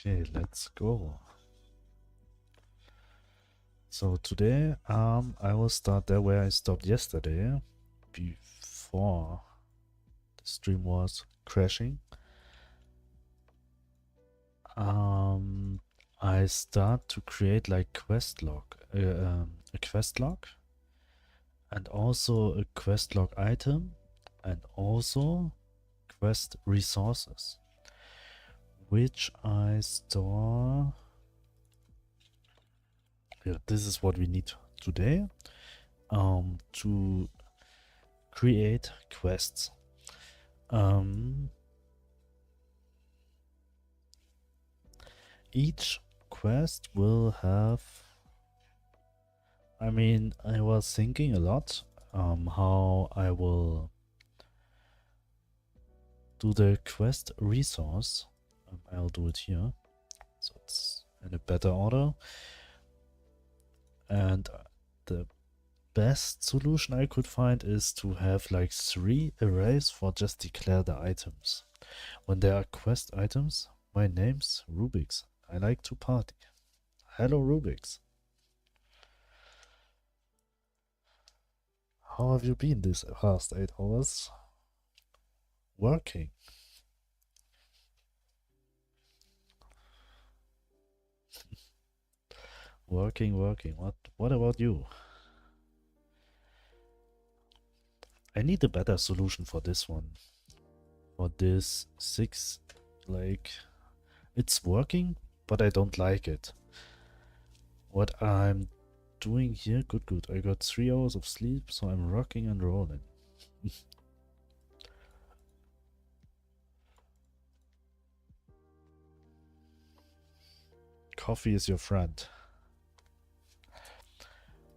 Okay, let's go. So today, I will start there where I stopped yesterday, before the stream was crashing. I start to create like a quest log, and also a quest log item, and also quest resources, which I store. Yeah, this is what we need today, to create quests. Each quest will have, I mean, I was thinking a lot how I will do the quest resource. I'll do it here, so it's in a better order. And the best solution I could find is to have like 3 arrays for just declare the items. When there are quest items, my name's Rubik's. I like to party. Hello Rubik's. How have you been this past 8 hours? Working. Working. What about you? I need a better solution for this one. For this 6, like, it's working, but I don't like it. What I'm doing here, good. I got 3 hours of sleep, so I'm rocking and rolling. Coffee is your friend.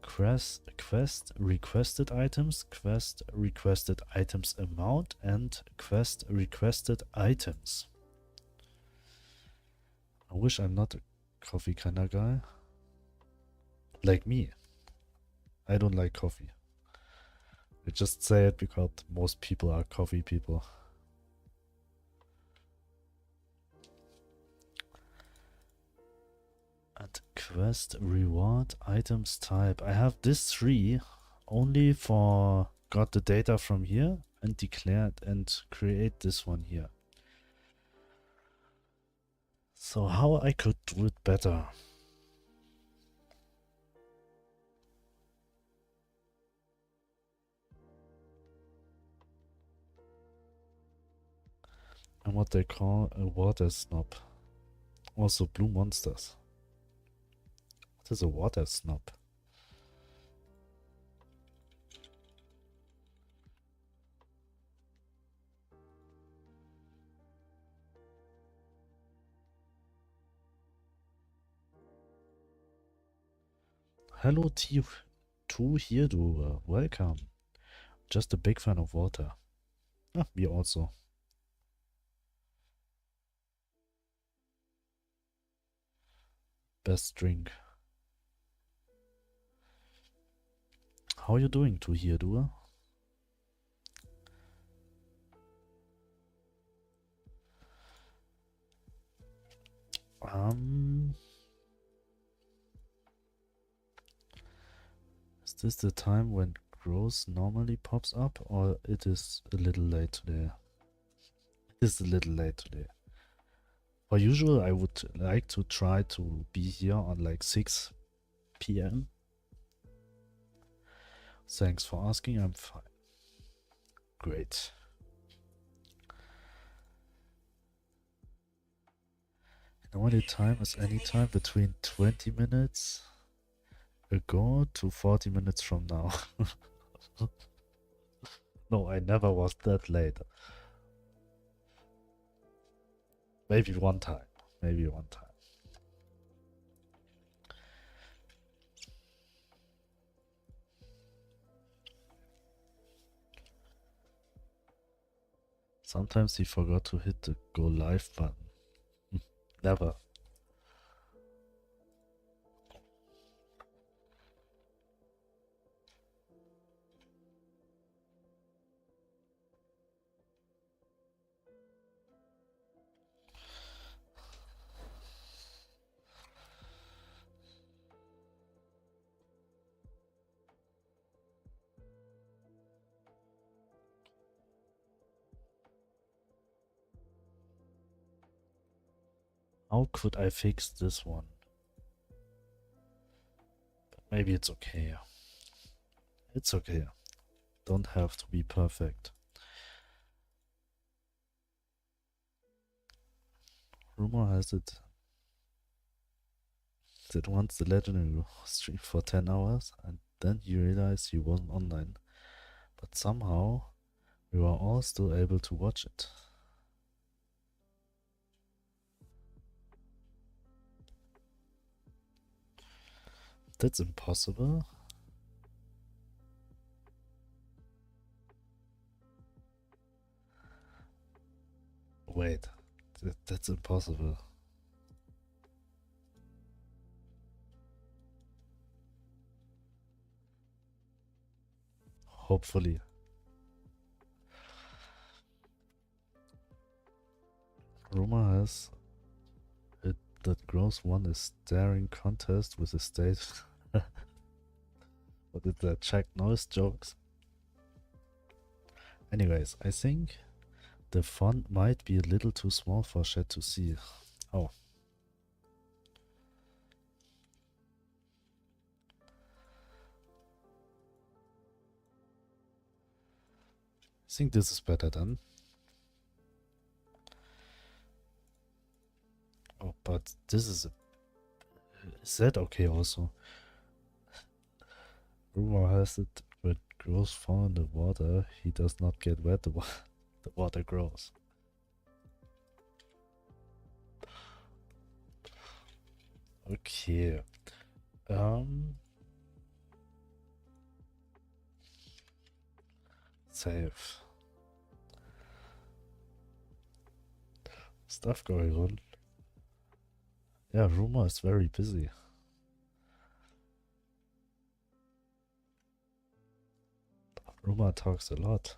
Quest requested items, quest requested items amount, and quest requested items. I wish I'm not a coffee kind of guy. Like me. I don't like coffee. I just say it because most people are coffee people. And quest reward items type. I have this 3 only for got the data from here and declared and create this one here. So how I could do it better? And what they call a water snob. Also blue monsters. What is a water snob? Hello T2 here, du. Welcome. Just a big fan of water. Ah, me also. Best drink. How are you doing to here, du? Is this the time when growth normally pops up, or it is a little late today? It is a little late today. For usual, I would like to try to be here on like 6 p.m. Thanks for asking, I'm fine. Great. Normally time is any time between 20 minutes ago to 40 minutes from now. No, I never was that late. Maybe one time. Maybe one time. Sometimes he forgot to hit the go live button. Never. How could I fix this one? Maybe it's okay. It's okay. Don't have to be perfect. Rumor has it that once the legendary streamed for 10 hours and then he realized he wasn't online. But somehow we were all still able to watch it. That's impossible. Wait, that's impossible. Hopefully. Rumor has it that Gross won a staring contest with the state. What did that check noise jokes? Anyways, I think the font might be a little too small for chat to see. Oh. I think this is better then. Oh, but this is a... Is that okay also? Rumor has it when Gross fall in the water, he does not get wet, the water grows. Okay. Save. Stuff going on. Yeah, Rumor is very busy. Rumor talks a lot.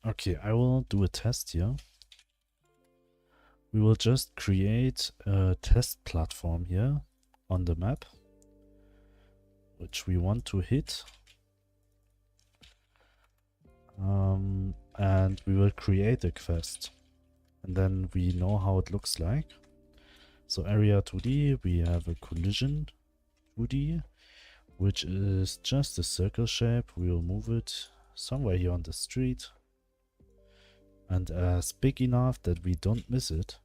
Okay, I will do a test here. We will just create a test platform here on the map, which we want to hit. And we will create a quest. And then we know how it looks like. So area 2D, we have a collision 2D, which is just a circle shape. We will move it somewhere here on the street. And as big enough that we don't miss it.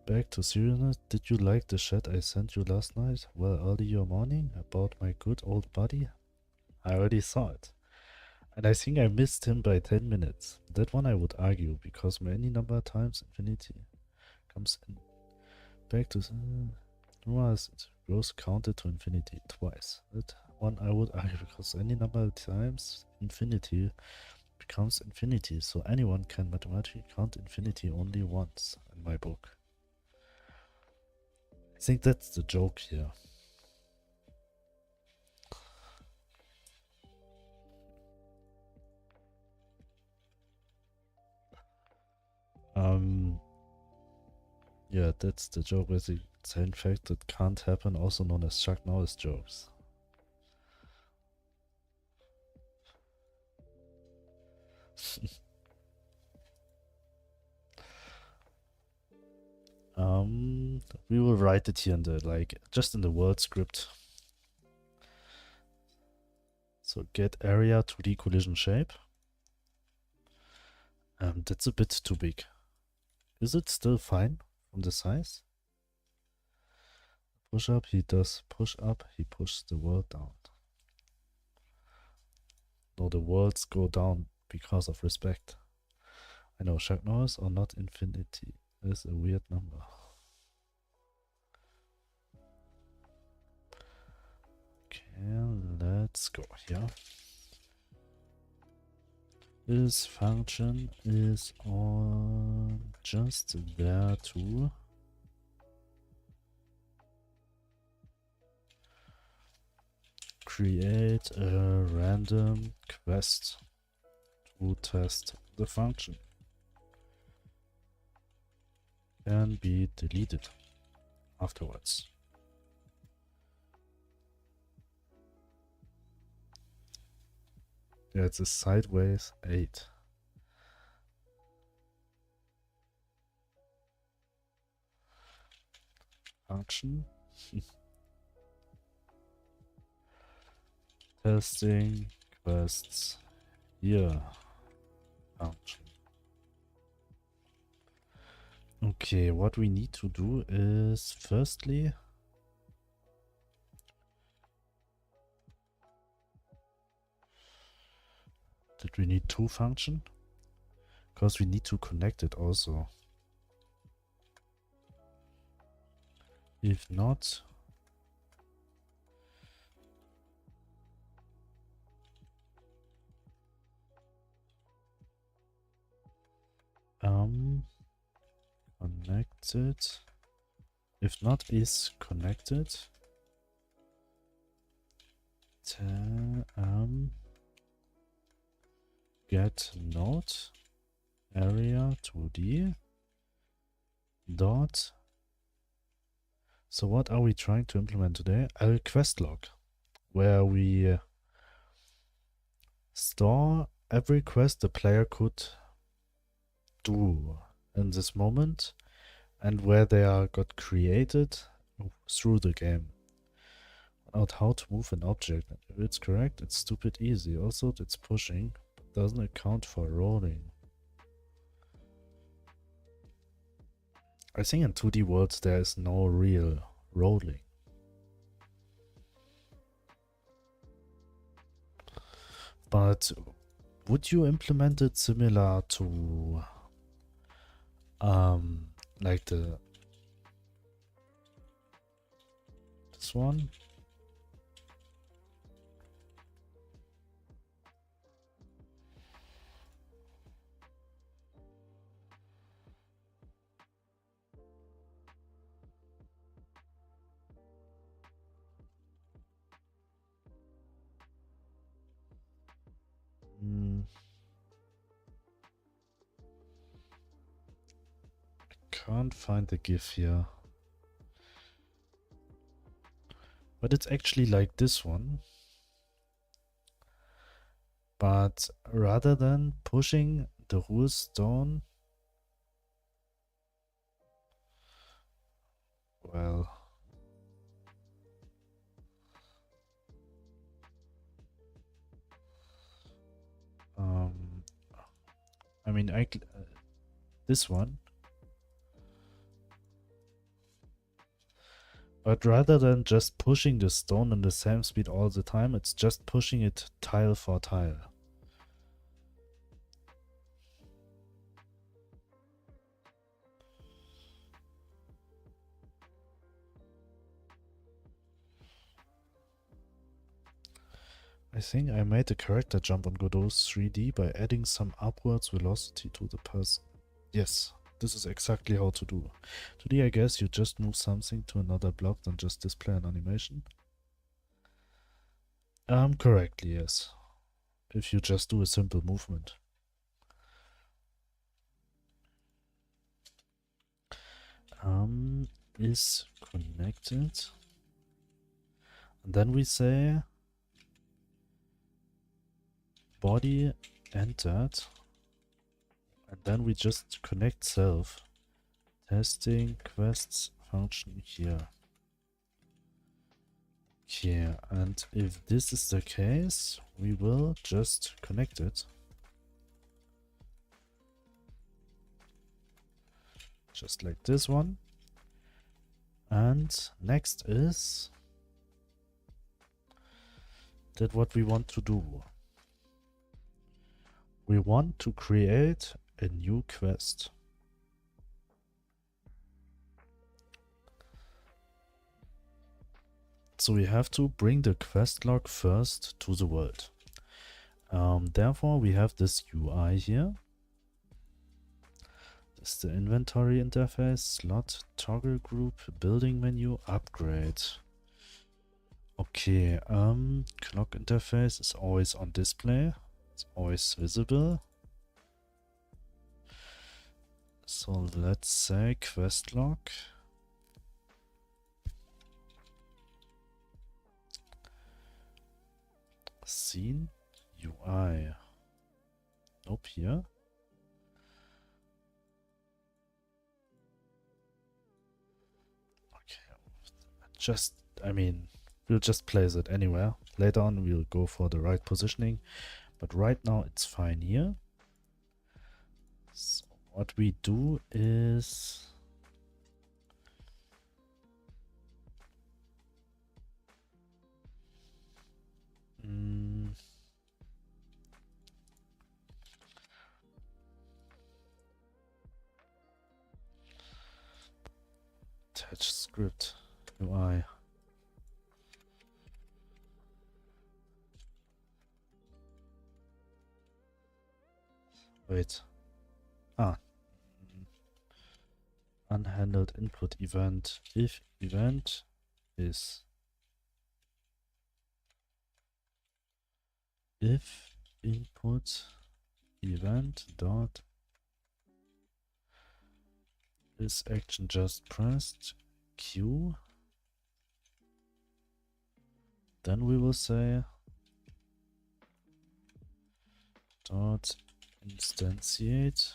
Back to seriousness, did you like the chat I sent you last night? Well, earlier morning about my good old buddy? I already saw it. And I think I missed him by 10 minutes. That one I would argue, because many number of times infinity comes in. Back to... was it? Gross counted to infinity twice. That one I would argue, because any number of times infinity becomes infinity. So anyone can mathematically count infinity only once in my book. I think that's the joke here. Yeah, that's the joke with the same fact that can't happen, also known as Chuck Norris jokes. We will write it here in the, like, just in the word script. So get area to the collision shape. That's a bit too big. Is it still fine from the size? Push up, he does push up, he pushes the world down. No, the worlds go down because of respect. I know, Chuck Norris or not infinity is a weird number. Okay, let's go here. This function is on just there to create a random quest to test the function can be deleted afterwards. Yeah, it's a sideways 8. Function. Testing quests here. Function. Okay, what we need to do is firstly did we need 2 function? Because we need to connect it also. If not, connected. If not is connected. Get node area 2D dot. So what are we trying to implement today? A quest log where we store every quest the player could do in this moment and where they are got created through the game. Out how to move an object. If it's correct, it's stupid easy. Also, it's pushing, but doesn't account for rolling. I think in 2D worlds there is no real rolling. But would you implement it similar to like this one? Can't find the GIF here. But it's actually like this one. But rather than pushing the rules down, well, I mean, this one. But rather than just pushing the stone in the same speed all the time, it's just pushing it tile for tile. I think I made the character jump on Godot 3D by adding some upwards velocity to the person. Yes, this is exactly how to do. Today I guess you just move something to another block than just display an animation. Correctly, yes. If you just do a simple movement. Is connected. And then we say body entered. And then we just connect self. Testing quests function here. Okay, and if this is the case, we will just connect it. Just like this one. And next is that what we want to do. We want to create a new quest. So we have to bring the quest log first to the world. Therefore, we have this UI here. This is the inventory interface, slot, toggle group, building menu, upgrade. Okay, clock interface is always on display. It's always visible. So let's say quest log. Scene UI. Nope, here. Okay. I mean, we'll just place it anywhere. Later on we'll go for the right positioning. But right now it's fine here. So what we do is... attach script UI. Wait. Unhandled input event. If event is if input event dot is action just pressed Q, then we will say dot instantiate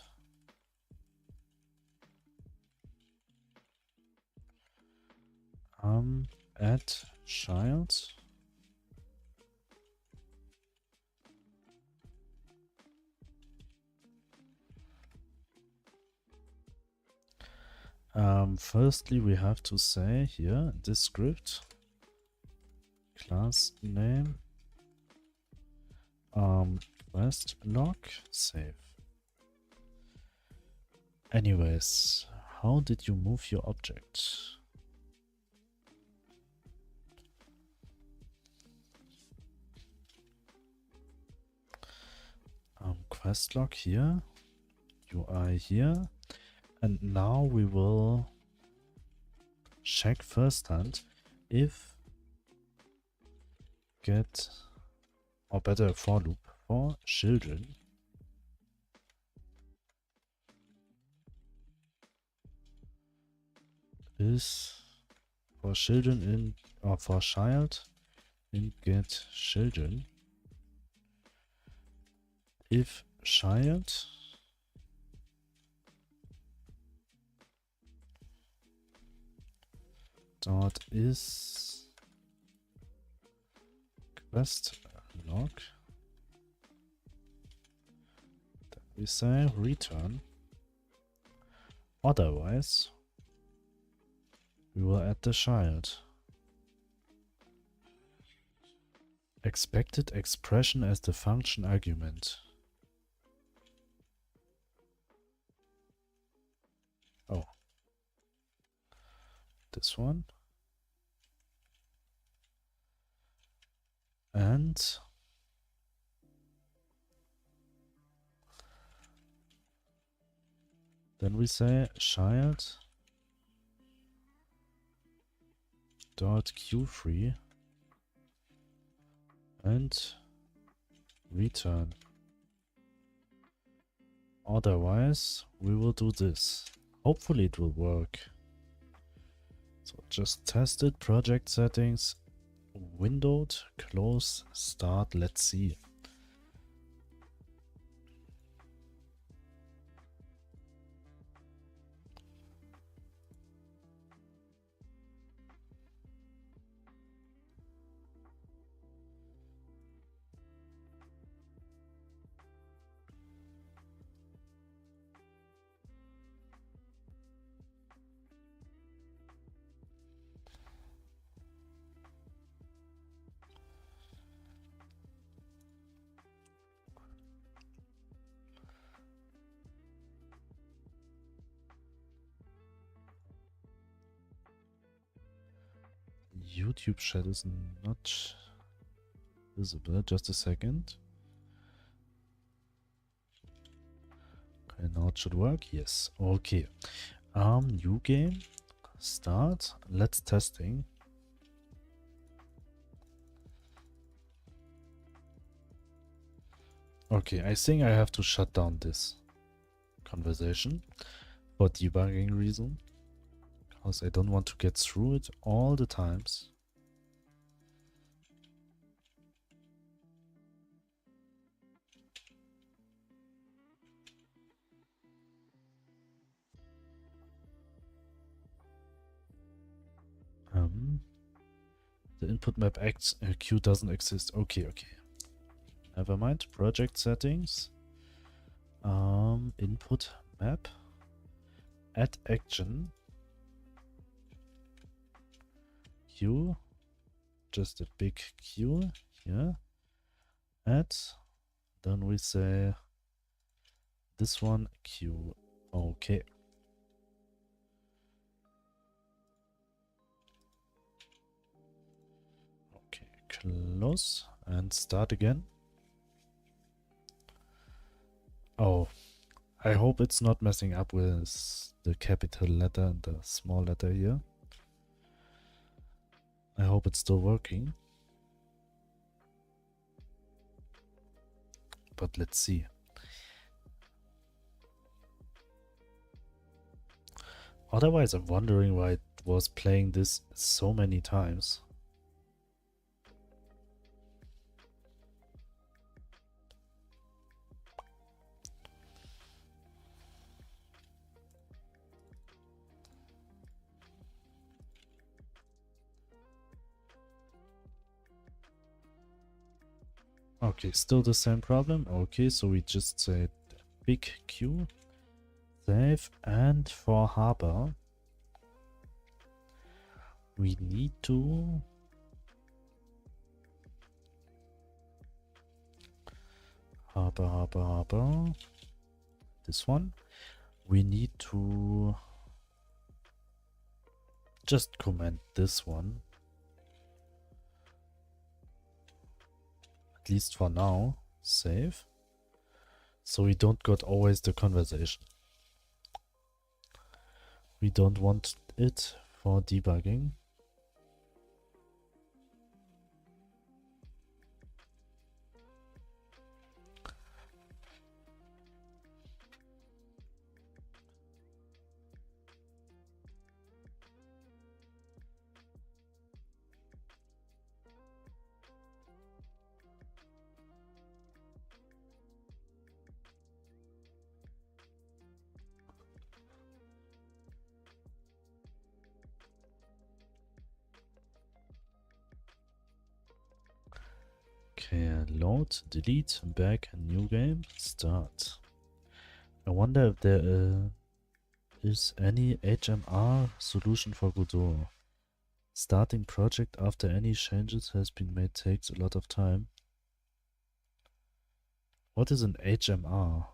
add child firstly we have to say here in this script class name quest log save. Anyways, how did you move your object? Quest log here, UI here, and now we will check firsthand if get, or better for loop for children is for children in, or for child in get children if child dot is quest log, then we say return, otherwise we will add the child. Expected expression as the function argument. Oh, this one. And then we say child dot queue_free and return. Otherwise, we will do this. Hopefully it will work. So just test it, project settings, windowed, close, start, let's see. YouTube chat is not visible. Just a second. Okay, now it should work. Yes. Okay. New game. Start. Let's testing. Okay, I think I have to shut down this conversation. for debugging reason, because I don't want to get through it all the times. The input map queue doesn't exist. Okay. Never mind. Project settings. Input map. Add action. Queue. Just a big queue here. Add. Then we say this one queue. Okay. Okay. Close and start again. Oh, I hope it's not messing up with the capital letter and the small letter here. I hope it's still working. But let's see. Otherwise, I'm wondering why it was playing this so many times. Okay, still the same problem. Okay, so we just say big Q, save, and for harbor, we need to harbor, this one. We need to just comment this one. At least for now, save. So we don't got always the conversation. We don't want it for debugging. Okay, load, delete, back, new game, start. I wonder if there is any HMR solution for Godot. Starting project after any changes has been made takes a lot of time. What is an HMR?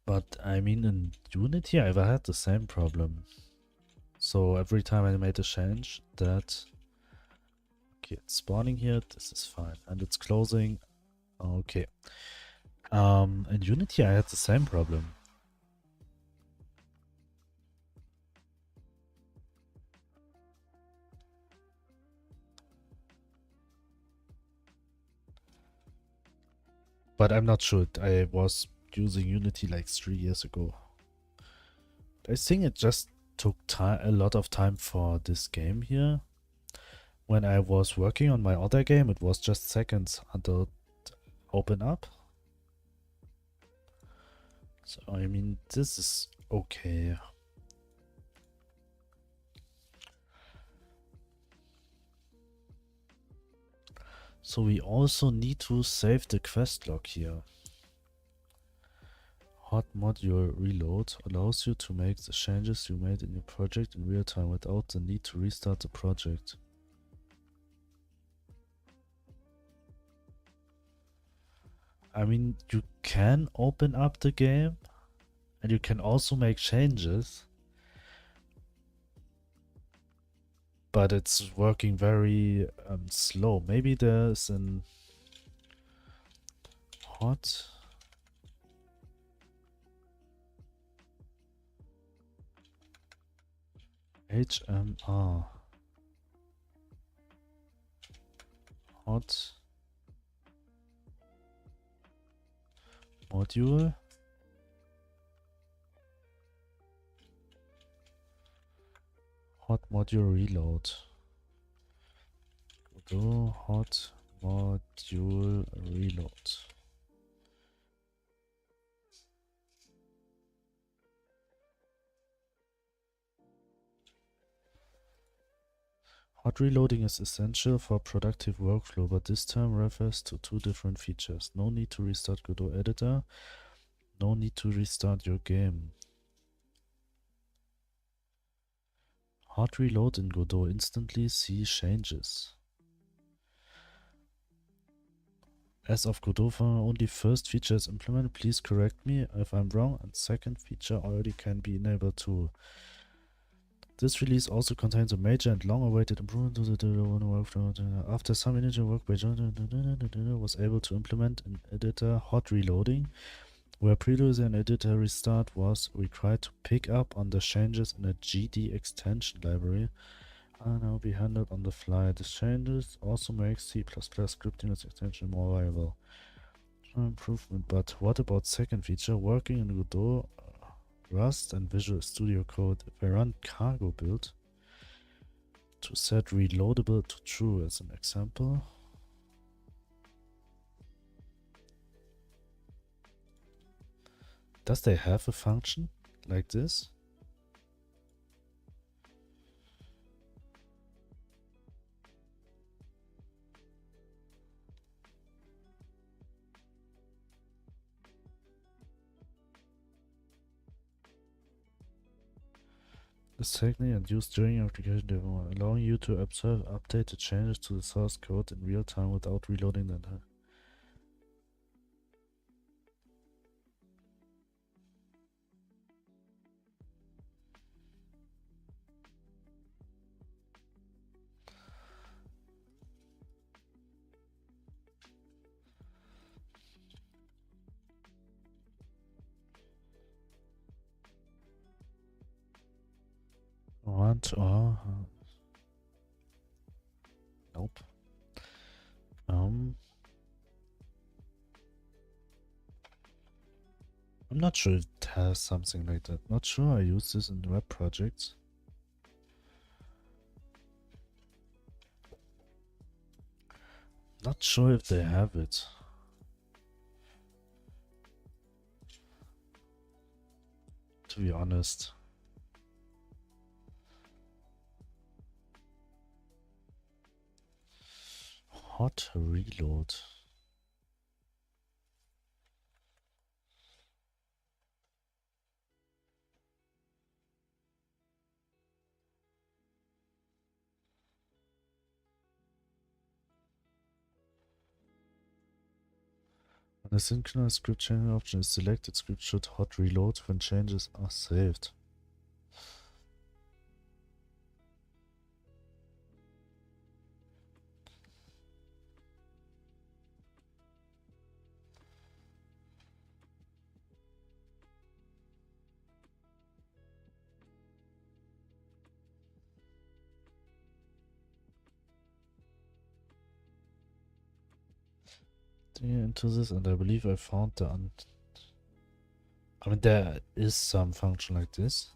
But I mean, in Unity I've had the same problem. So every time I made a change that... Okay, it's spawning here, this is fine. And it's closing. Okay. In Unity I had the same problem. But I'm not sure. I was using Unity like 3 years ago. I think it just took a lot of time for this game here. When I was working on my other game, it was just seconds until it opened up. So I mean, this is okay. So we also need to save the quest log here. Hot module reload allows you to make the changes you made in your project in real time without the need to restart the project. I mean, you can open up the game and you can also make changes, but it's working very slow. Maybe there's an hot HMR. hot module, hot module reload. Godot hot module reload. Hot reloading is essential for productive workflow, but this term refers to two different features. No need to restart Godot editor, no need to restart your game. Hot reload in Godot instantly sees changes. As of Godot only first feature is implemented, please correct me if I'm wrong, and second feature already can be enabled too. This release also contains a major and long-awaited improvement to the workflow. After some initial work by John was able to implement an editor hot reloading, where previously an editor restart was required to pick up on the changes in a GD extension library, and now be handled on the fly. This changes also makes C++ scripting as extension more viable. Improvement, but what about second feature? Working in Godot, Rust and Visual Studio Code. If I run cargo build to set reloadable to true as an example. Does they have a function like this? This technique and used during application demo, allowing you to observe updated changes to the source code in real time without reloading the entire. What? Nope. I'm not sure if it has something like that. Not sure I use this in web projects. Not sure if they have it. To be honest. Hot reload. When a synchronous script changing option is selected, script should hot reload when changes are saved. Into this, and I believe I found the I mean, there is some function like this.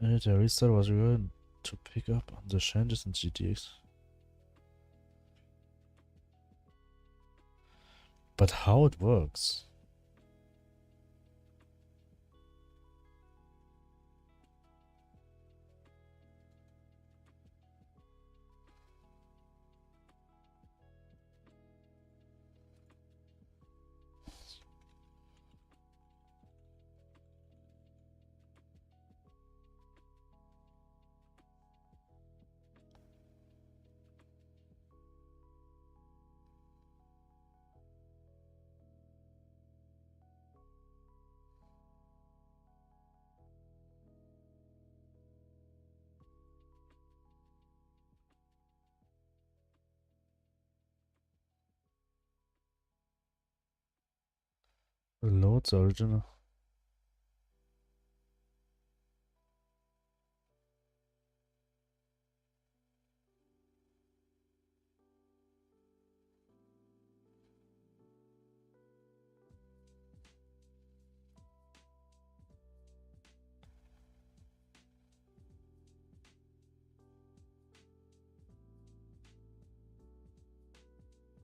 The restart was required to pick up on the changes in GTX. But how it works? Load the original.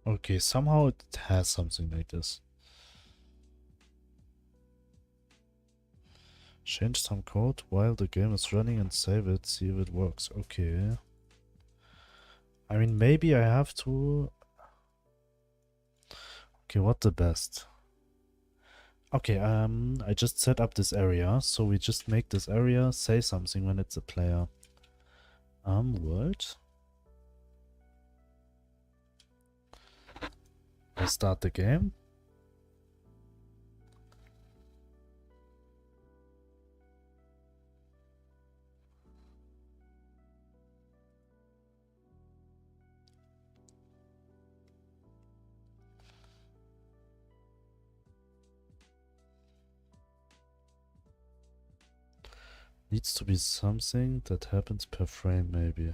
Okay, somehow it has something like this. Change some code while the game is running and save it, see if it works. Okay. I mean, maybe I have to... Okay, what the best? Okay, I just set up this area, so we just make this area say something when it's a player. World. I start the game. Needs to be something that happens per frame, maybe.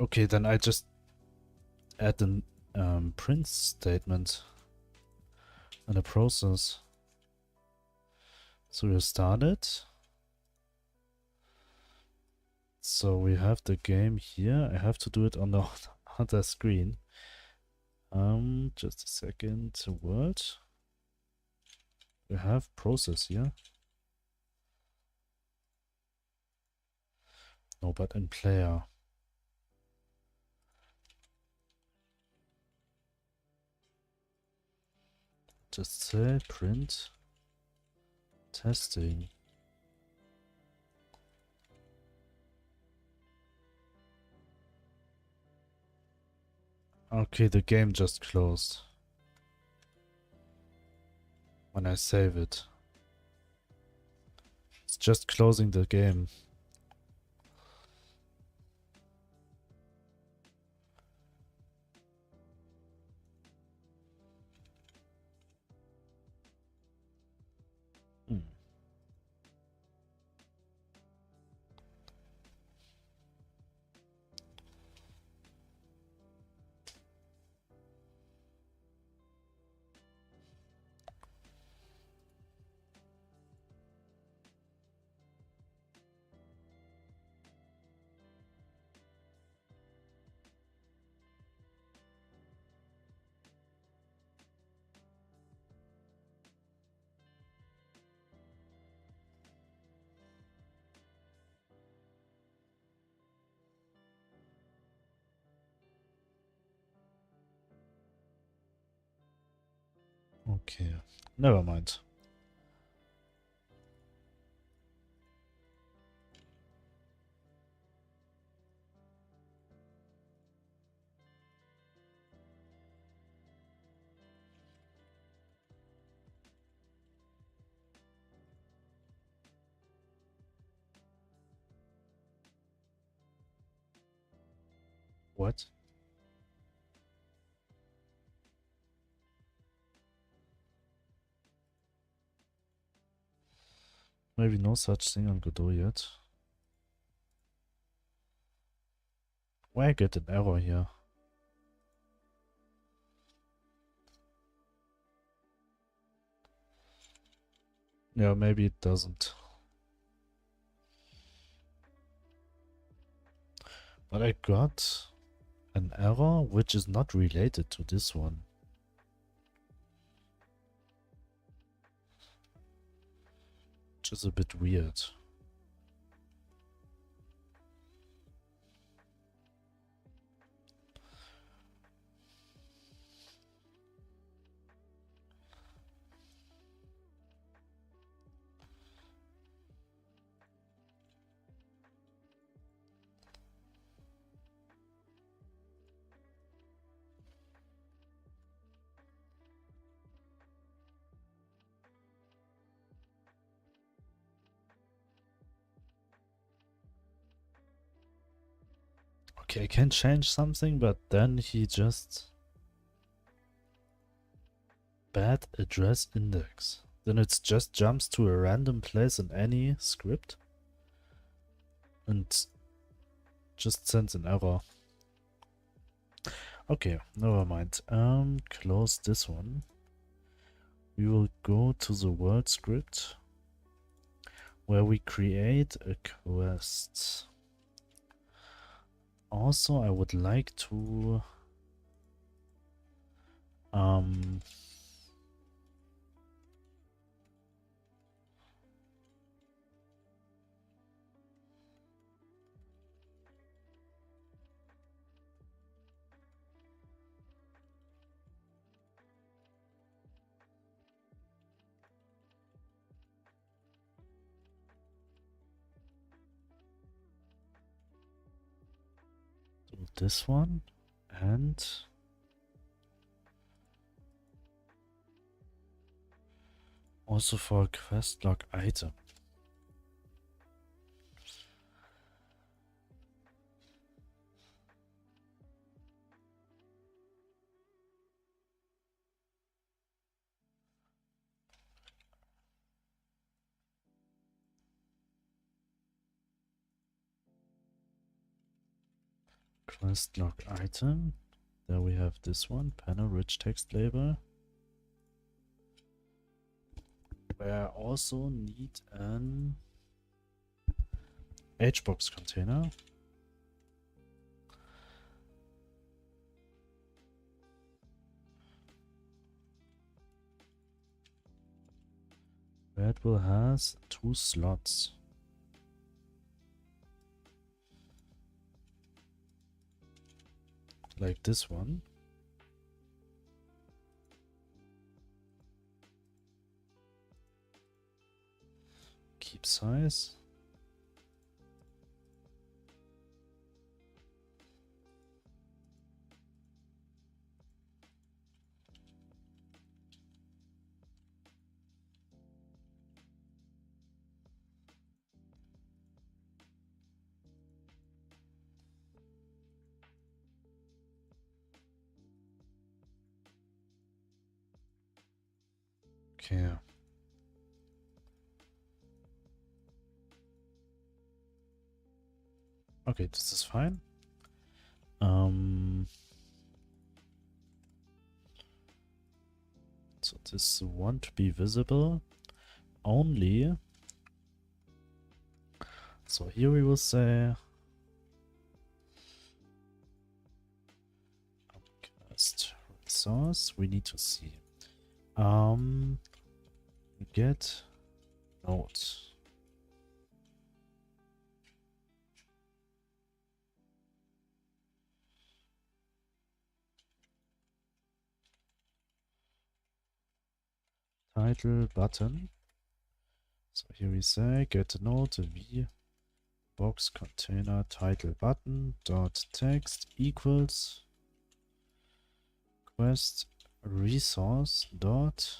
Okay, then I just add an print statement and a process. So we start it. So we have the game here. I have to do it on the other screen. Just a second. Word. We have process here. No, but in player. Just say print testing. Okay, the game just closed. When I save it. It's just closing the game. Hmm. Okay, never mind. What? Maybe no such thing on Godot yet. Why I get an error here? Yeah, maybe it doesn't. But I got an error which is not related to this one. Which is a bit weird. Okay, I can change something, but then he just bad address index. Then it just jumps to a random place in any script and just sends an error. Okay, never mind. Close this one. We will go to the world script where we create a quest. Also, I would like to do this one and also for a quest log item. Quest log item. There we have this one, panel rich text label. Where I also need an HBox container. Where it will has 2 slots. Like this one. Keep size. Okay. Okay, this is fine. So this won't be visible only. So here we will say cast resource. We need to see. Get note. Title button. So here we say get note v box container title button dot text equals quest resource dot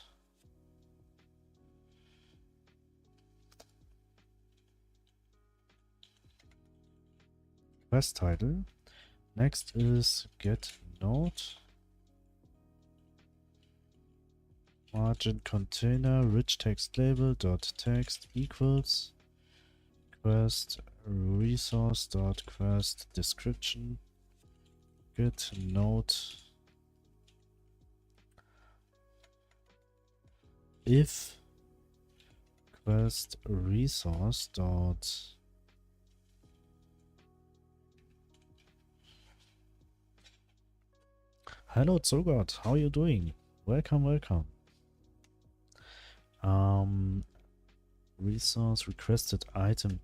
quest title. Next is get note margin container rich text label dot text equals quest resource dot quest description get note if quest resource dot hello Zogot, how are you doing? Welcome, welcome. Resource requested items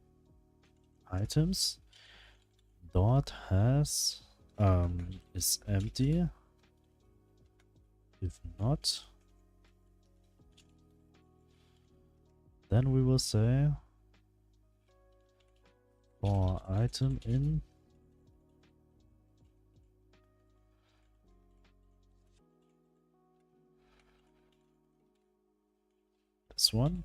dot has is empty. If not, then we will say for item in this one.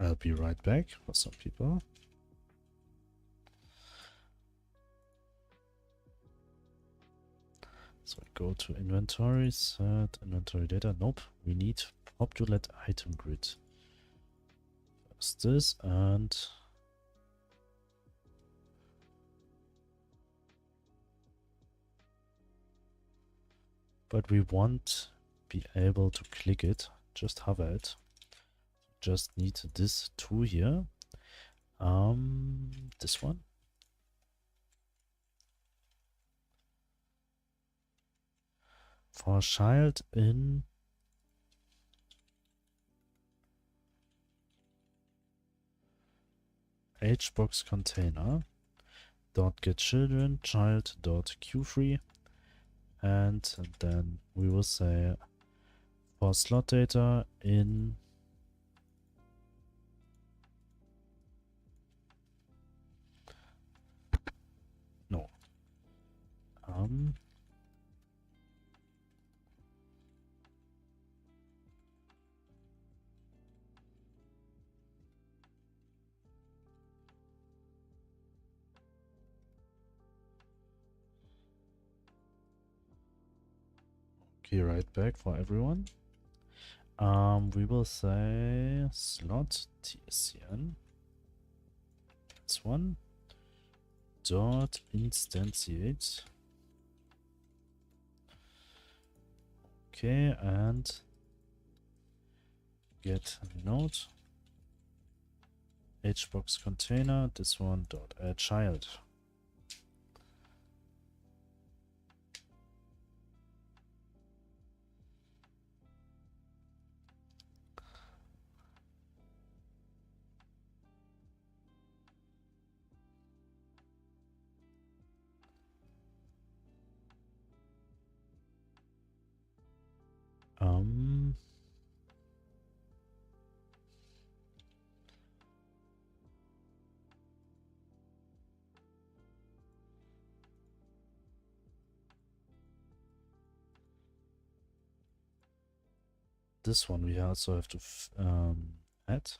I'll be right back for some people. So I go to inventory, set inventory data. Nope, we need populate item grid. First this and but we won't be able to click it, just hover it. Just need this 2 here. This one. For child in hbox container dot get children child dot q3, and then we will say for slot data in no okay, right back for everyone. We will say slot tscn, this one, dot instantiate. Okay, and get node hbox container, this one dot add child. This one we also have to add.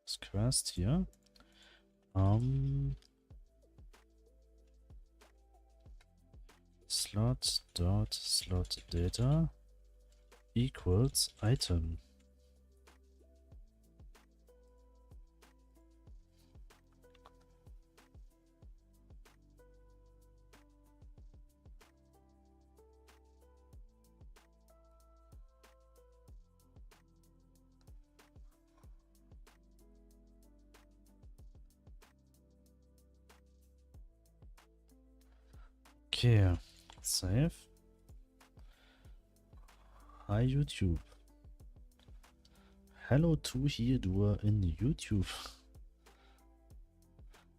This quest here. Slot dot slot data equals item. Okay, save. Hi YouTube. Hello to here doer in YouTube.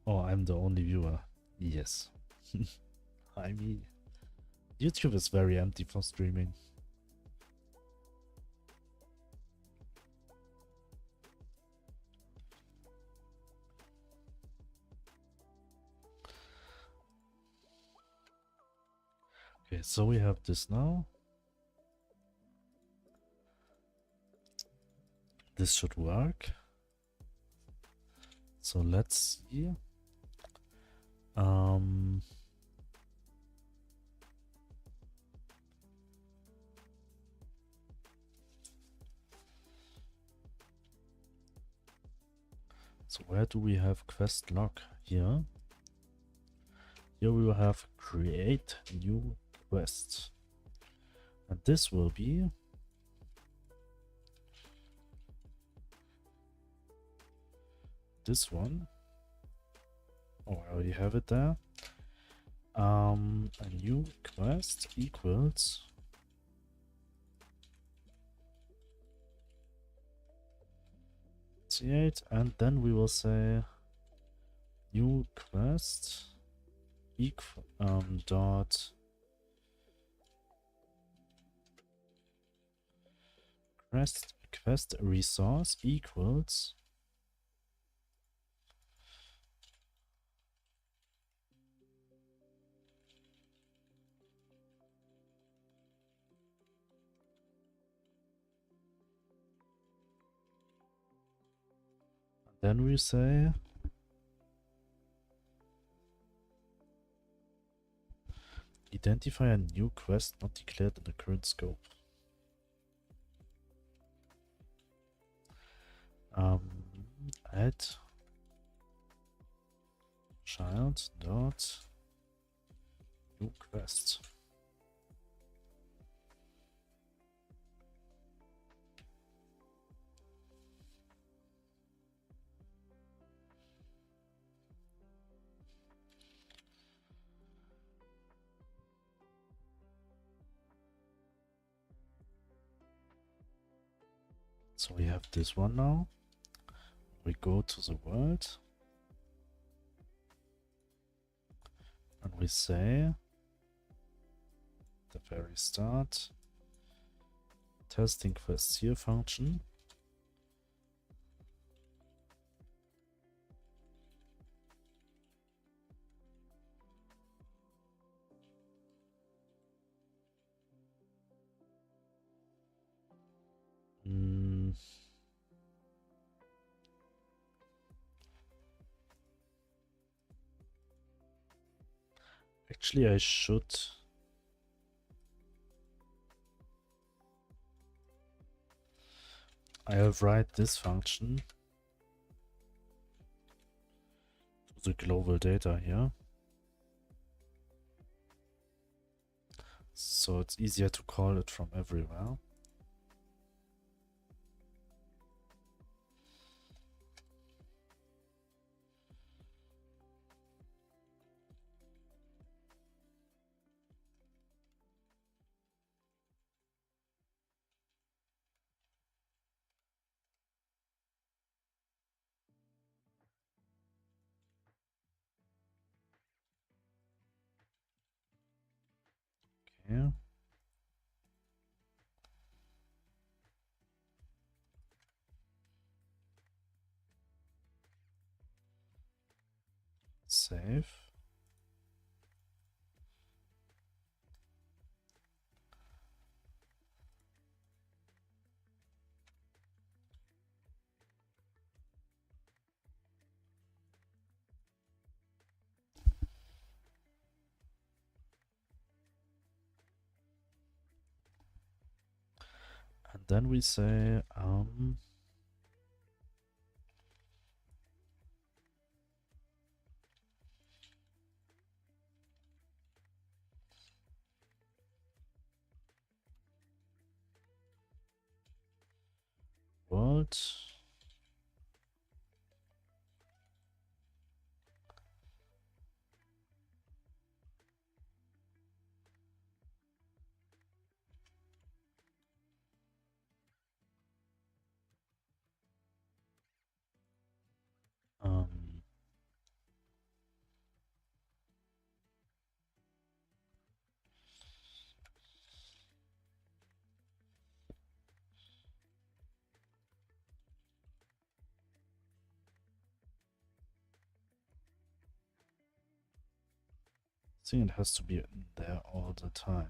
Oh, I'm the only viewer. Yes. I mean, YouTube is very empty for streaming. Okay, so we have this now. This should work. So let's see. So where do we have quest log? Here. Here we will have create new quest. And this will be this one. Oh, I already have it there. A new quest equals C8, and then we will say new quest equal dot quest resource equals Then we say identify a new quest not declared in the current scope. Add child dot new quest. So we have this one now. We go to the world and we say the very start testing quest here function actually I'll write this function to the global data here, so it's easier to call it from everywhere. Okay. Save. And then we say world um I think it has to be in there all the time.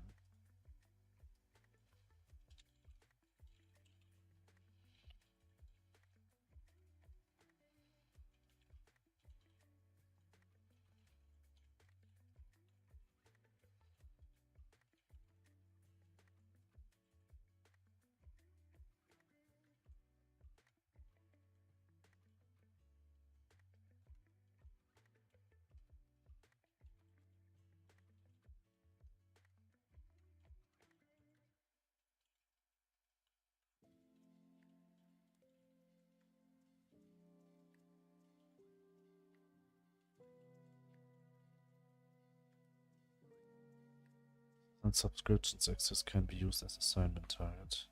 And subscriptions access can be used as assignment target.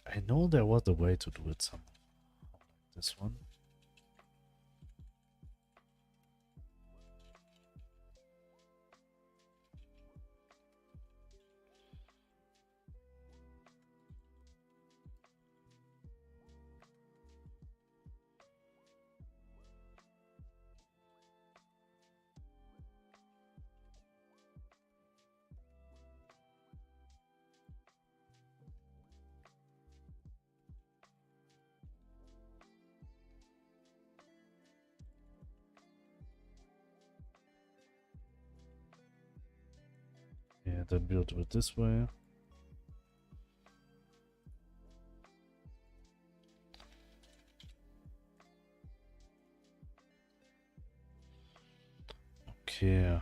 I know there was a way to do it somehow like this one. Yeah, then we'll do it this way. Okay.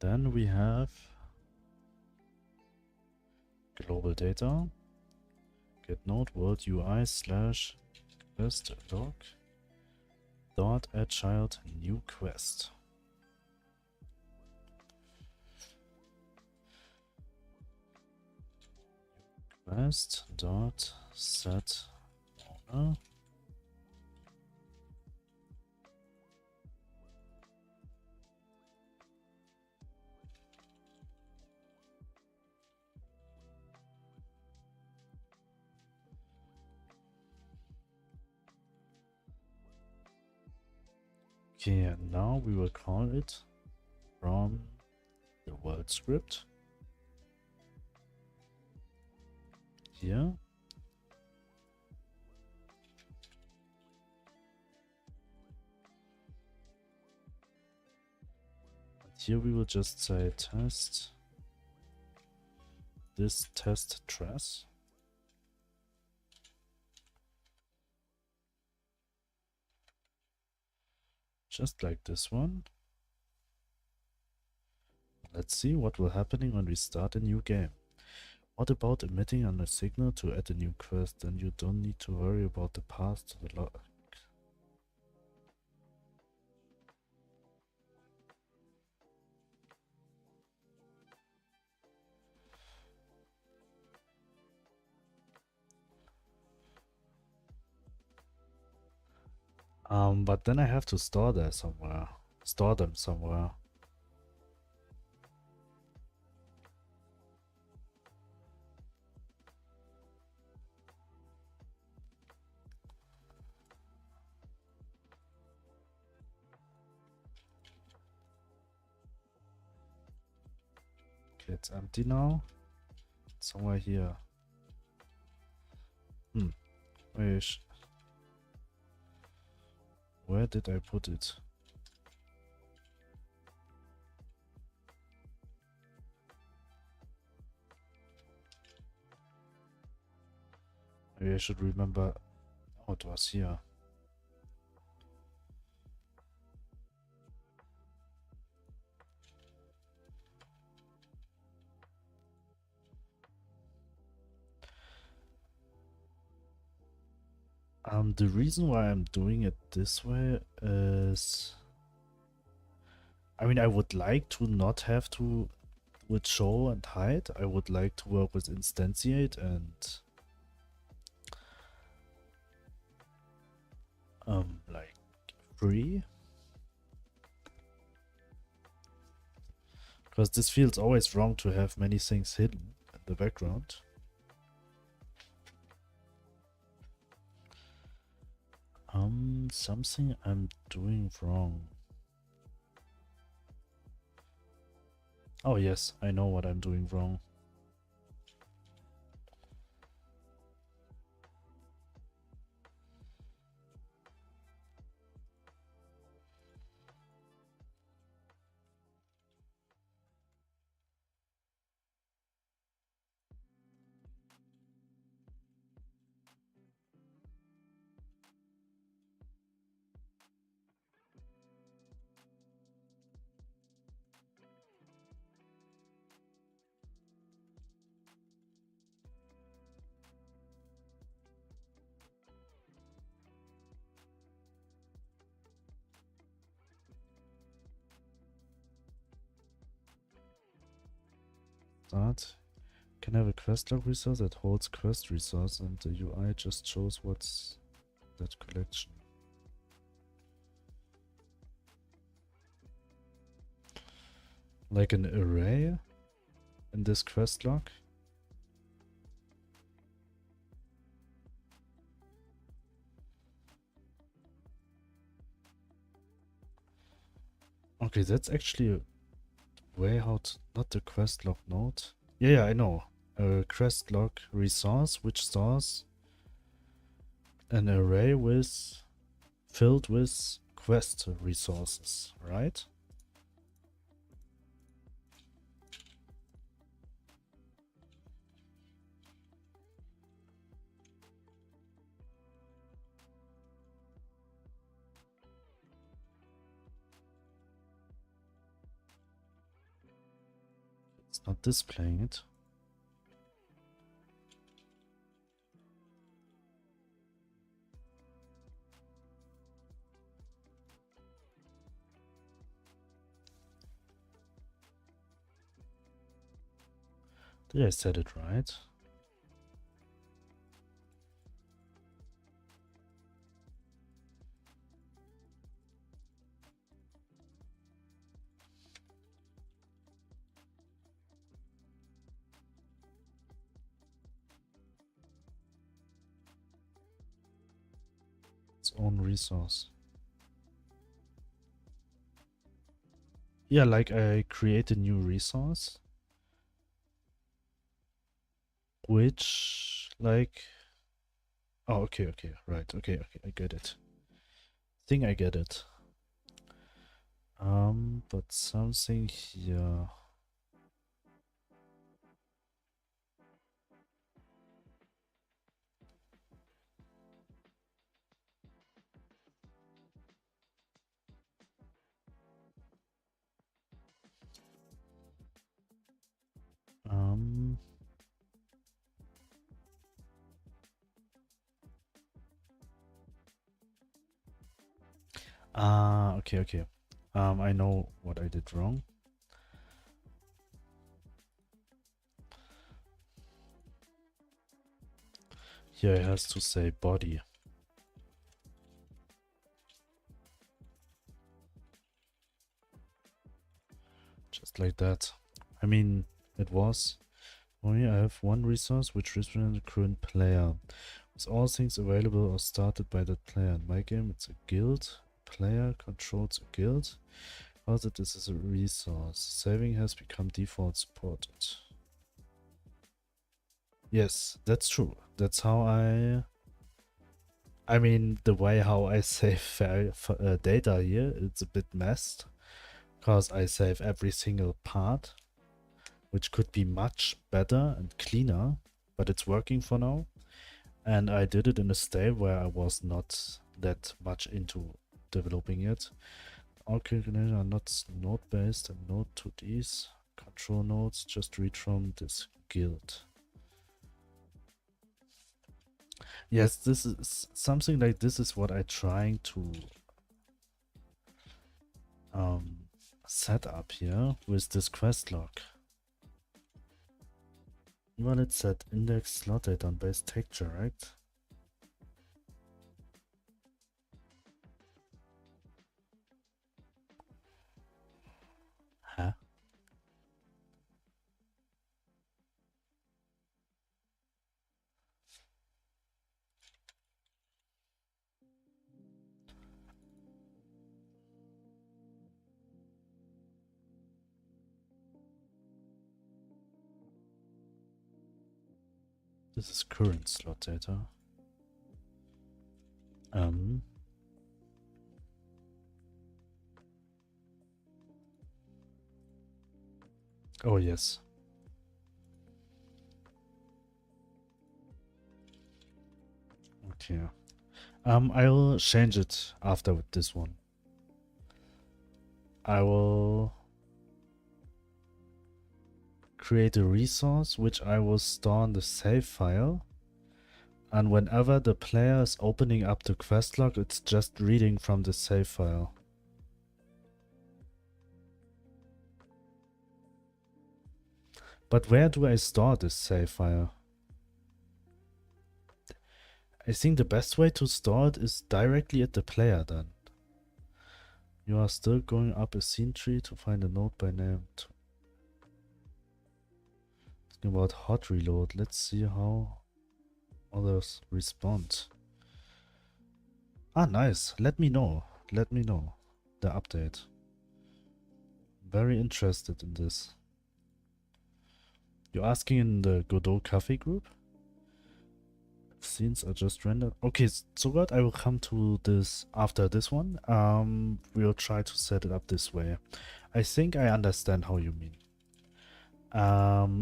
Then we have global data. Get node world UI slash quest log dot add child new quest. Quest dot set owner. Okay, and now we will call it from the world script here. And here we will just say test this test trace. Just like this one. Let's see what will happen when we start a new game. What about emitting on a signal to add a new quest? Then you don't need to worry about the path to the log. But then I have to store them somewhere. Store them somewhere. Okay, it's empty now. It's somewhere here. Where did I put it? Maybe I should remember. Oh, it was here. The reason why I'm doing it this way is, I mean, I would like to not have to do it show and hide. I would like to work with instantiate and like free, because this feels always wrong to have many things hidden in the background. Something I'm doing wrong. Oh yes, I know what I'm doing wrong. Start. Can have a quest log resource that holds quest resource, and the UI just shows what's that collection. Like an array in this quest log. Okay, that's actually a way how to, not the quest log node. Yeah, I know. A quest log resource which stores an array with filled with quest resources, right? It's not displaying it. Did I set it right? Its own resource. Yeah, like I create a new resource, which like, oh, okay, right, okay, I get it. Think I get it. But something here. Um, okay. I know what I did wrong. Here it has to say body. Just like that. I mean, it was. Only I have one resource which represents the current player. With all things available or started by that player. In my game, it's a guild. Player controls a guild. Also, this is a resource. Saving has become default supported. Yes, that's true. That's how I mean, the way how I save data here, it's a bit messed. Because I save every single part, which could be much better and cleaner, but it's working for now. And I did it in a state where I was not that much into developing it. All calculations are not node-based and node 2Ds. Control nodes just read from this guild. Yes, this is something like this is what I'm trying to set up here with this quest log. Well, it said index slot data on base texture, right? Huh? This is current slot data. Oh yes. Okay. I'll change it after this one. I will create a resource which I will store in the save file. And whenever the player is opening up the quest log, it's just reading from the save file. But where do I store this save file? I think the best way to store it is directly at the player then. You are still going up a scene tree to find a node by name. Talking about hot reload. Let's see how others respond. Ah, nice. Let me know. Let me know the update. Very interested in this. You're asking in the Godot Cafe group? Scenes are just rendered. Okay, so what I will come to this after this one. We'll try to set it up this way. I think I understand how you mean.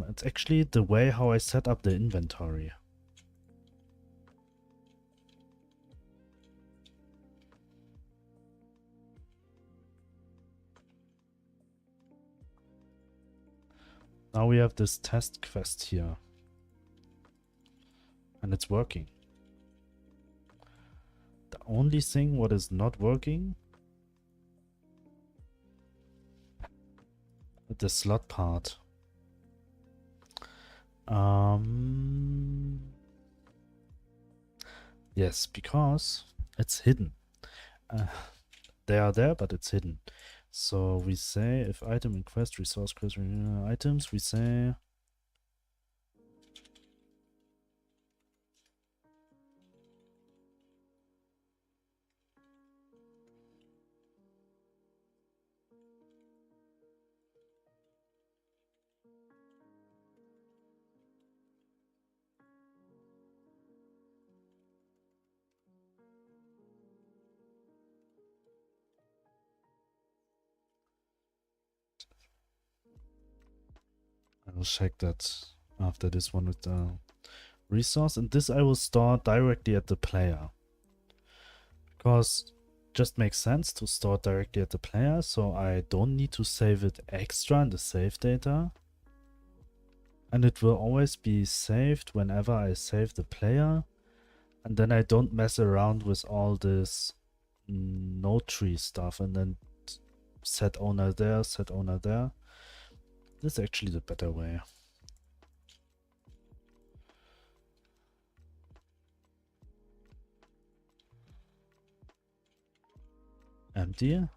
It's actually the way how I set up the inventory. Now we have this test quest here. And it's working. The only thing what is not working, the slot part. Yes, because it's hidden. They are there, but it's hidden. So we say if item in quest resource quest items, we say I will check that after this one with the resource, and this I will store directly at the player. Because just makes sense to store directly at the player, so I don't need to save it extra in the save data. And it will always be saved whenever I save the player. And then I don't mess around with all this node tree stuff and then set owner there, set owner there. This is actually the better way. Empty.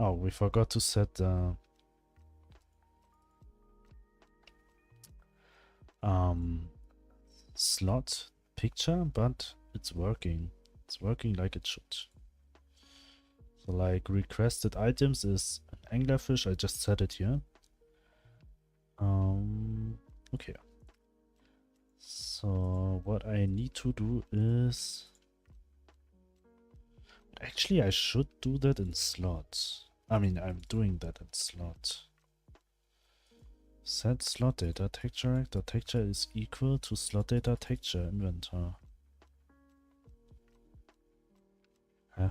Oh, we forgot to set the slot picture, but it's working. It's working like it should. So like requested items is an anglerfish. I just set it here. Okay. So what I need to do is actually I should do that in slot. I mean I'm doing that in slot. Set slot data texture. The texture is equal to slot data texture inventor. Huh?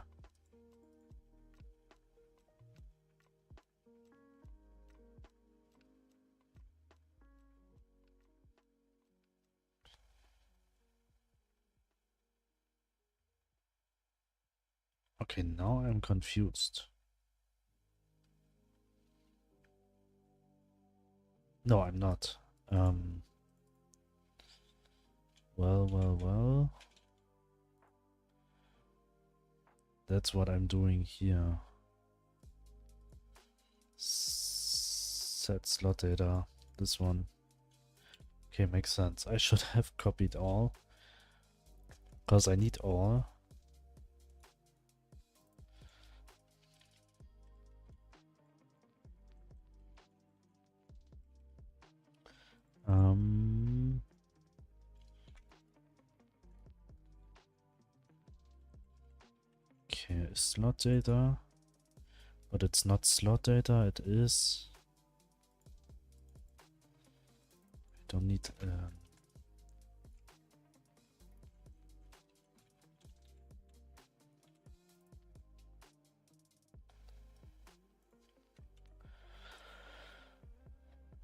Okay, now I'm confused. No, I'm not. Well. That's what I'm doing here. Set slot data. This one. Okay, makes sense. I should have copied all. Because I need all. Okay, slot data. But it's not slot data, it is... I don't need...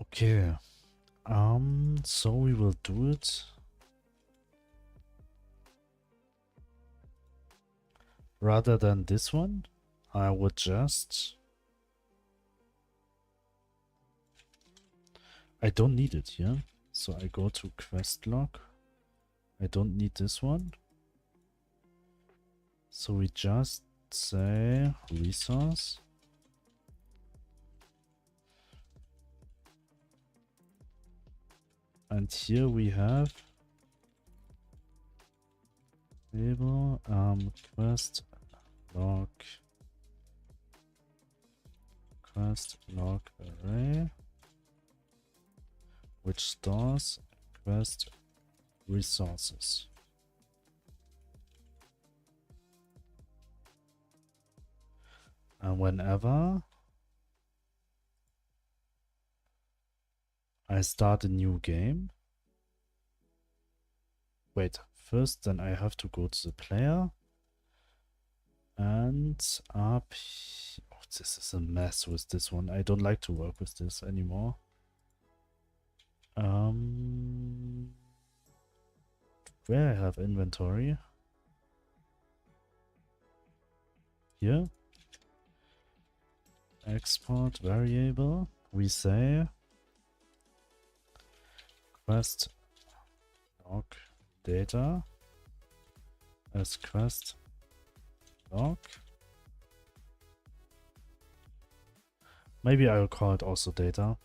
Okay. So we will do it rather than this one. I would just... I don't need it here. So I go to quest log. I don't need this one. So we just say resource. And here we have table quest log array, which stores quest resources. And whenever I start a new game, wait, first then I have to go to the player and up, oh This is a mess with this one. I don't like to work with this anymore. Where I have inventory? Here. Export variable. We say quest log data as quest log. Maybe I'll call it also data.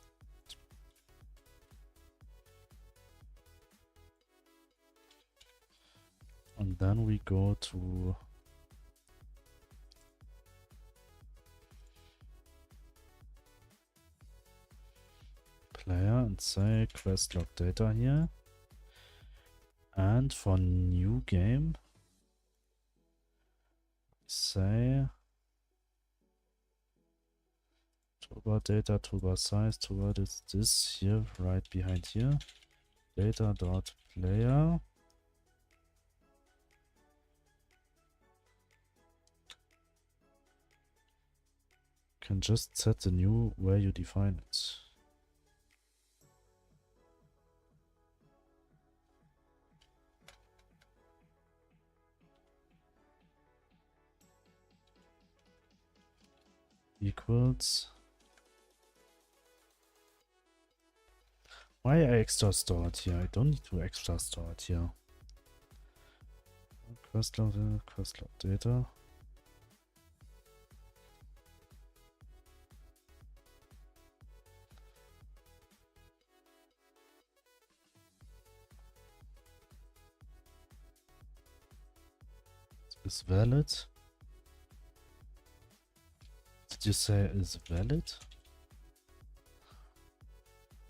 And then we go to player and say quest log data here. And for new game, say toolbar data, toolbar size, toolbar is this here, right behind here. Data dot player. Can just set the new where you define it. Equals. Why I extra store it here? I don't need to extra store it here. Quest log data. Is valid. Did you say is valid?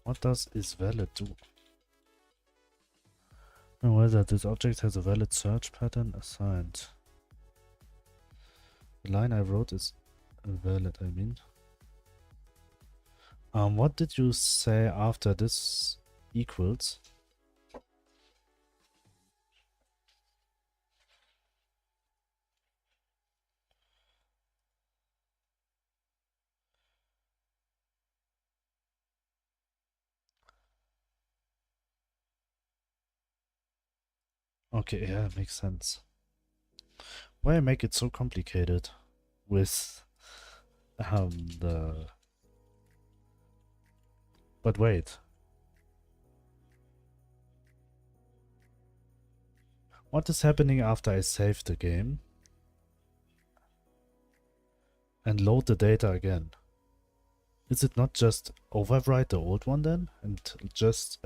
What does is valid do? And whether this object has a valid search pattern assigned. The line I wrote is valid, I mean. What did you say after this equals? Okay, yeah, makes sense. Why make it so complicated with the... But wait. What is happening after I save the game and load the data again? Is it not just overwrite the old one then and just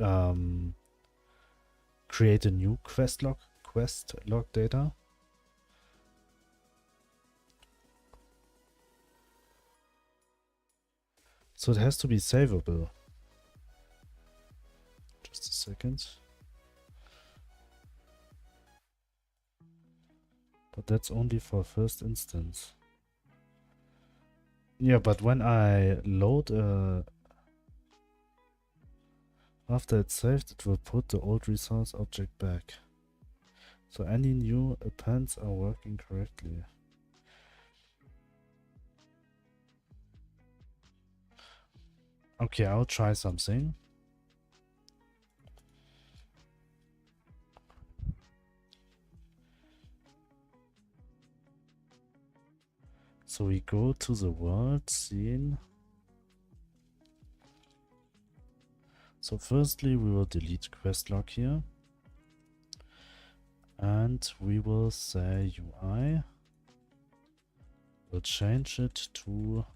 create a new quest log data? So it has to be savable. Just a second. But that's only for first instance. Yeah, but when I load after it's saved, it will put the old resource object back. So any new appends are working correctly. Okay, I'll try something. So we go to the world scene. So firstly, we will delete quest log here. And we will say UI. We'll change it to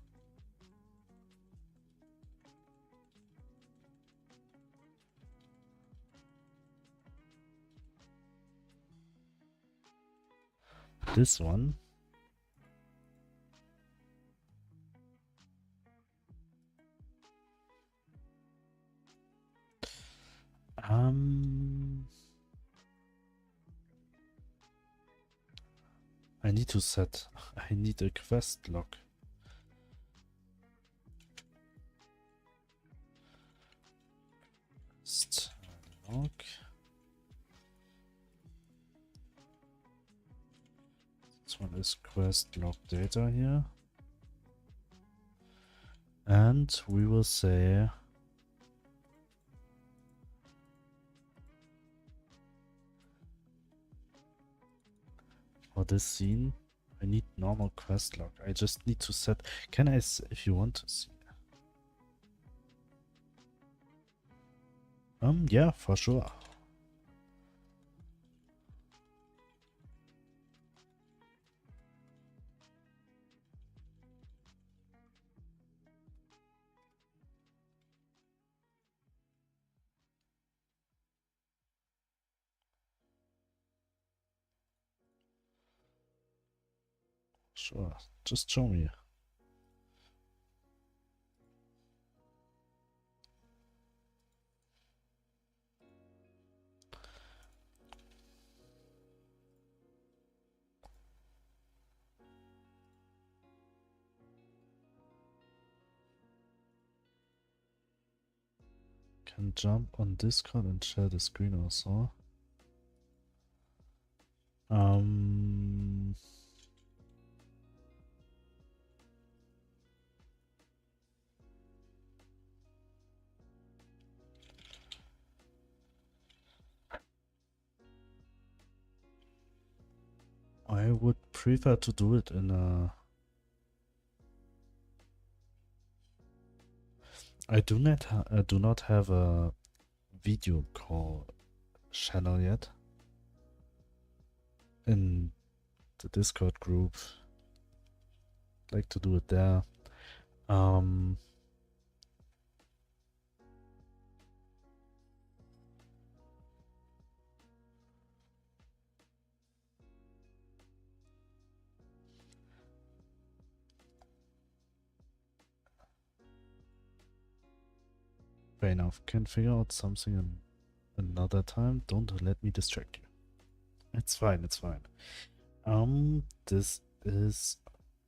this one. I need to set, I need a quest log. Quest log. This one is quest log data here. And we will say for this scene, I need normal quest log. I just need to set. Can I, if you want to see? Yeah, for sure. Sure. Just show me. Can jump on Discord and share the screen also. I would prefer to do it in a. I do not have a video call channel yet in the Discord group. I'd like to do it there. Fair enough. Can figure out something another time. Don't let me distract you. It's fine. It's fine. This is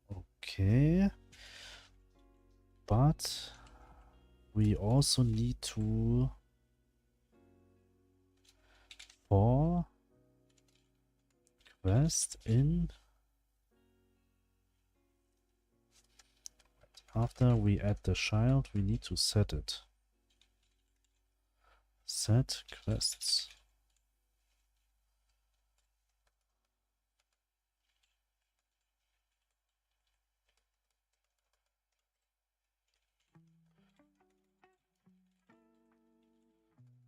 okay, but we also need to for quest in. After we add the child, we need to set it. Set quests.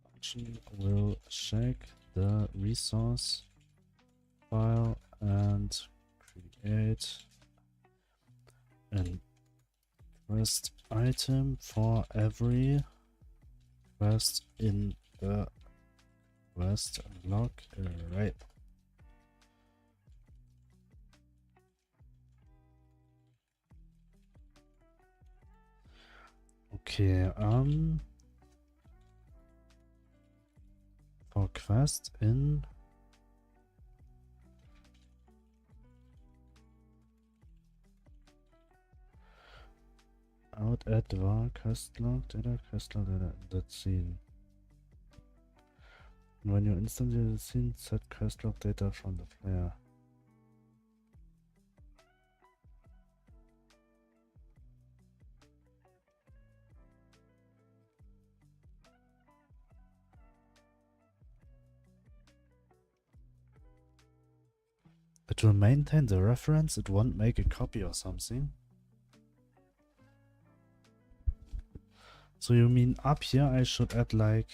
Function will check the resource file and create an quest item for every quest in the quest log array. Okay, for quest in out add var quest log data that scene. When you instantly the scene, set quest log data from the player. It will maintain the reference, it won't make a copy or something. So you mean up here I should add like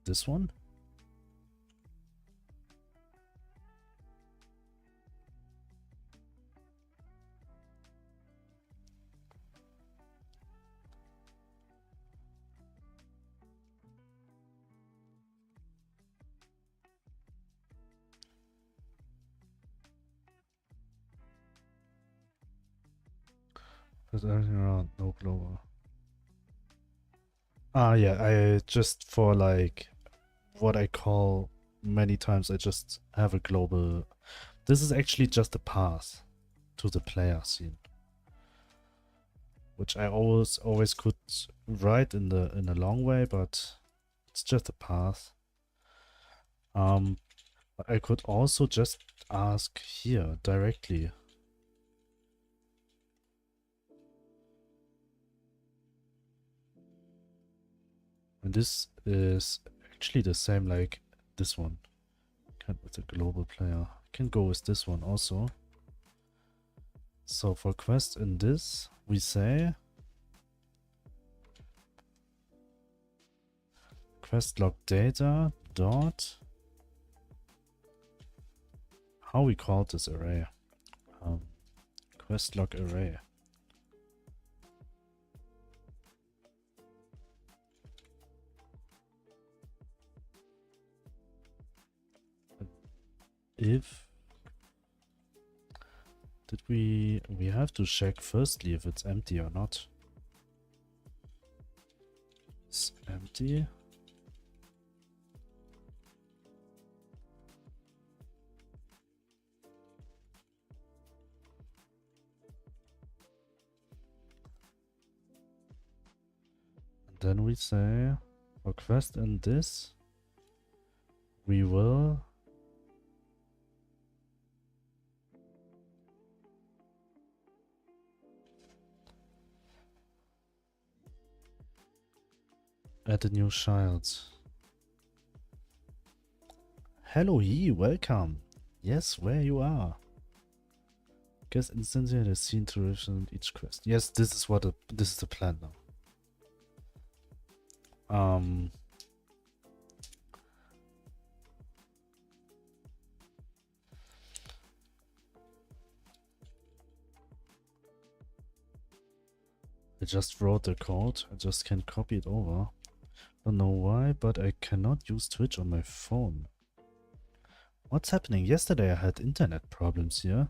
this one? Put everything around, no global. Ah, yeah, I just for like what I call many times, I just have a global. This is actually just a path to the player scene. which I always could write in a long way, but it's just a path. But I could also just ask here directly. And this is actually the same like this one. With a global player. I can go with this one also. So for quest in this, we say quest log data dot, how we call this array? Quest log array. If did we have to check firstly if it's empty or not. It's empty. And then we say for quest in this, we will add a new child. Hello, welcome. Yes, where you are. Guess instantly the scene to represent each quest. Yes, this is what this is the plan now. I just wrote the code. I just can copy it over. Don't know why, but I cannot use Twitch on my phone. What's happening? Yesterday I had internet problems here,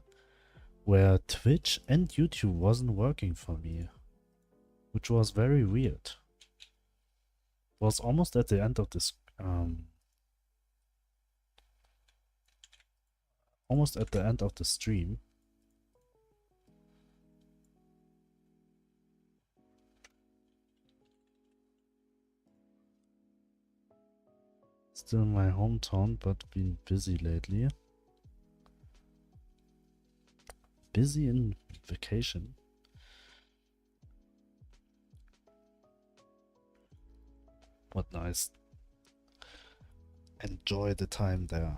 where Twitch and YouTube wasn't working for me, which was very weird. Was almost at the end of this, almost at the end of the stream. Still in my hometown, but been busy lately. Busy in vacation. What nice. Enjoy the time there.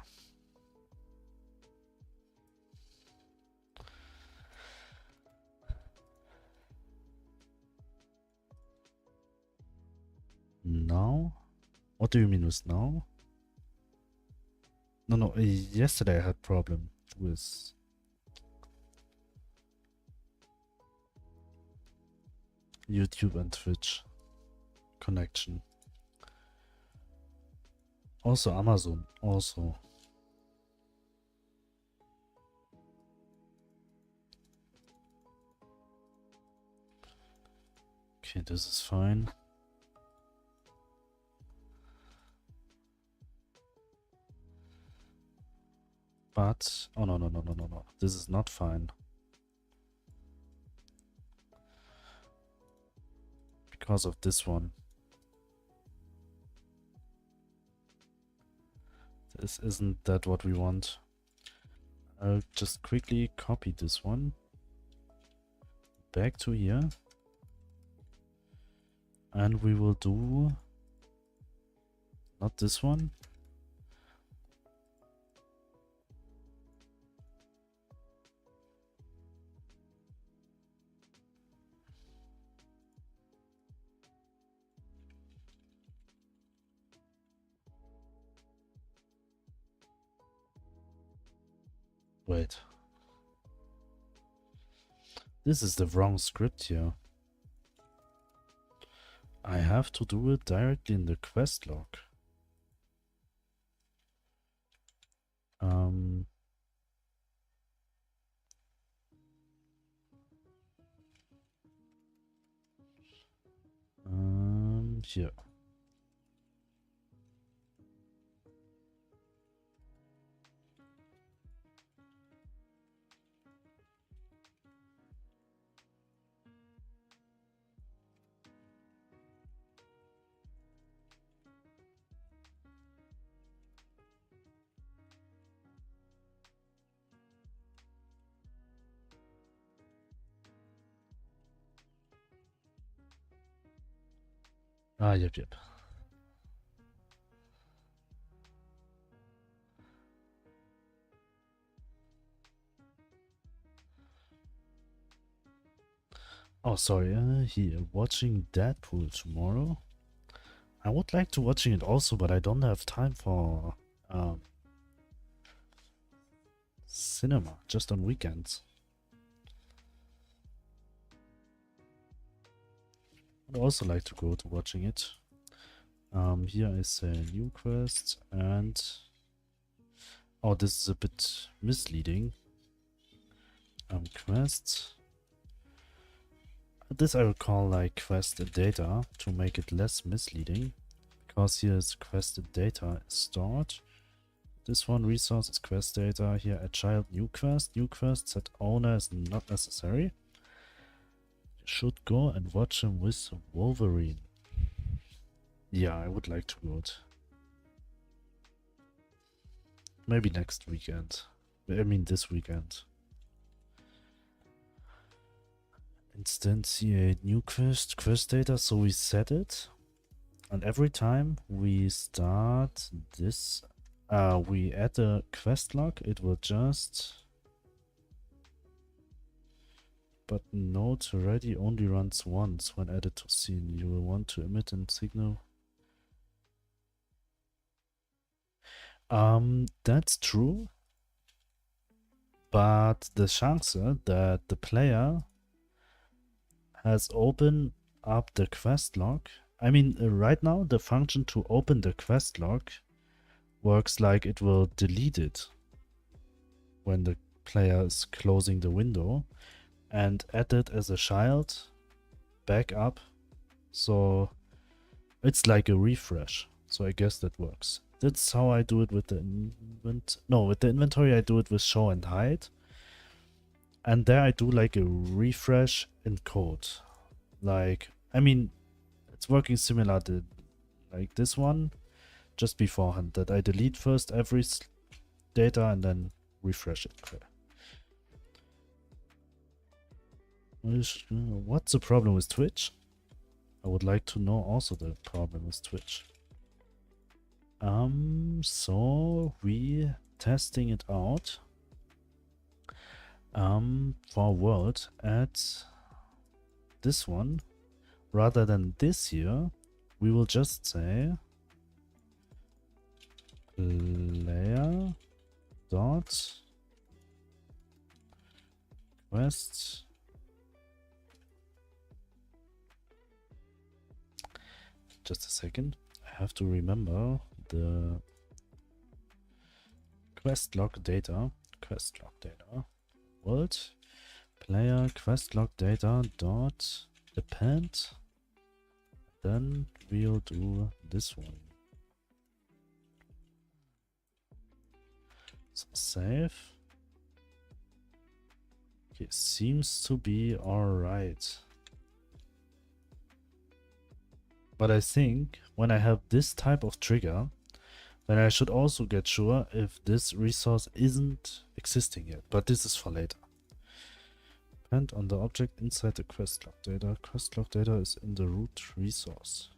Now? What do you mean with now? No, yesterday I had problem with YouTube and Twitch connection. Also Amazon, also. Okay, this is fine. But, oh no, this is not fine. Because of this one. This isn't that what we want. I'll just quickly copy this one back to here. And we will do not this one. Wait. This is the wrong script here. I have to do it directly in the quest log. Here. Ah, yep. Oh, sorry. Here, watching Deadpool tomorrow. I would like to watching it also, but I don't have time for cinema, just on weekends. I'd also like to go to watching it. Here is a new quest, and oh, this is a bit misleading. Quests. This I would call like quest data to make it less misleading, because here is quest data is stored. This one resource is quest data. Here a child new quest set owner is not necessary. You should go and watch him with Wolverine. Yeah, I would like to go it. Maybe next weekend. I mean this weekend. Instantiate new quest data, so we set it. And every time we start this, we add a quest log, it will just... But note ready only runs once when added to scene. You will want to emit and signal. That's true. But the chance that the player has opened up the quest log. I mean, right now the function to open the quest log works like it will delete it when the player is closing the window, and add it as a child back up, so it's like a refresh. So I guess that works. That's how I do it with the with the inventory. I do it with show and hide, and there I do like a refresh in code. Like, I mean, it's working similar to like this one just beforehand, that I delete first every data and then refresh it. What's the problem with Twitch? I would like to know also the problem with Twitch. So we testing it out. For world at this one, rather than this here, we will just say player dot quest just a second. I have to remember the quest log data world player quest log data dot append. Then we'll do this one. So save. Okay, seems to be alright. But I think when I have this type of trigger, then I should also get sure if this resource isn't existing yet. But this is for later. Depend on the object inside the quest log data. Quest log data is in the root resource.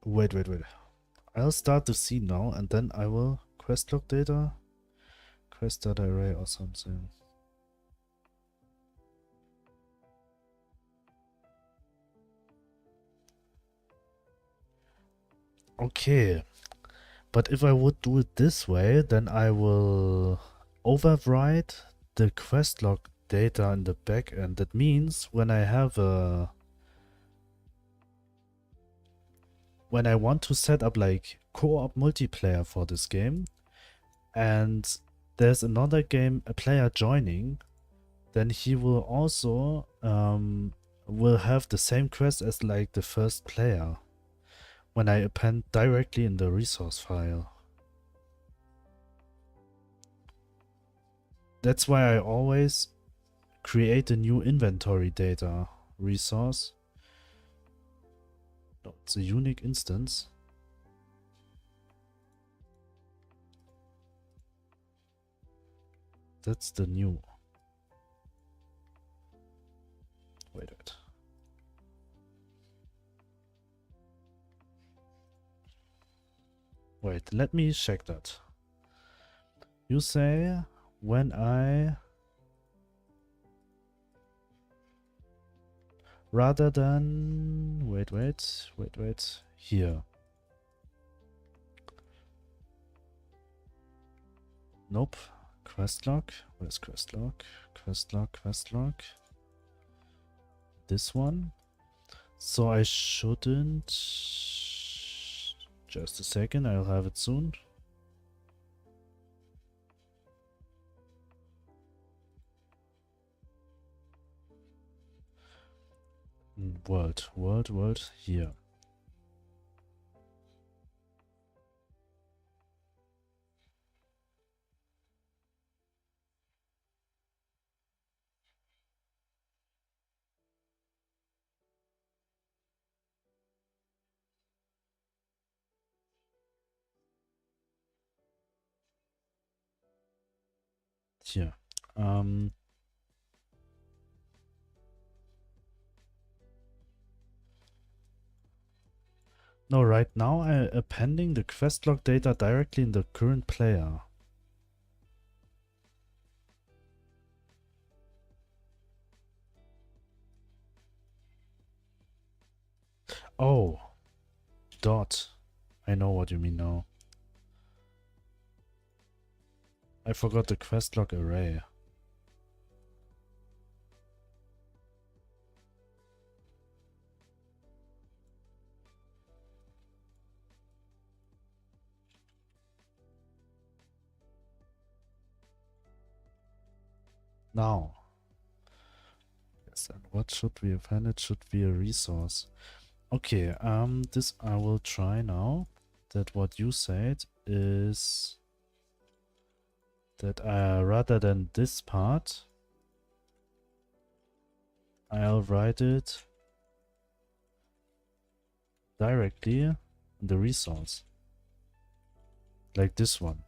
Wait. I'll start the scene now and then I will quest log data, quest data array or something. Okay, but if I would do it this way, then I will overwrite the quest log data in the backend. That means when I have a... When I want to set up like co-op multiplayer for this game, and there's another game, a player joining, then he will also will have the same quest as like the first player when I append directly in the resource file. That's why I always create a new inventory data resource. No, it's a unique instance. That's the new. Wait. Wait, let me check that. You say when I rather than wait here. Nope. Quest log. Where's quest log? Quest log. This one. So I shouldn't. Just a second, I'll have it soon. World, here. Here. No, right now I'm appending the quest log data directly in the current player. Oh, dot. I know what you mean now. I forgot the quest log array. Now. Yes, and what should we append? It should be a resource. Okay, this I will try now. That what you said is that rather than this part, I'll write it directly in the resource. Like this one.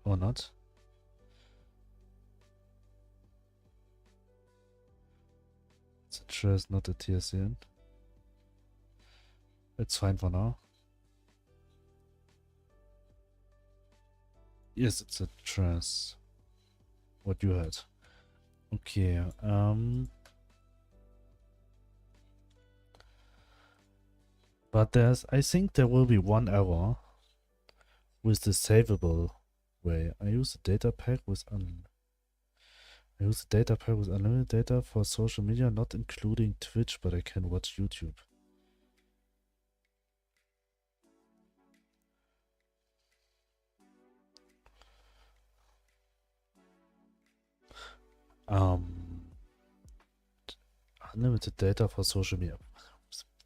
Or not? It's a trace, not a TSN. It's fine for now. Yes, it's a trace. What you had. Okay, but I think there will be one error with the savable way. I use the data pack with unlimited data for social media, not including Twitch, but I can watch YouTube. Unlimited data for social media.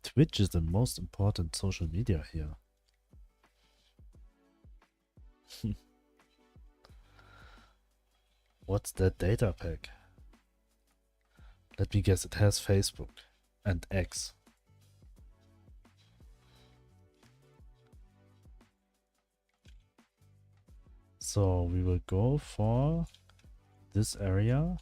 Twitch is the most important social media here. What's that data pack? Let me guess, it has Facebook and X. So we will go for this area.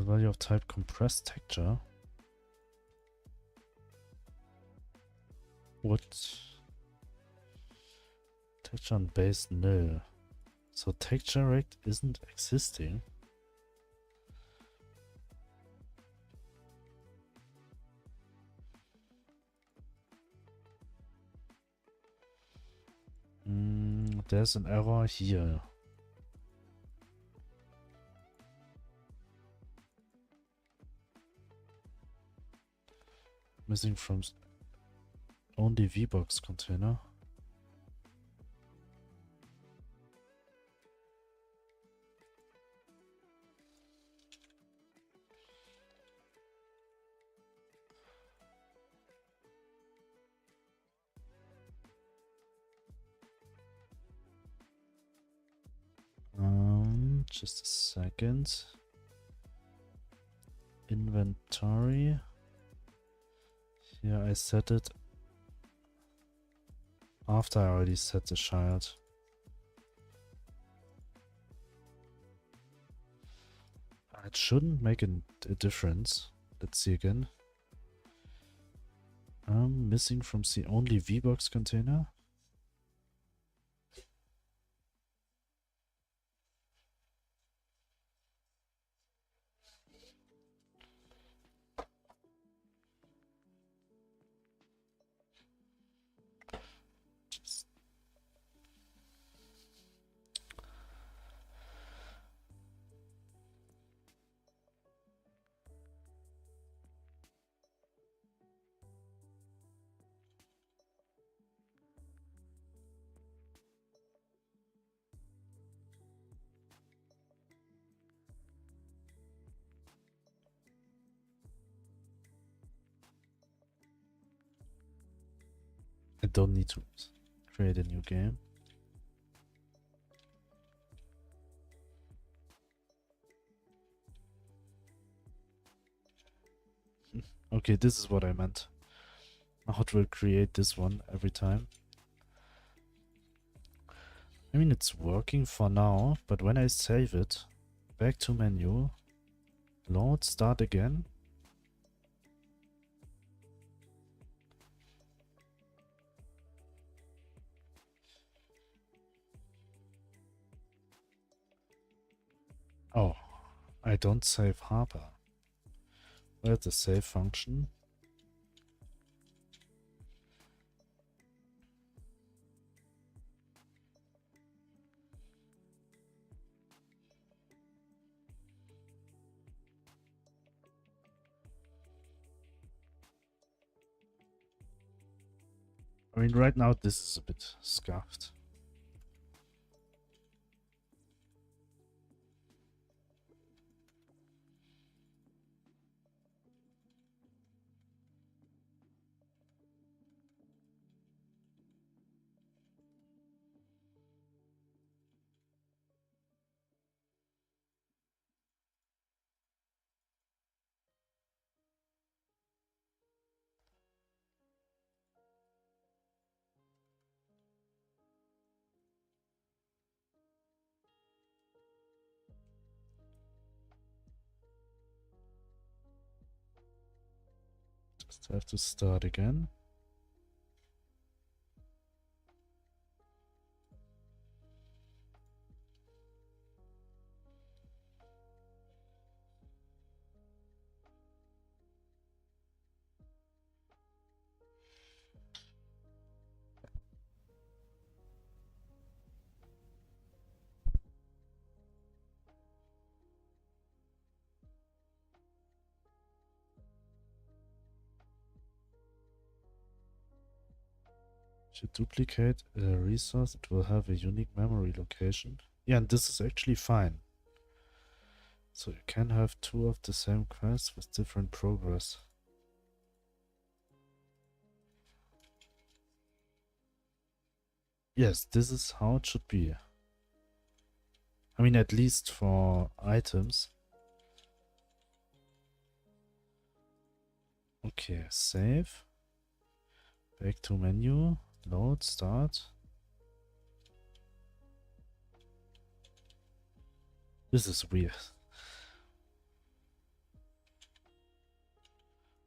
Value of type compressed texture. What? Texture on base nil. So texture rect isn't existing. There's an error here. Missing from only VBox container. Just a second. Inventory. Here I set it after I already set the child. It shouldn't make a difference. Let's see again. Missing from the only VBox container. I don't need to create a new game. Okay, this is what I meant. How it will create this one every time. I mean, it's working for now, but when I save it, back to menu, load, start again. Oh, I don't save Harper. Where's the save function? I mean, right now this is a bit scuffed. Just have to start again. To duplicate a resource, it will have a unique memory location. Yeah, and this is actually fine. So you can have two of the same quests with different progress. Yes, this is how it should be. I mean, at least for items. Okay, save. Back to menu. Load, start. This is weird.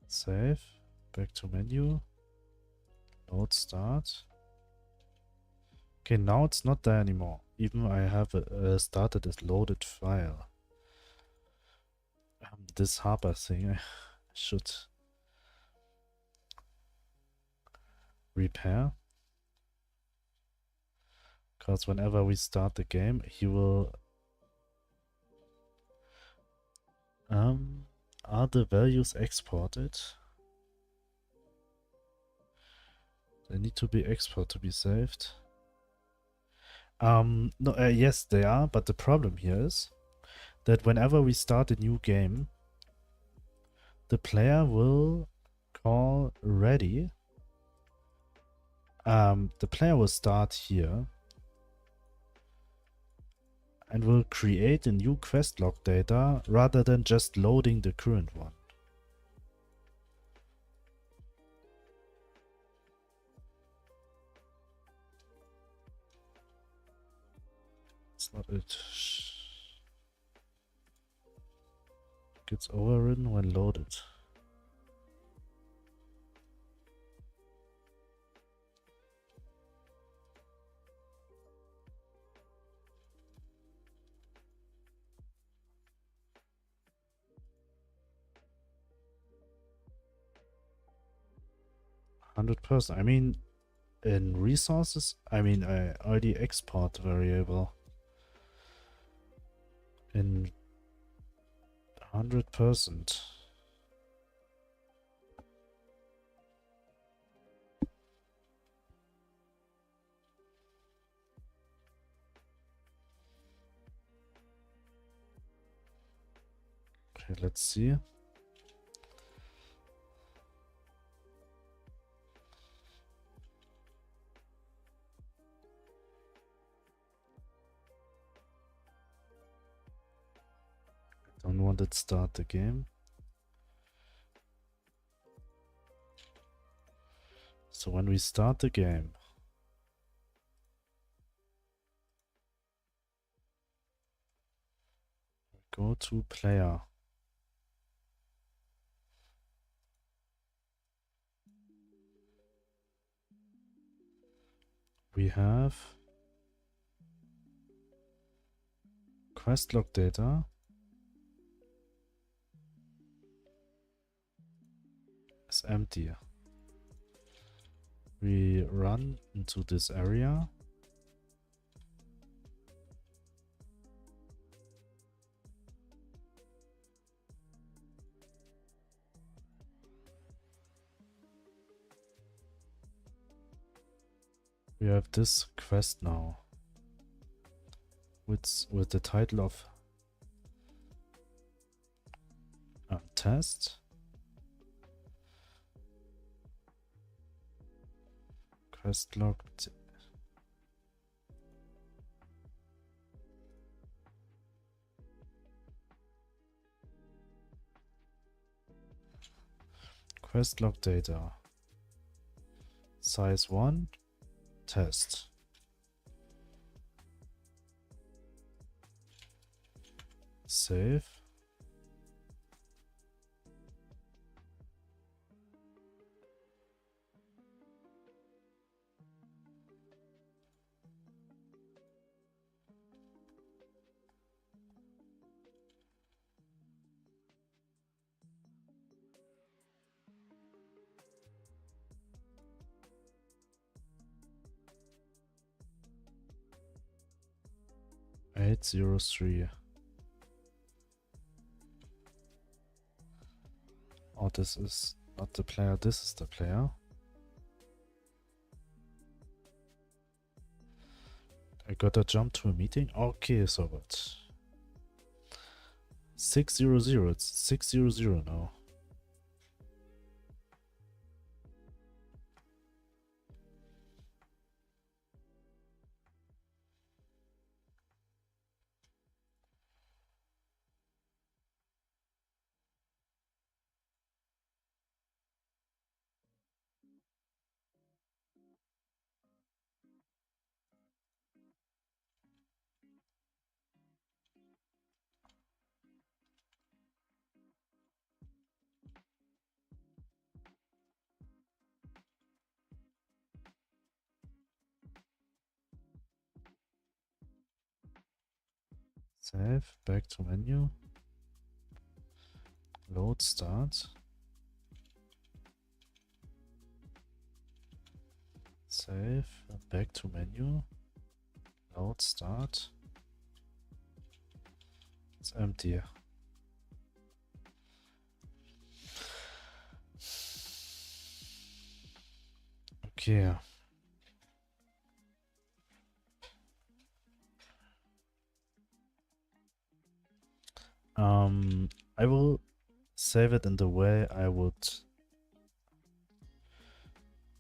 Save. Back to menu. Load, start. Okay, now it's not there anymore. Even I have started a loaded file. This Harper thing, I should repair. Because whenever we start the game, he will... are the values exported? They need to be exported to be saved. No, yes, they are, but the problem here is that whenever we start a new game, the player will call ready. The player will start here. and will create a new quest log data rather than just loading the current one. It's not it. Gets overridden when loaded. %. I mean, in resources, I mean, I already export variable in 100%. Okay, let's see. Don't want it to start the game. So when we start the game, go to player. We have quest log data. Is empty. We run into this area. We have this quest now with the title of test. Quest log. Quest log data. Size 1. Test. Save. Eight 803. Oh, this is not the player, this is the player. I gotta jump to a meeting? Okay, so what? 600, it's 600 now. Save, back to menu. Load start. Save, back to menu. Load start. It's empty. Okay. I will save it in the way I would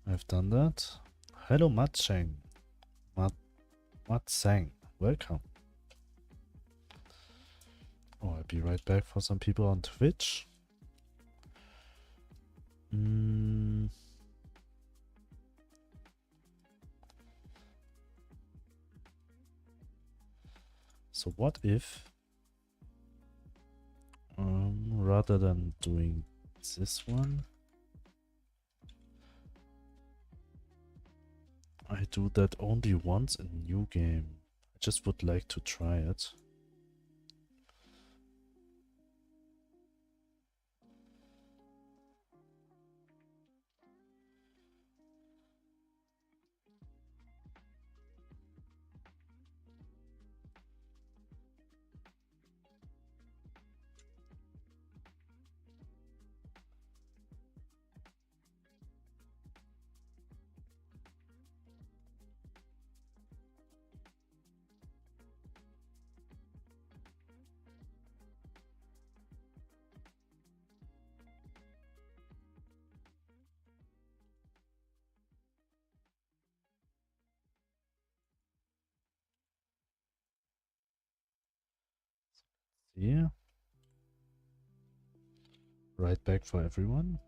have done that. Hello, Matsang. Matsang, welcome. Oh, I'll be right back for some people on Twitch. So what if, rather than doing this one, I do that only once in a new game. I just would like to try it. Yeah. Right back for everyone.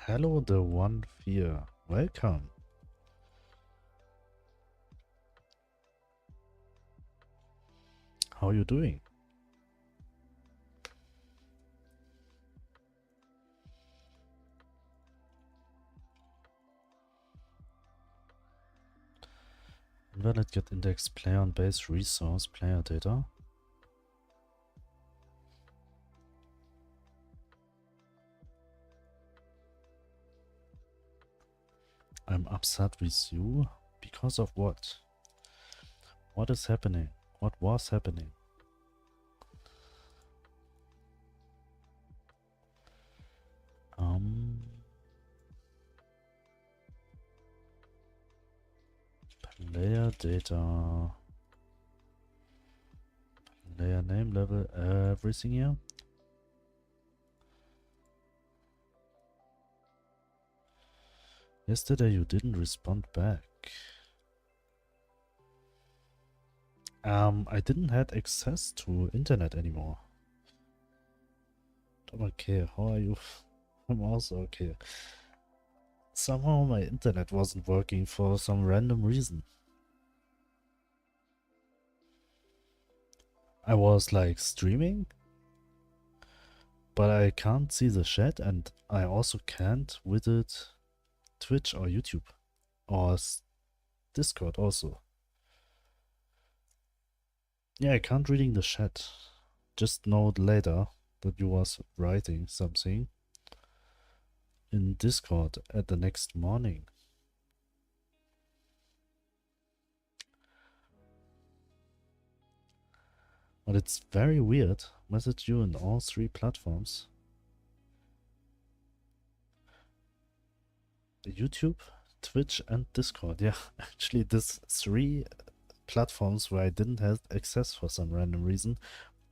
Hello, the one fear. Welcome. How are you doing? Invalid get index player on base resource player data. I'm upset with you. Because of what? What is happening? What was happening? Player data. Player name, level, everything here. Yesterday you didn't respond back. I didn't have access to internet anymore. I'm okay. How are you? I'm also okay. Somehow my internet wasn't working for some random reason. I was like streaming, but I can't see the chat, and I also can't visit Twitch or YouTube or Discord also. Yeah, I can't reading the chat. Just know later that you was writing something in Discord at the next morning. But it's very weird. Message you in all three platforms. YouTube, Twitch and Discord. Yeah, actually this three platforms where I didn't have access for some random reason.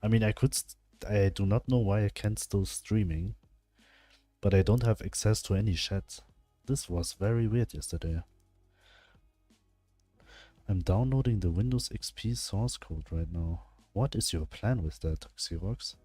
I mean, I do not know why I can't still streaming, but I don't have access to any chat. This was very weird yesterday. I'm downloading the Windows XP source code right now. What is your plan with that, Xerox?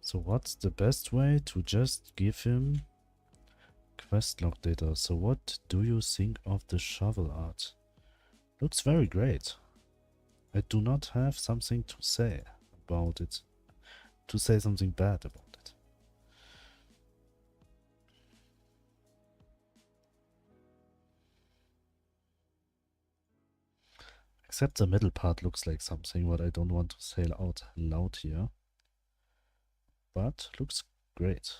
So what's the best way to just give him quest log data? So what do you think of the shovel art? Looks very great. I do not have something to say about it. To say something bad about it. Except the middle part looks like something what I don't want to say out loud here. But looks great.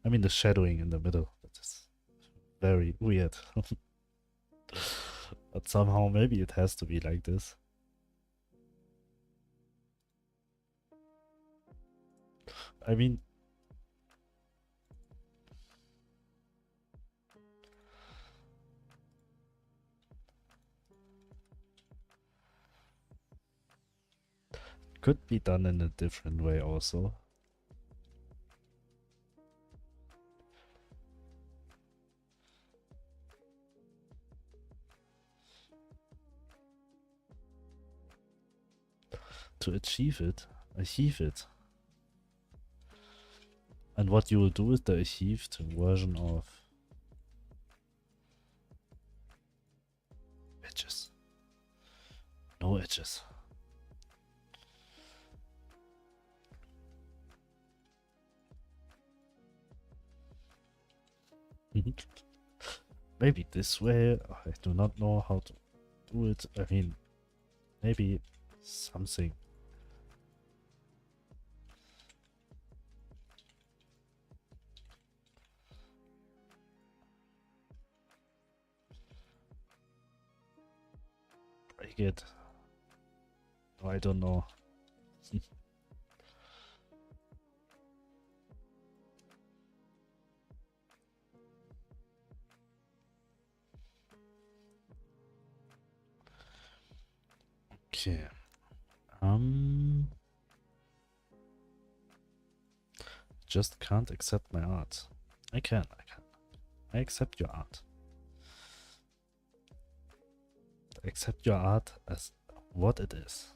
I mean the shadowing in the middle, that is very weird. But somehow maybe it has to be like this. I mean, could be done in a different way also. To achieve it. And what you will do is the achieved version of edges. No edges. Maybe this way. I do not know how to do it. I mean, maybe something. Break it. No, I don't know. Okay. Just can't accept my art. I can. I accept your art. I accept your art as what it is.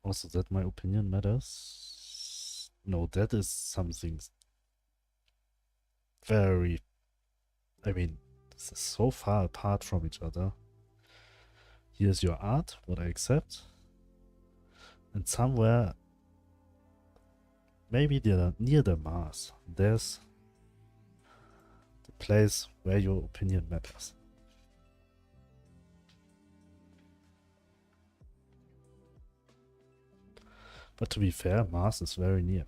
Also, that my opinion matters. No, that is something very. I mean, this is so far apart from each other. Here's your art, what I accept. And somewhere, maybe near the Mars, there's the place where your opinion matters. But to be fair, Mars is very near.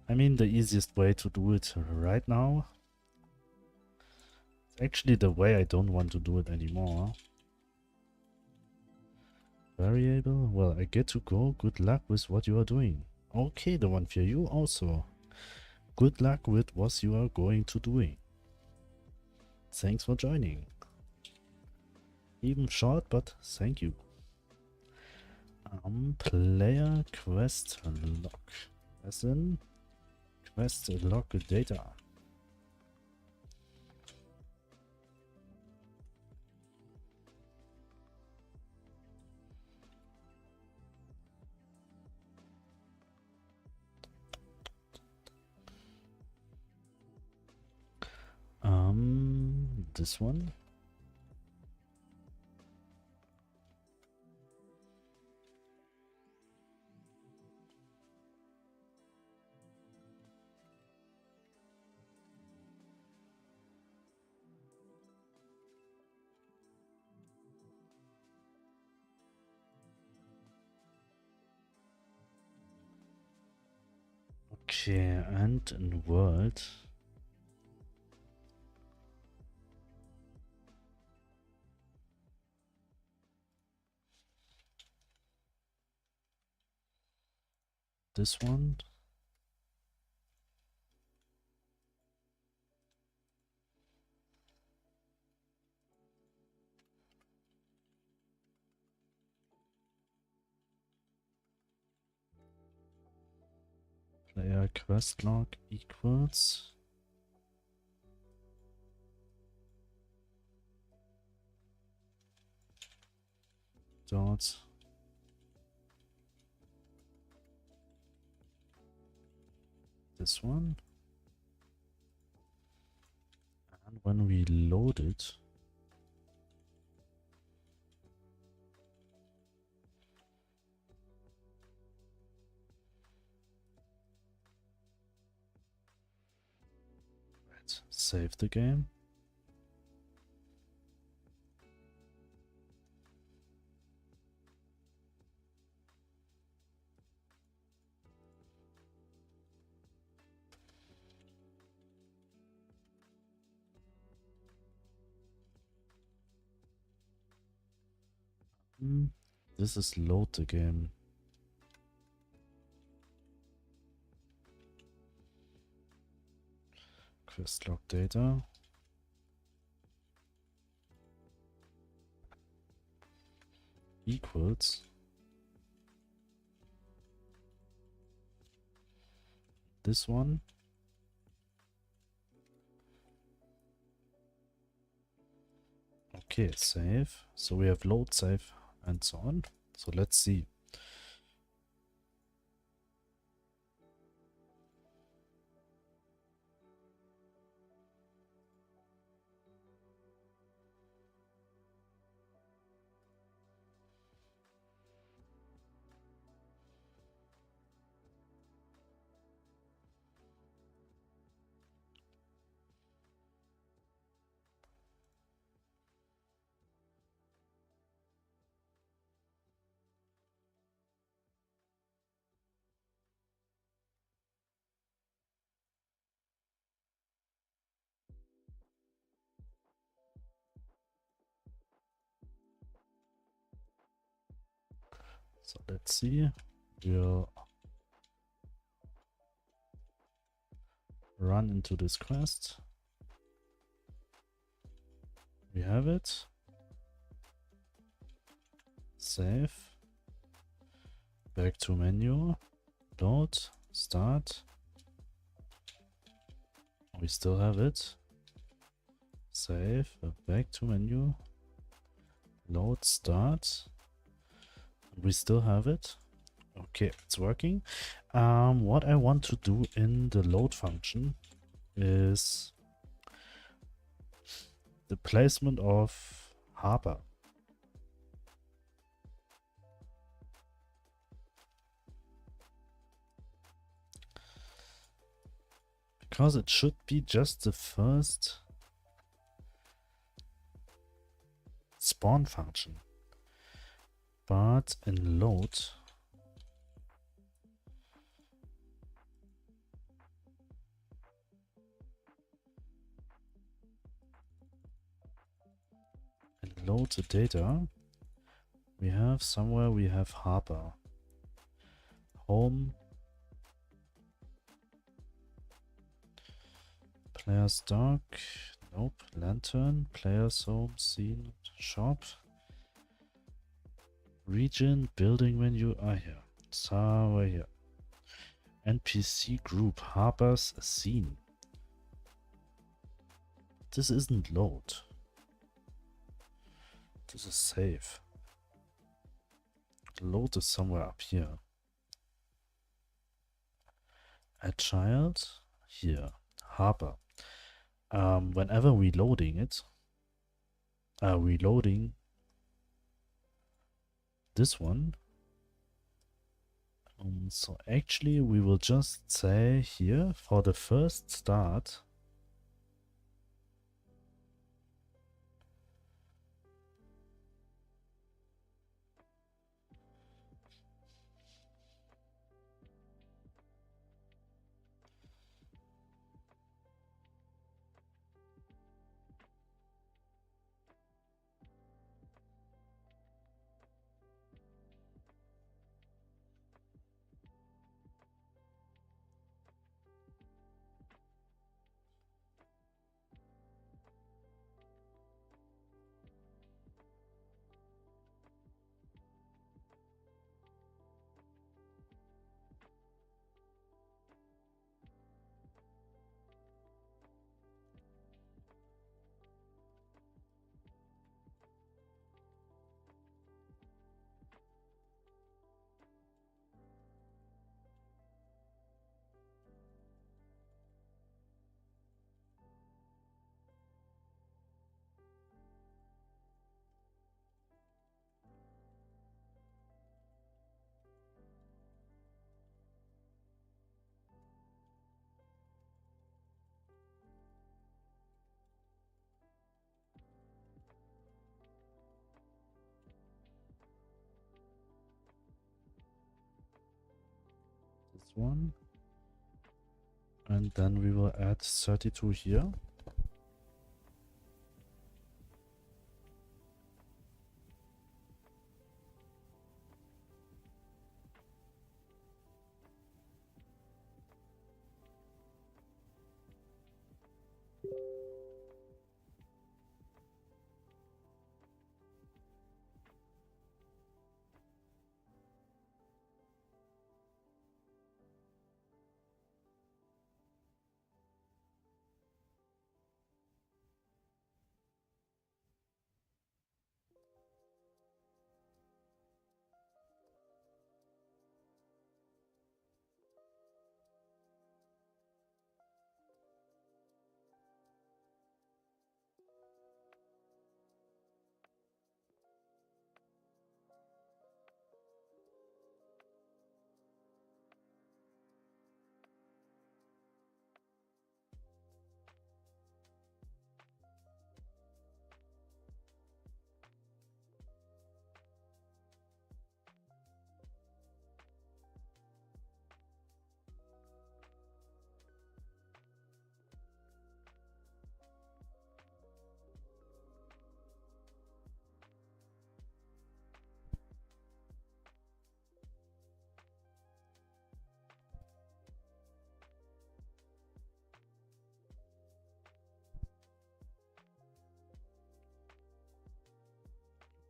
I mean, the easiest way to do it right now is actually the way I don't want to do it anymore. Variable? Well, I get to go. Good luck with what you are doing. Okay, the one for you also. Good luck with what you are going to doing. Thanks for joining. Even short, but thank you. Player quest log. As in quest log data. This one. Okay, and in world. This one. player quest log equals dot this one, and when we load it, let's save the game. This is load the game. Quest log data. Equals this one. Okay, save. So we have load, save, and so on. So let's see. So let's see. We'll run into this quest. We have it. Save. Back to menu. Load. Start. We still have it. Save. Back to menu. Load. Start. We still have it. Okay, it's working. What I want to do in the load function is the placement of Harper. Because it should be just the first spawn function. But in load, the data, we have somewhere we have Harper. Home. Player's dog. Nope. Lantern. Player's home. Scene. Shop. Region. Building menu. Ah, here. Somewhere here. NPC group. Harper's scene. This isn't load. This is save. Load is somewhere up here. Add child. Here. Harper. Whenever reloading it, reloading this one. So actually we will just say here for the first start, one. And then we will add 32 here.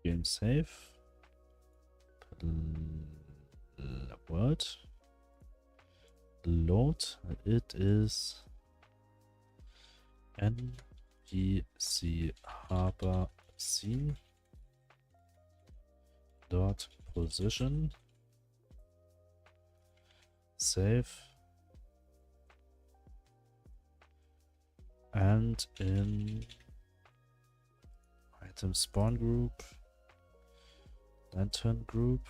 Game save. What? Load. It is npc harbor scene dot position save and in item spawn group lantern group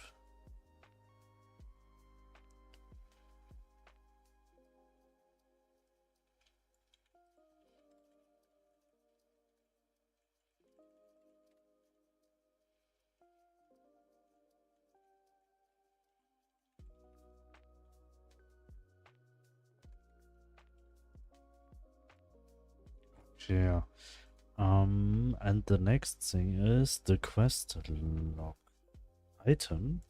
yeah. And the next thing is the quest log item.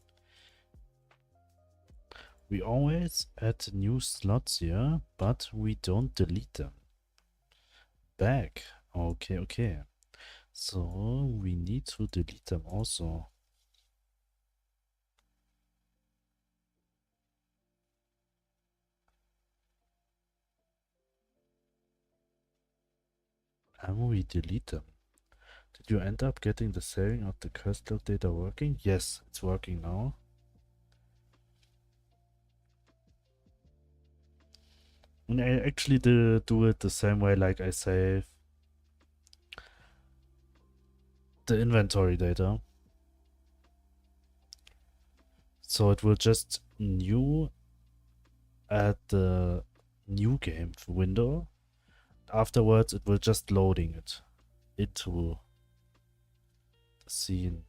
We always add new slots here, but we don't delete them. Back. Okay, okay. So we need to delete them also. And we delete them. Did you end up getting the saving of the quest log data working? Yes, it's working now. And I actually do it the same way like I save the inventory data. So it will just new at the new game window. Afterwards it will just loading it into the scene.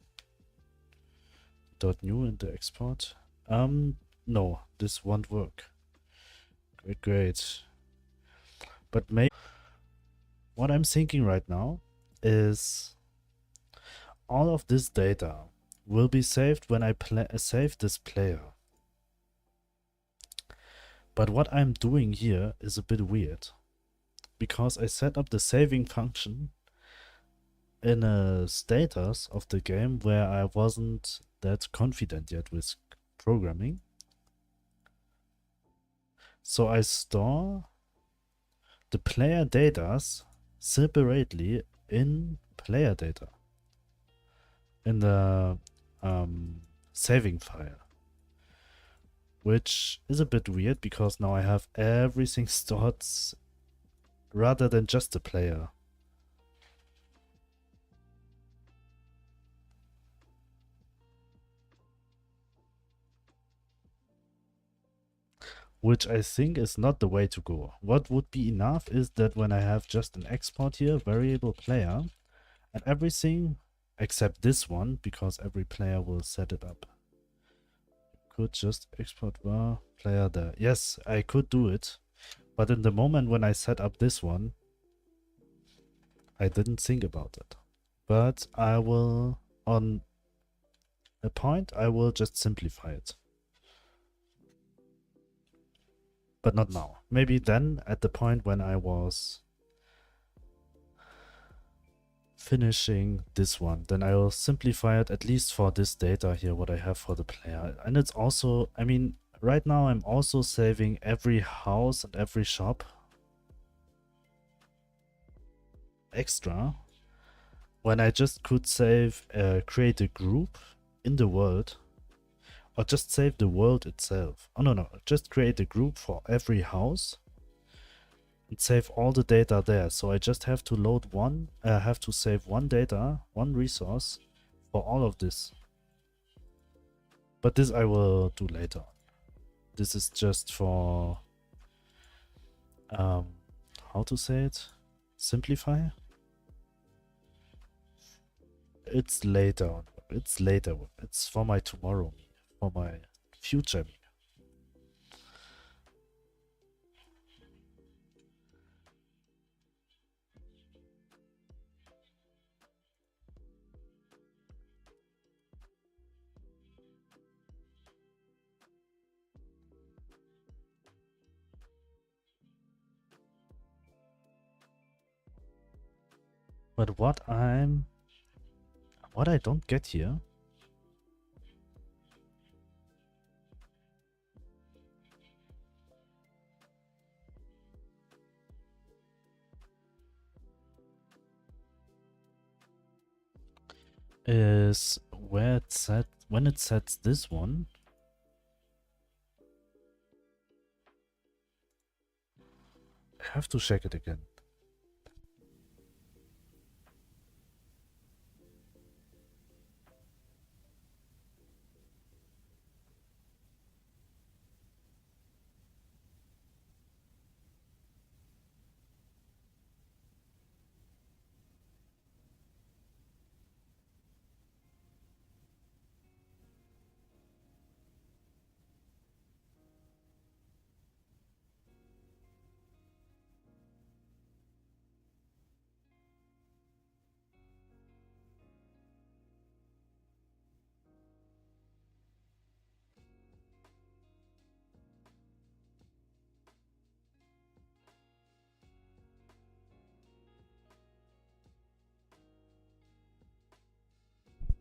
.new into export. No, this won't work. Great. But maybe what I'm thinking right now is all of this data will be saved when I save this player. But what I'm doing here is a bit weird because I set up the saving function in a status of the game where I wasn't that confident yet with programming. So I store the player data separately in player data in the saving file, which is a bit weird because now I have everything stored rather than just the player. Which I think is not the way to go. What would be enough is that when I have just an export here, variable player, and everything except this one, because every player will set it up could just export var player there. Yes, I could do it. But in the moment when I set up this one, I didn't think about it. But I will, on a point, I will just simplify it. But not now. Maybe then at the point when I was finishing this one, then I will simplify it at least for this data here, what I have for the player. And it's also, I mean, right now I'm also saving every house and every shop extra when I just could save, create a group in the world, or just save the world itself. Oh no, just create a group for every house and save all the data there. So I just have to load one, have to save one data, one resource for all of this. But this I will do later. This is just for, how to say it? Simplify? It's later. It's later. It's for my tomorrow me, for my future me. But what I don't get here is where it set, when it sets this one. I have to check it again.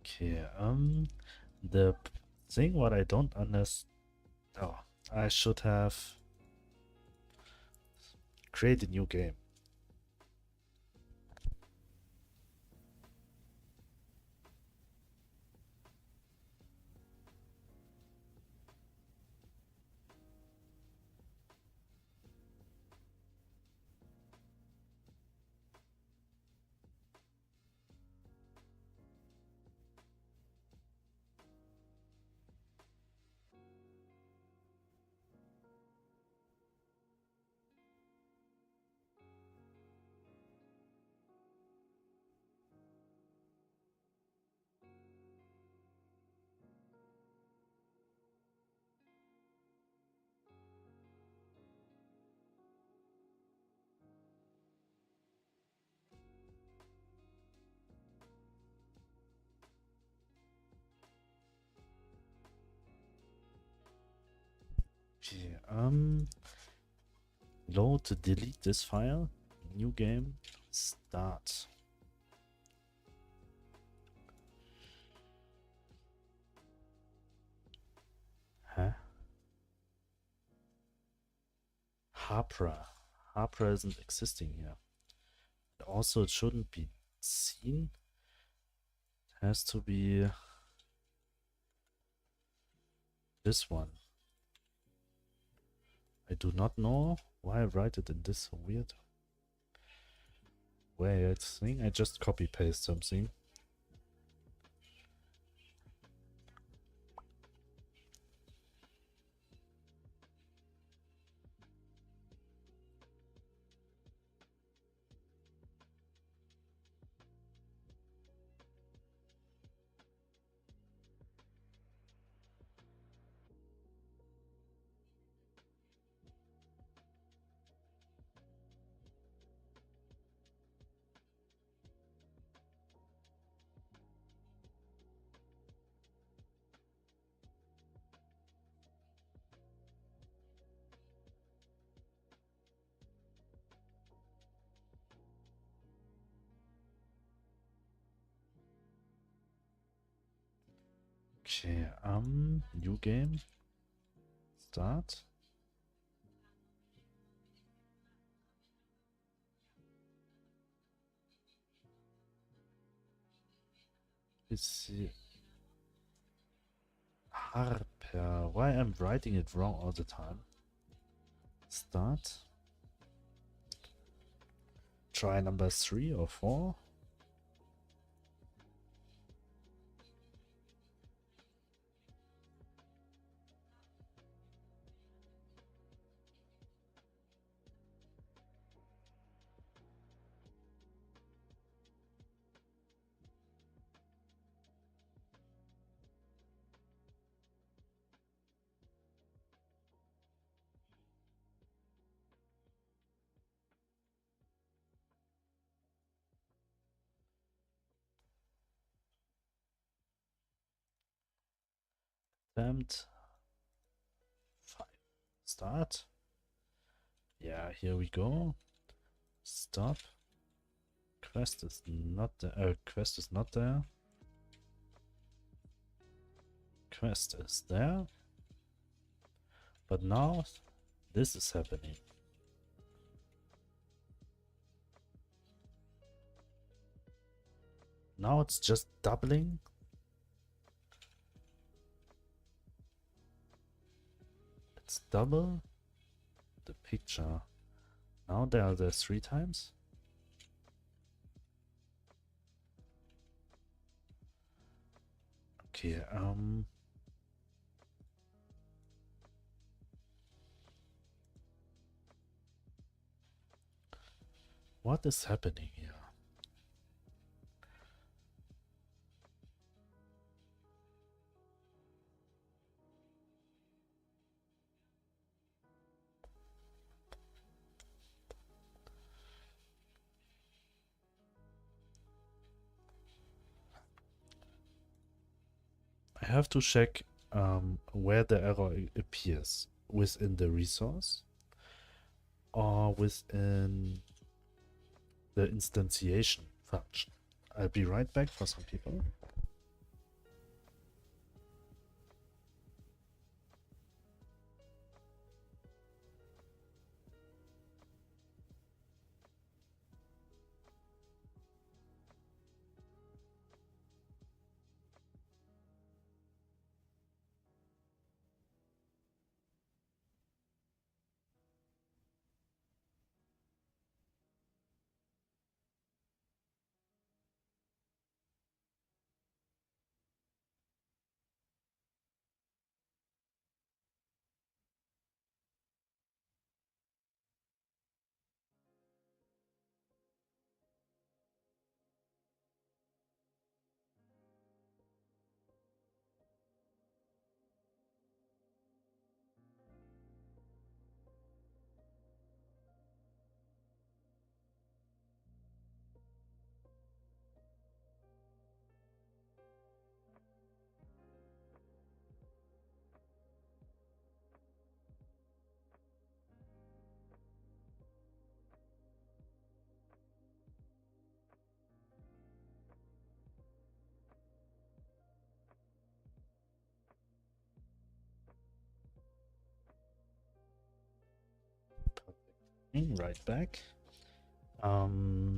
Okay, the thing what I don't understand. Oh, I should have created a new game. Okay, load to delete this file. New game. Start. Huh? Hapra. Hapra isn't existing here. Also, it shouldn't be seen. It has to be this one. I do not know why I write it in this weird way. I think I just copy paste something. Okay, new game. Start. Is Harper. Why I'm writing it wrong all the time? Start. Try number 3 or 4. Attempt 5. Start. Yeah, here we go. Stop. Quest is not there. Quest is not there. Quest is there. But now this is happening. Now it's just doubling. It's double the picture. Now there are the 3 times. Okay, what is happening here? I have to check where the error appears, within the resource or within the instantiation function. I'll be right back for some people. Right back. Load,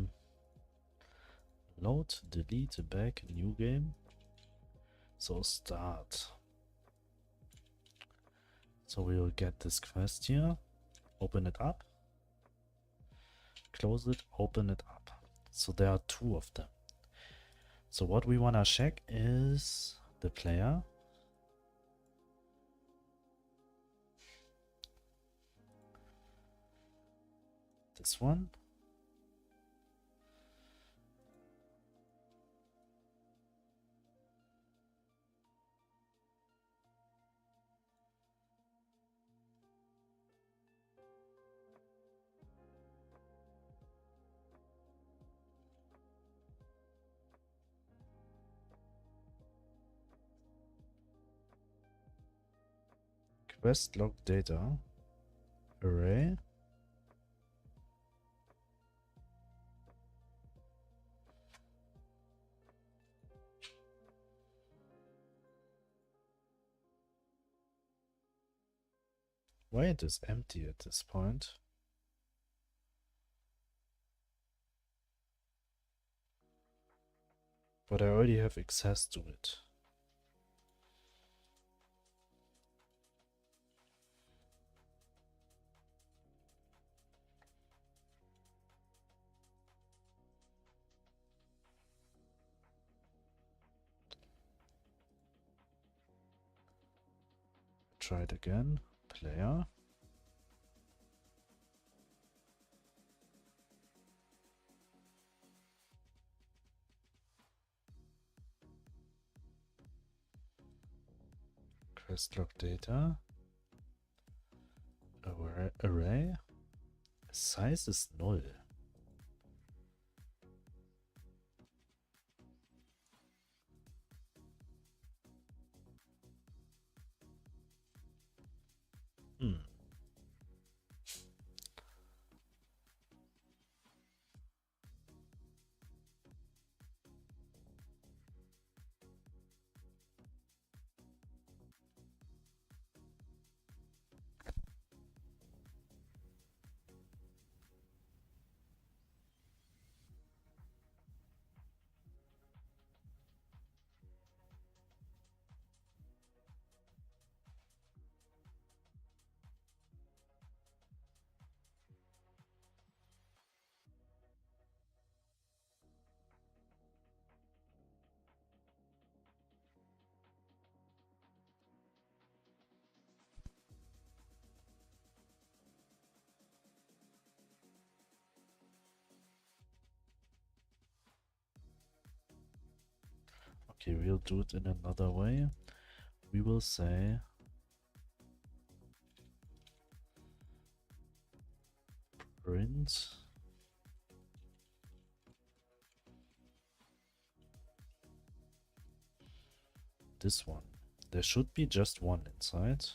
delete, back, new game. So start. So we will get this quest here. Open it up. Close it, open it up. So there are 2 of them. So what we want to check is the player. This one. Quest log data. Array. Why it is empty at this point? But I already have access to it. Try it again. Player. Quest log data. Array. Size is null. Okay, we'll do it in another way. We will say print this one. There should be just one inside.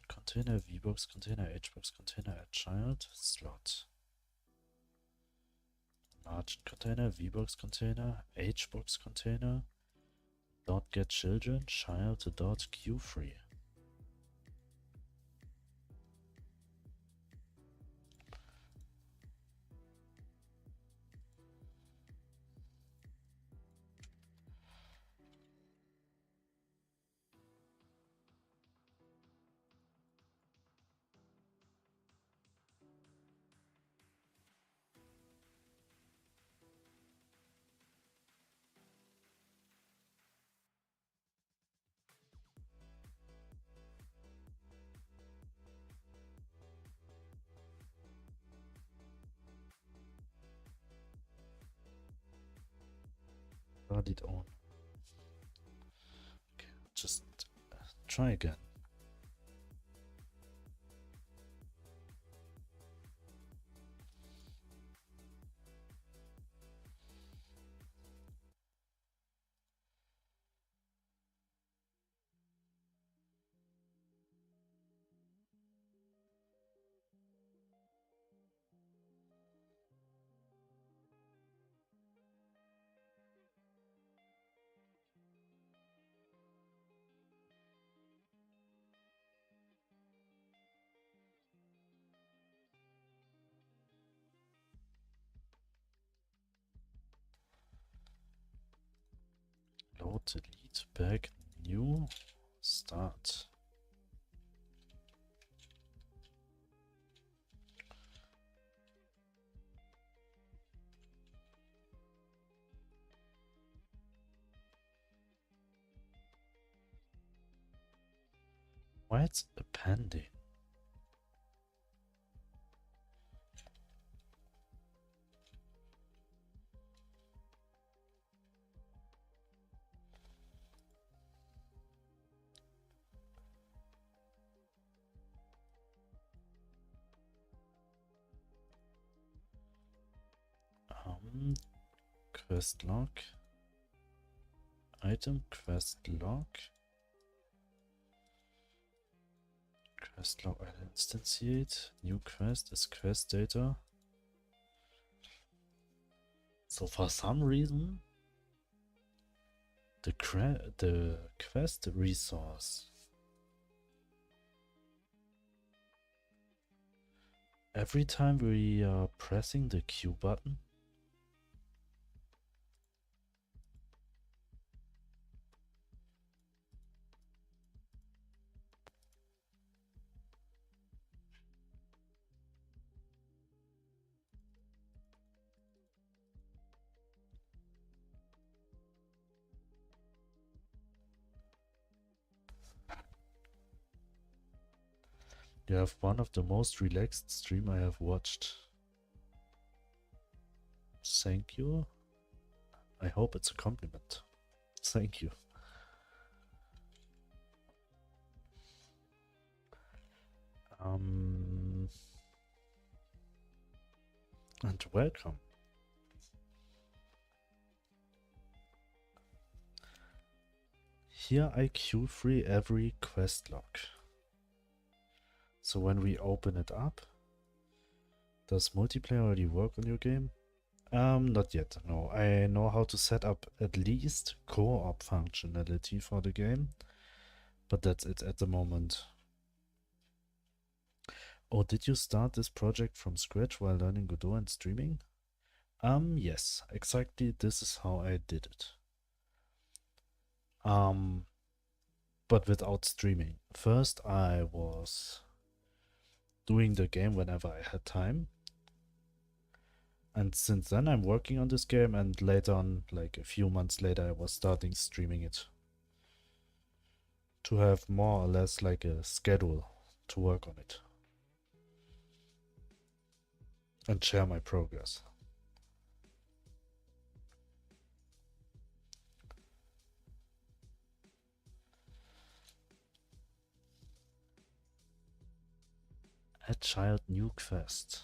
Container, vbox container, hbox container, add child, slot. Margin container, vbox container, hbox container, dot get children, child dot q3. Valid on. Okay, just try again. Load, delete, back, new, start. Why it's appending? Quest log Item quest log. Quest log I'll instantiate. New quest is quest data. So for some reason, the quest resource every time we are pressing the Q button, you have one of the most relaxed stream I have watched. Thank you. I hope it's a compliment. Thank you. And welcome. Here I queue free every quest log. So when we open it up, does multiplayer already work on your game? Not yet, no. I know how to set up at least co-op functionality for the game, but that's it at the moment. Oh, did you start this project from scratch while learning Godot and streaming? Yes, exactly this is how I did it. But without streaming. First I was doing the game whenever I had time. And since then I'm working on this game, and later on, like a few months later, I was starting streaming it. To have more or less like a schedule to work on it. And share my progress. Add child new quest.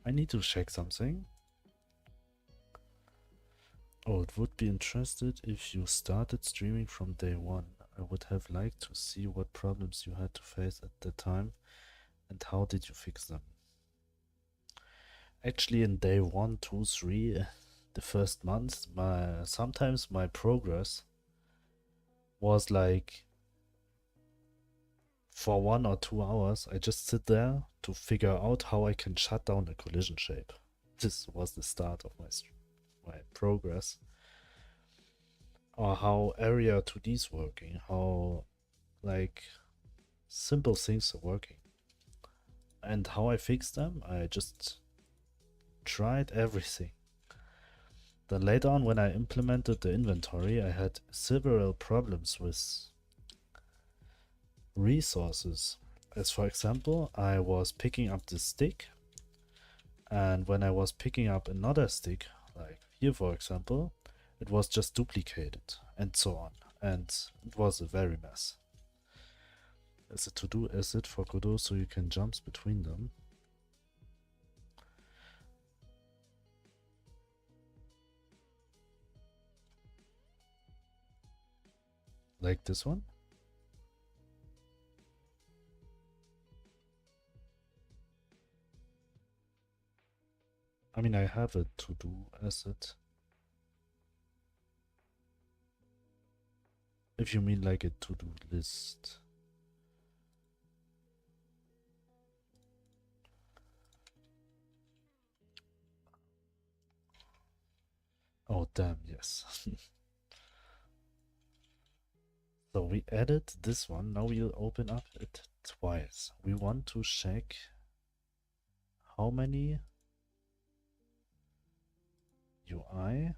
I need to check something. Oh, it would be interested if you started streaming from day one. I would have liked to see what problems you had to face at the time and how did you fix them. Actually, in day 1, 2, 3, the first month, sometimes my progress was like for 1 or 2 hours, I just sit there to figure out how I can shut down a collision shape. This was the start of my progress. Or how area 2D is working, how like simple things are working. And how I fixed them, I just tried everything. Then later on, when I implemented the inventory, I had several problems with resources. As for example, I was picking up this stick, and when I was picking up another stick, like here for example, it was just duplicated and so on, and it was a very mess. As a to-do asset for Godot, so you can jump between them. Like this one. I mean, I have a to-do asset. If you mean like a to-do list. Oh, damn, yes. So we added this one. Now we'll open up it twice. We want to check how many UI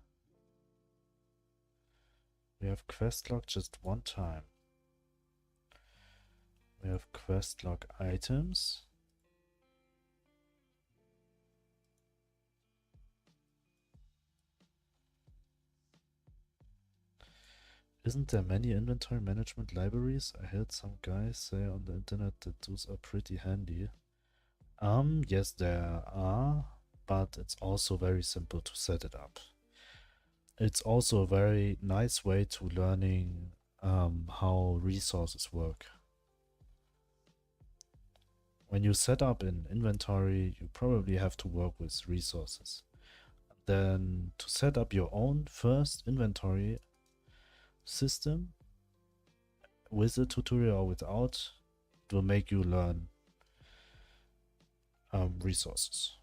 We have quest log just one time. We have quest log items. Isn't there many inventory management libraries? I heard some guys say on the internet that those are pretty handy. Yes, there are, but it's also very simple to set it up. It's also a very nice way to learning how resources work. When you set up an inventory, you probably have to work with resources. Then to set up your own first inventory system with a tutorial or without, it will make you learn resources.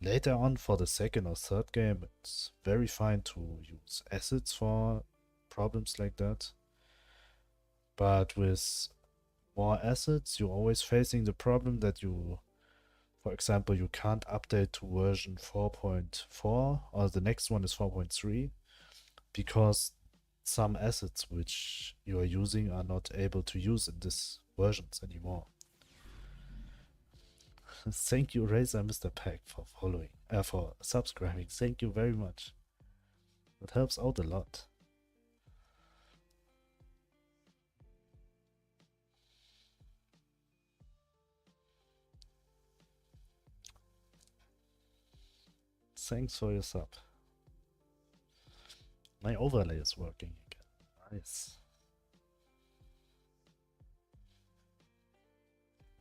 Later on, for the second or third game, it's very fine to use assets for problems like that. But with more assets, you're always facing the problem that you, for example, you can't update to version 4.4 or the next one is 4.3 because some assets which you are using are not able to use in these versions anymore. Thank you, Razor Mr. Pack, for following, for subscribing. Thank you very much. That helps out a lot. Thanks for your sub. My overlay is working again. Nice.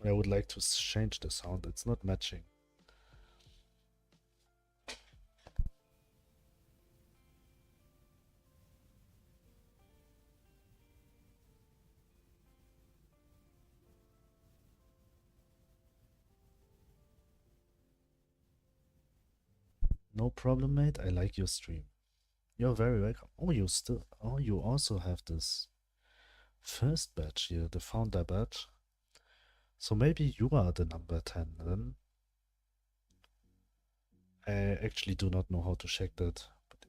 I would like to change the sound. It's not matching. No problem, mate. I like your stream. You're very welcome. Oh, you also have this first badge here, the founder badge. So maybe you are the number 10 then. I actually do not know how to check that. But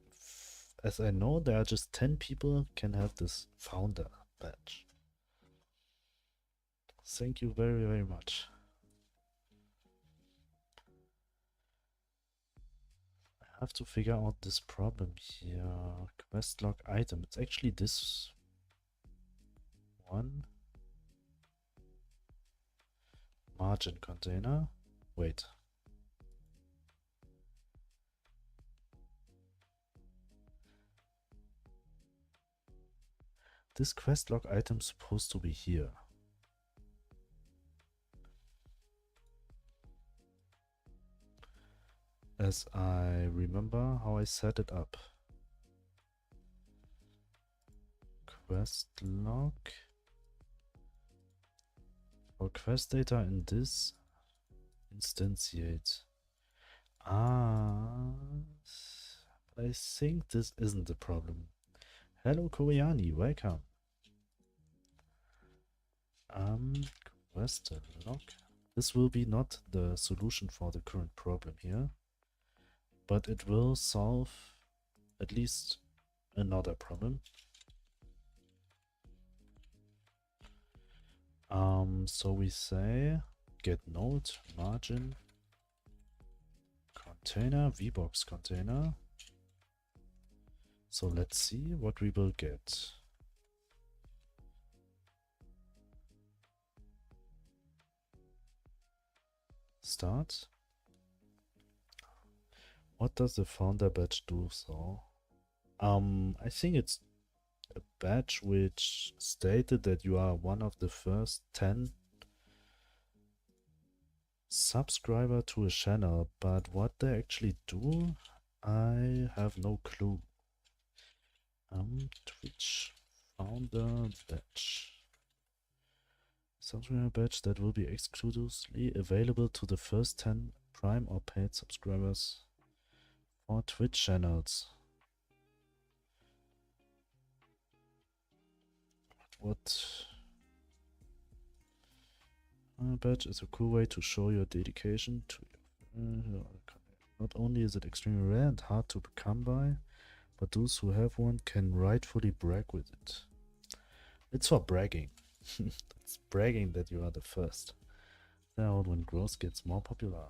as I know, there are just 10 people can have this founder badge. Thank you very, very much. I have to figure out this problem here. Quest log item. It's actually this one. Margin container. Wait. This quest log item is supposed to be here. As I remember how I set it up. Quest log. For quest data in this instantiate. I think this isn't the problem. Hello Koreani, welcome. Quest log. This will be not the solution for the current problem here, but it will solve at least another problem. So we say get node margin container vbox container. So let's see what we will get. Start. What does the founder badge do so? I think it's a badge which stated that you are one of the first 10 subscriber to a channel, but what they actually do, I have no clue. Twitch founder badge. Subscriber badge that will be exclusively available to the first 10 Prime or paid subscribers for Twitch channels. What? Badge is a cool way to show your dedication to not only is it extremely rare and hard to come by, but those who have one can rightfully brag with it. It's for bragging. It's bragging that you are the first. Now when growth gets more popular.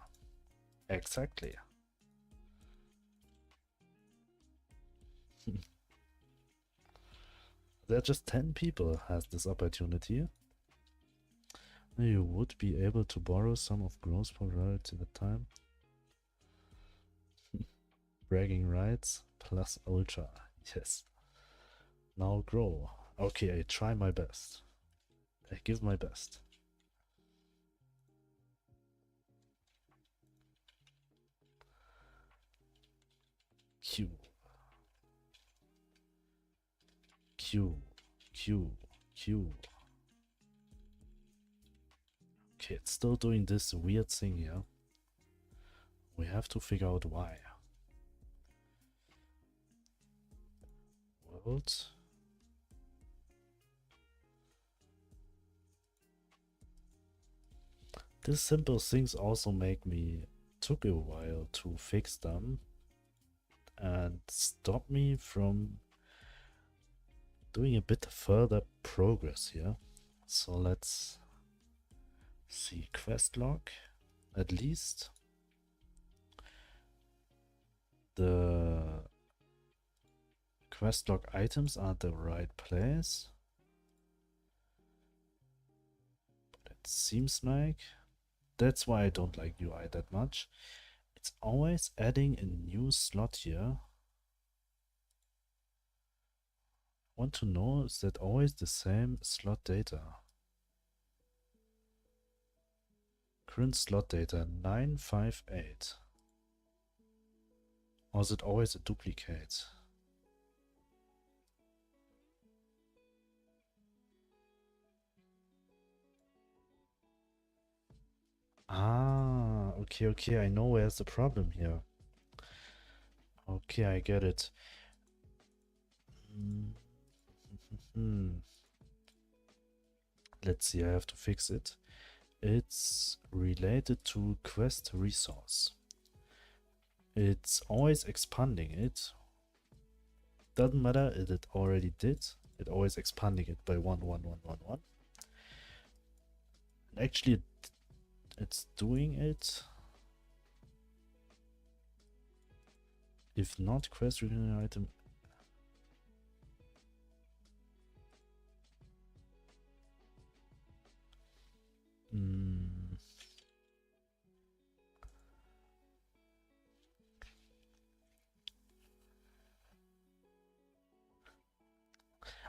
Exactly. There are just 10 people has this opportunity. You would be able to borrow some of growth popularity at the time. Bragging rights plus ultra. Yes. Now grow. Okay, I try my best. I give my best. Q. Q. Q. Q. Okay, it's still doing this weird thing here. We have to figure out why. World. These simple things also took a while to fix them and stop me from doing a bit further progress here. So let's see, quest log. At least the quest log items are at the right place. But it seems like that's why I don't like UI that much. It's always adding a new slot here. I want to know, is that always the same slot data? Current slot data 958. Or is it always a duplicate? Ah, okay, I know where's the problem here. Okay, I get it. Let's see, I have to fix it. It's related to quest resource. It's always expanding it. Doesn't matter if it already did. It always expanding it by 1, 1, 1, 1, 1. And actually, it's doing it. If not quest revealing item.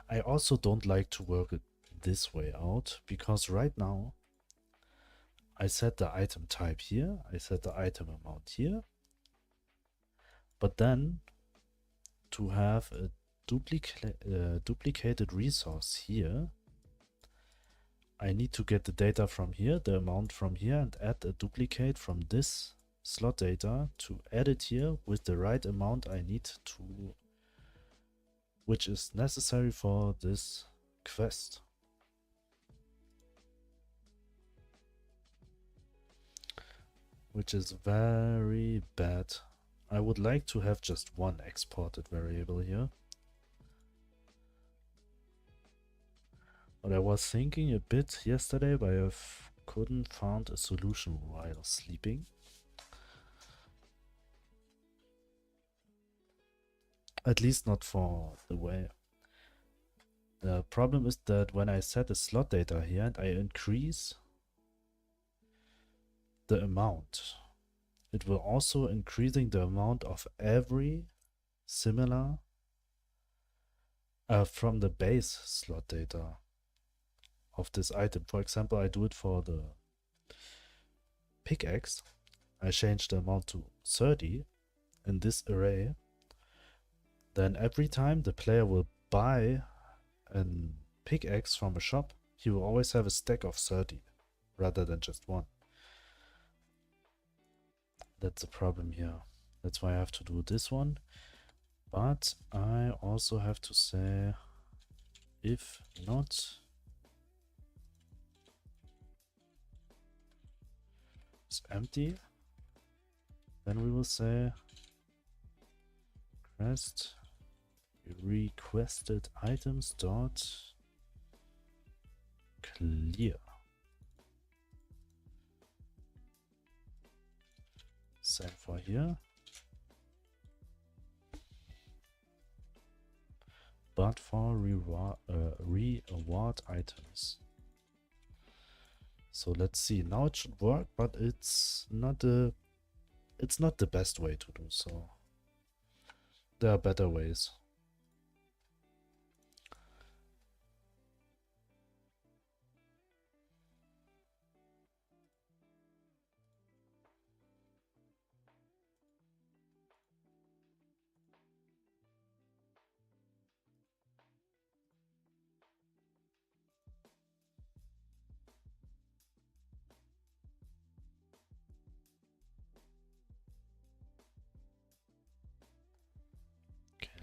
I also don't like to work it this way out, because right now I set the item type here, I set the item amount here, but then to have a duplicated resource here, I need to get the data from here, the amount from here, and add a duplicate from this slot data to add it here with the right amount I need to, which is necessary for this quest. Which is very bad. I would like to have just one exported variable here. But I was thinking a bit yesterday, but I couldn't find a solution while sleeping. At least not for the way. The problem is that when I set the slot data here and I increase the amount, it will also increasing the amount of every similar from the base slot data of this item. For example, I do it for the pickaxe. I change the amount to 30 in this array. Then every time the player will buy a pickaxe from a shop, he will always have a stack of 30 rather than just one. That's the problem here. That's why I have to do this one. But I also have to say, if not, it's empty, then we will say crest requested items dot clear. Same for here. But for reward items. So let's see. Now it should work, but it's not the best way to do so. There are better ways.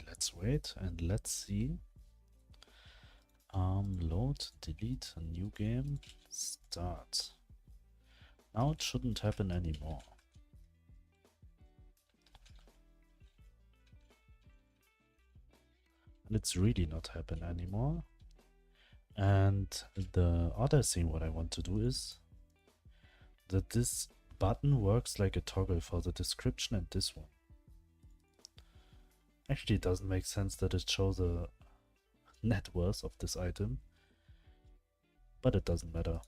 Let's wait and let's see. Load, delete, a new game, start. Now it shouldn't happen anymore. And it's really not happen anymore. And the other thing what I want to do is that this button works like a toggle for the description and this one. Actually, it doesn't make sense that it shows the net worth of this item, but it doesn't matter.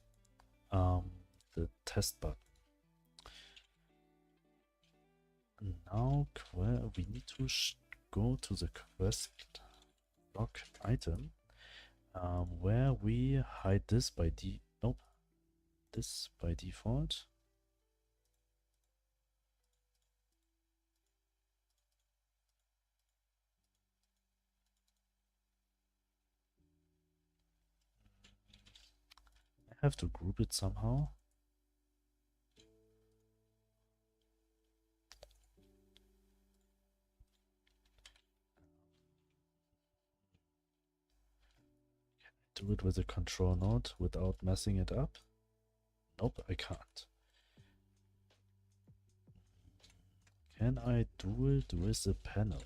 The test button. Now we need to go to the quest log item, where we hide this by this by default. I have to group it somehow. Do it with a control node without messing it up? Nope, I can't. Can I do it with a panel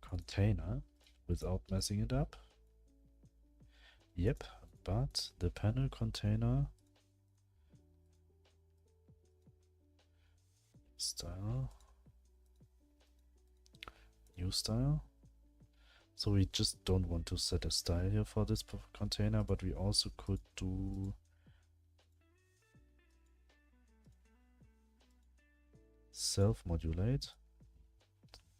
container without messing it up? Yep, but the panel container style, new style. So we just don't want to set a style here for this container, but we also could do self-modulate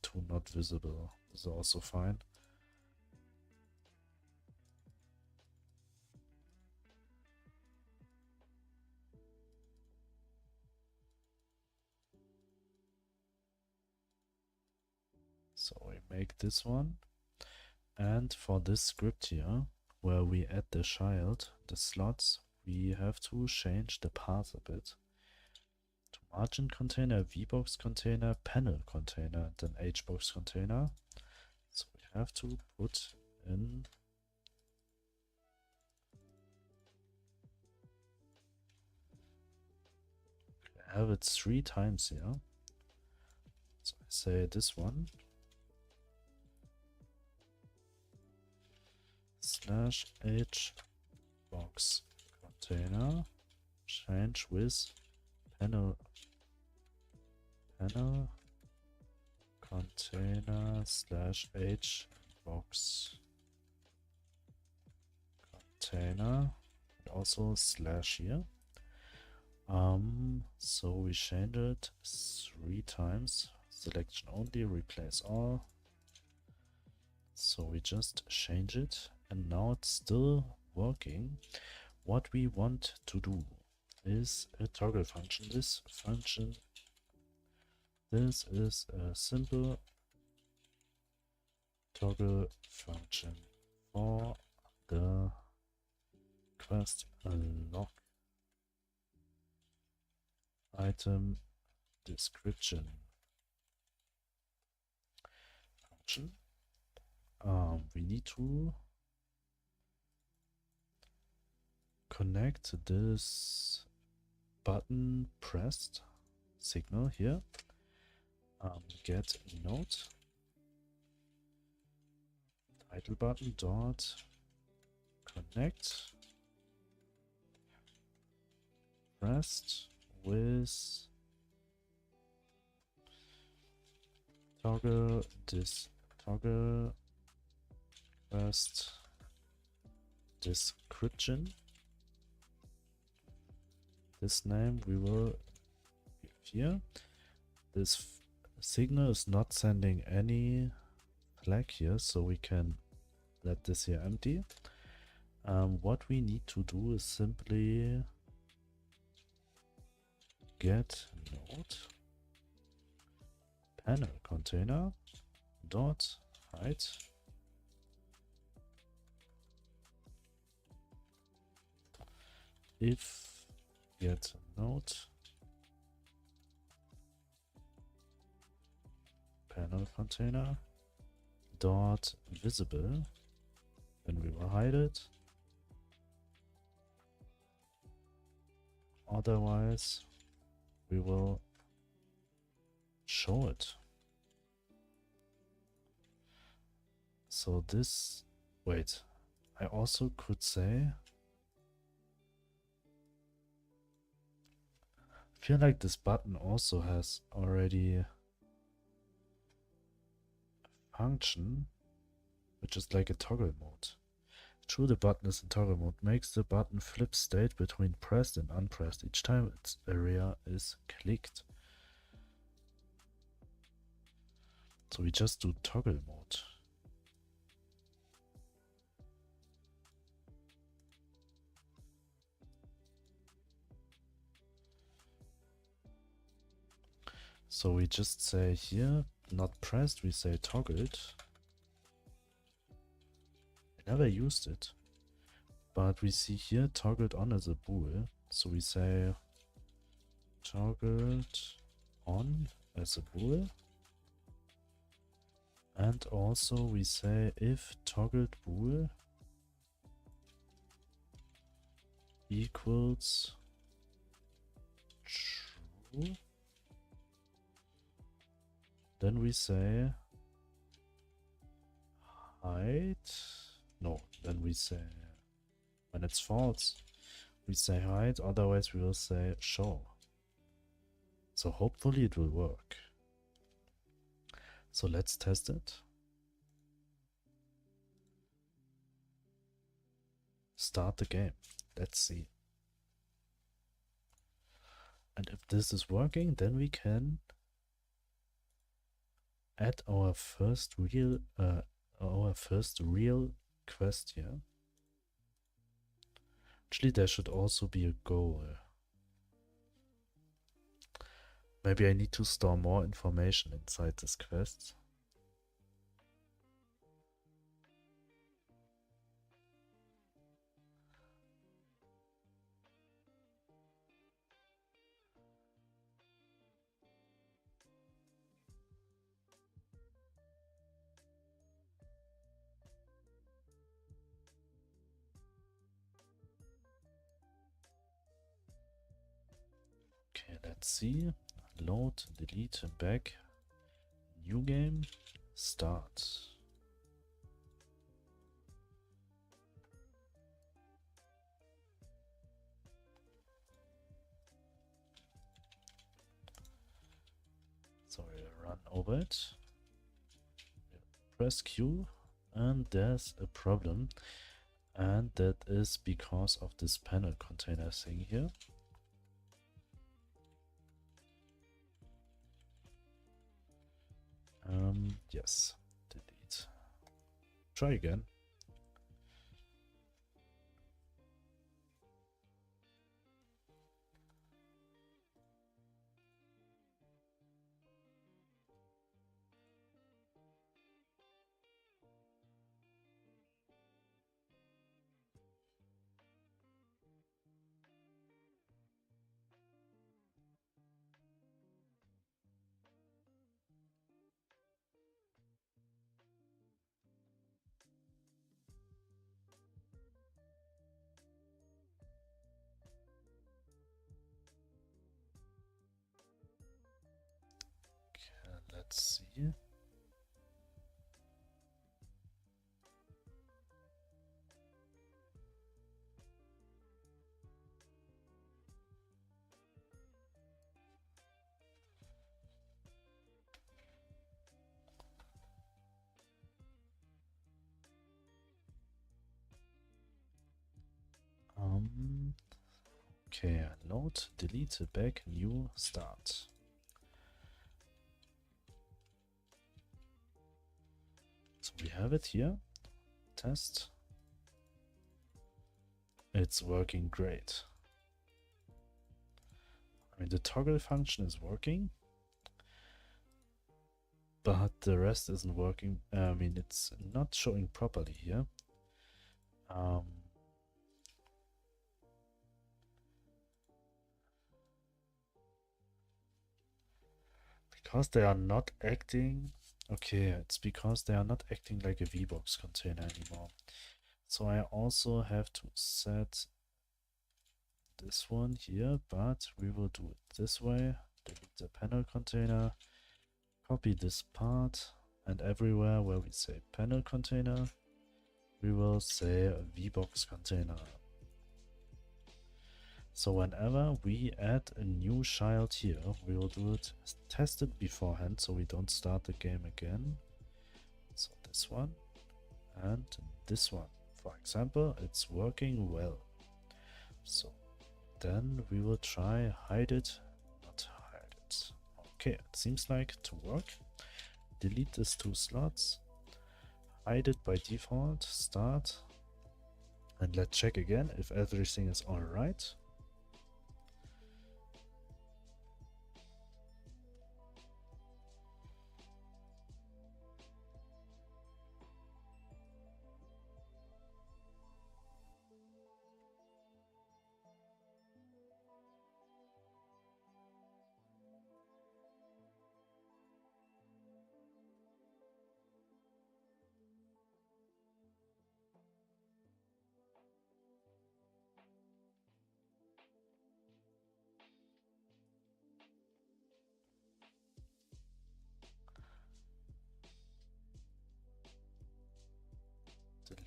to not visible. This is also fine. So we make this one. And for this script here, where we add the child, the slots, we have to change the path a bit. To margin container, vbox container, panel container, then hbox container. So we have to put in I have it 3 times here. So I say this one. Slash hbox container change with panel container slash hbox container, also slash here. So we change it 3 times. Selection only, replace all. So we just change it. And now it's still working. What we want to do is a toggle function. This is a simple toggle function for the quest log item description function. We need to connect this button pressed signal here. Get node title button dot connect pressed with toggle this toggle pressed description. This name we will give here. This signal is not sending any flag here, so we can let this here empty. What we need to do is simply get node panel container dot height if get node panel container dot visible, then we will hide it. Otherwise we will show it. So this, wait, I also could say, I feel like this button also has already a function which is like a toggle mode. True, the button is in toggle mode, makes the button flip state between pressed and unpressed each time its area is clicked. So we just do toggle mode. So we just say here, not pressed, we say toggled. I never used it, but we see here toggled on as a bool. So we say toggled on as a bool. And also we say if toggled bool equals true, then we say hide. No, then we say when it's false, we say hide, otherwise we will say show. So hopefully it will work. So let's test it. Start the game. Let's see. And if this is working, then we can add our first real quest here. Actually, there should also be a goal. Maybe I need to store more information inside this quest. Okay, let's see. Load, delete, back, new game, start. Sorry, run over it. Press Q, and there's a problem, and that is because of this panel container thing here. Yes, delete. Try again. Okay, let's see. Okay, load, delete, back, new, start. So we have it here. Test. It's working great. I mean, the toggle function is working, but the rest isn't working. I mean, it's not showing properly here. Because they are not acting. Okay, it's because they are not acting like a VBox container anymore. So I also have to set this one here, but we will do it this way. Delete the panel container, copy this part, and everywhere where we say panel container, we will say a VBox container. So whenever we add a new child here, we will do it, test it beforehand so we don't start the game again. So this one and this one. For example, it's working well. So then we will try hide it, not hide it. Okay, it seems like to work. Delete these two slots, hide it by default, start, and let's check again if everything is alright.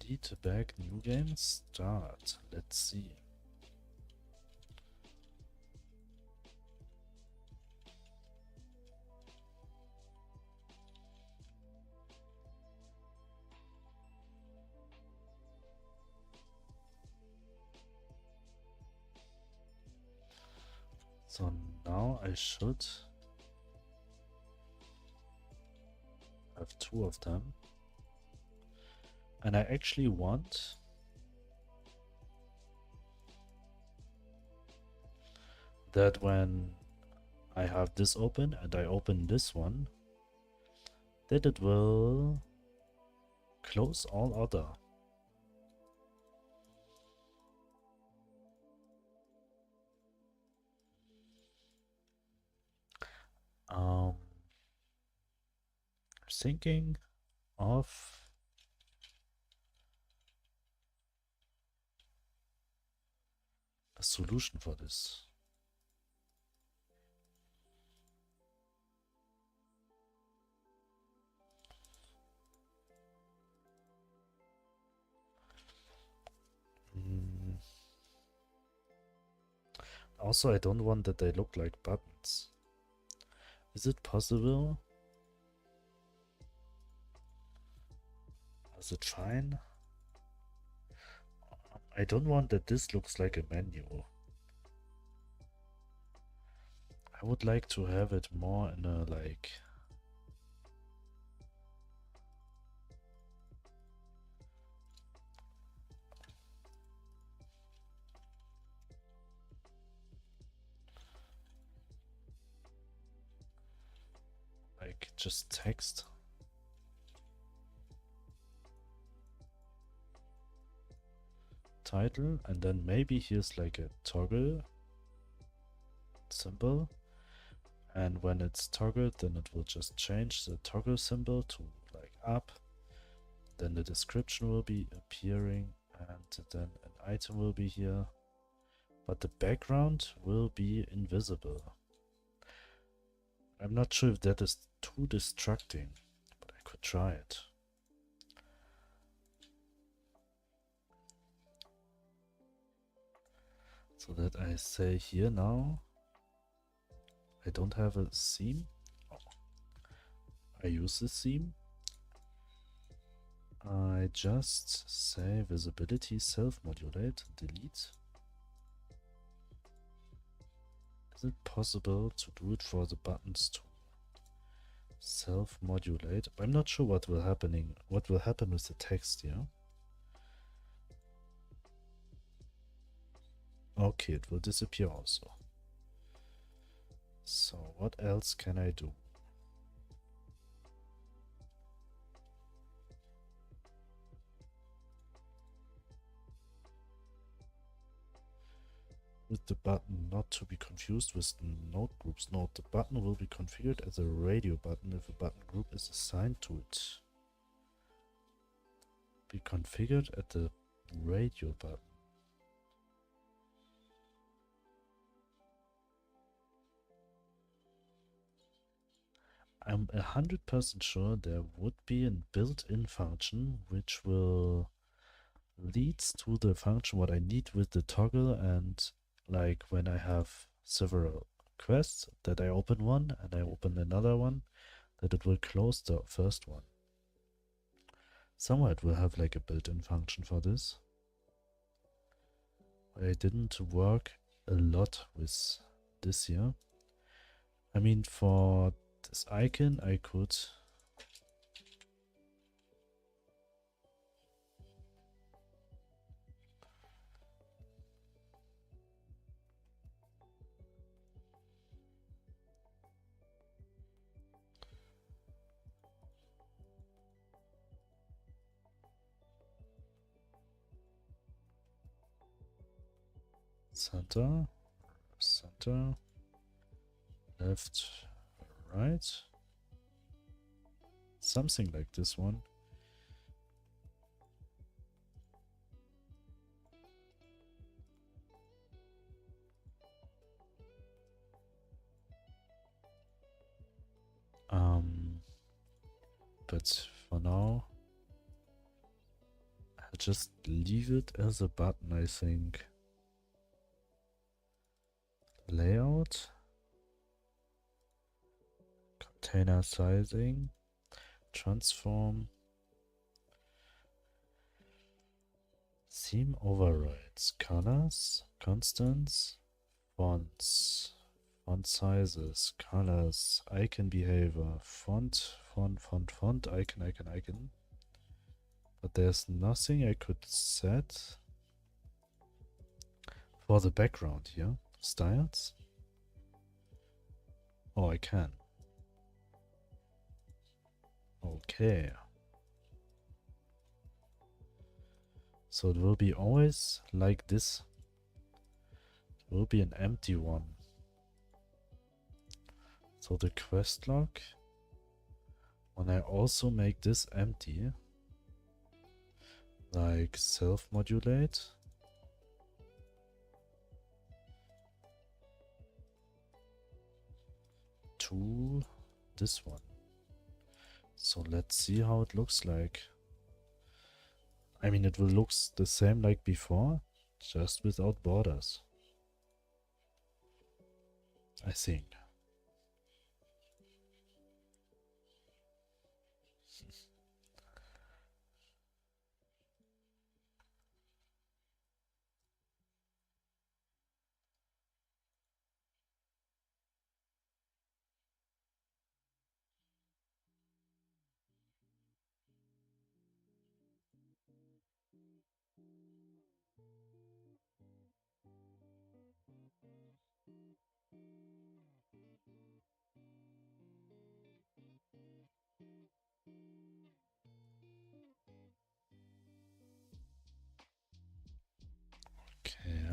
Delete back new game, start. Let's see. So now I should have two of them. And I actually want that when I have this open and I open this one, that it will close all other. Thinking of a solution for this. Also, I don't want that they look like buttons. Is it possible? Is it fine? I don't want that this looks like a menu. I would like to have it more in a like just text. Title, and then maybe here's like a toggle symbol, and when it's toggled then it will just change the toggle symbol to like up, then the description will be appearing, and then an item will be here, but the background will be invisible. I'm not sure if that is too distracting, but I could try it. So that I say here now, I don't have a theme. Oh. I use the theme. I just say visibility self-modulate, delete. Is it possible to do it for the buttons to self-modulate? I'm not sure what will happen with the text here. Okay, it will disappear also. So what else can I do? With the button not to be confused with node groups. Note the button will be configured as a radio button if a button group is assigned to it. Be configured at the radio button. I'm 100% sure there would be a built-in function which will leads to the function what I need with the toggle, and like when I have several quests that I open one and I open another one, that it will close the first one. Somewhere it will have like a built-in function for this. I didn't work a lot with this here. I mean, for this icon I could center, left, right, something like this one. But for now I'll just leave it as a button, I think. Layout, container sizing, transform, theme overrides, colors, constants, fonts, font sizes, colors, icon behavior, font, icon. But there's nothing I could set for the background here. Styles? Oh, I can. Okay. So it will be always like this. It will be an empty one. So the quest log, when I also make this empty, like self-modulate, to this one. So let's see how it looks like. I mean, it will look the same like before, just without borders, I think. Okay.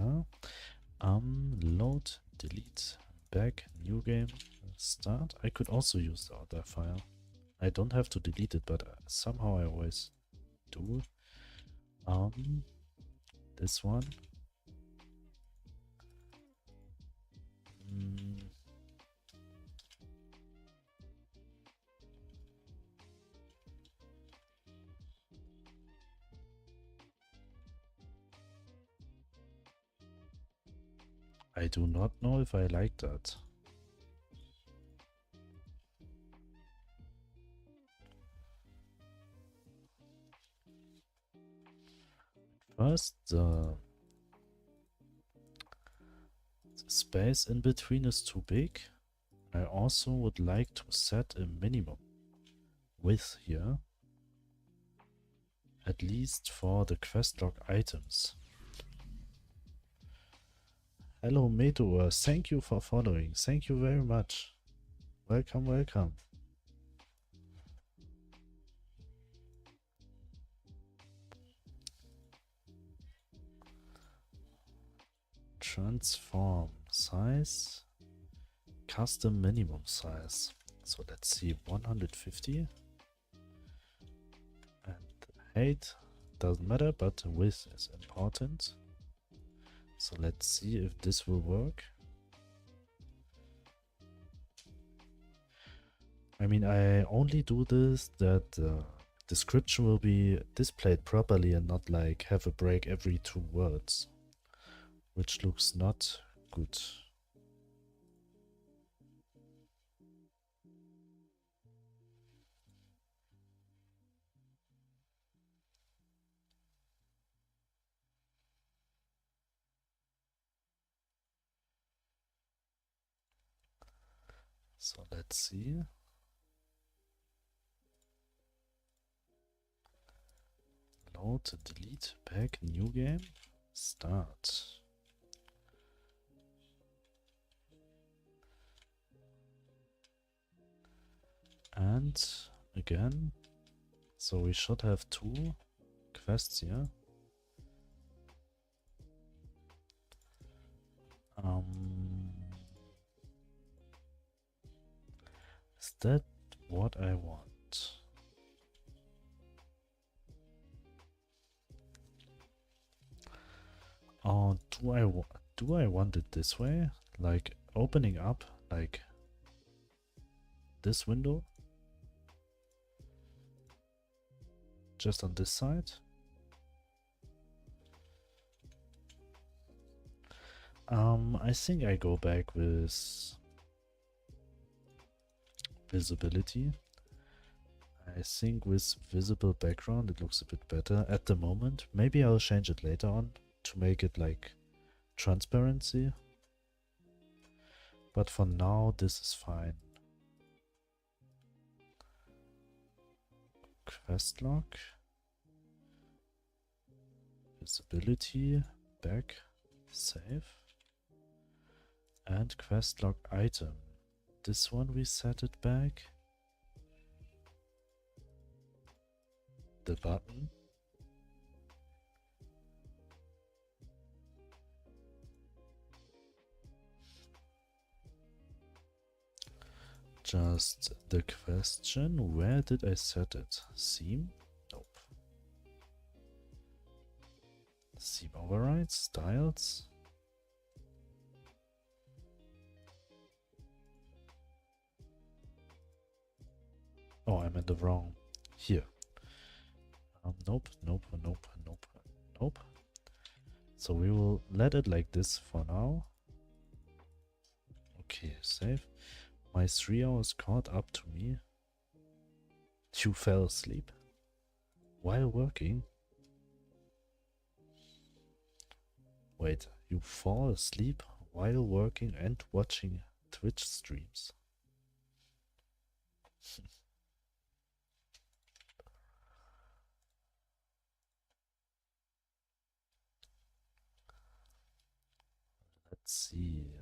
Load, delete, back, new game, start. I could also use the other file. I don't have to delete it, but somehow I always do. This one. I do not know if I like that. First, the space in between is too big. I also would like to set a minimum width here, at least for the quest log items. Hello Meteor, thank you for following, thank you very much. Welcome, welcome. Transform size, custom minimum size. So let's see, 150. And height doesn't matter, but width is important. So let's see if this will work. I mean, I only do this that the description will be displayed properly and not like have a break every 2 words, which looks not good. So let's see. Load, delete, back, new game, start. And again, so we should have 2 quests here. Is that what I want? Oh, do I want it this way? Like opening up like this window? Just on this side? I think I go back with visibility. I think with visible background it looks a bit better at the moment. Maybe I'll change it later on to make it like transparency. But for now this is fine. Quest log. Visibility. Back. Save. And quest log item. This one we set it back. The button. Just the question, where did I set it? Theme? Nope. Theme override, styles. Oh, I'm in the wrong. Here. Nope, nope, nope, nope, nope. So we will let it like this for now. Okay, save. My 3 hours caught up to me. You fell asleep while working? Wait, you fall asleep while working and watching Twitch streams? Let's see.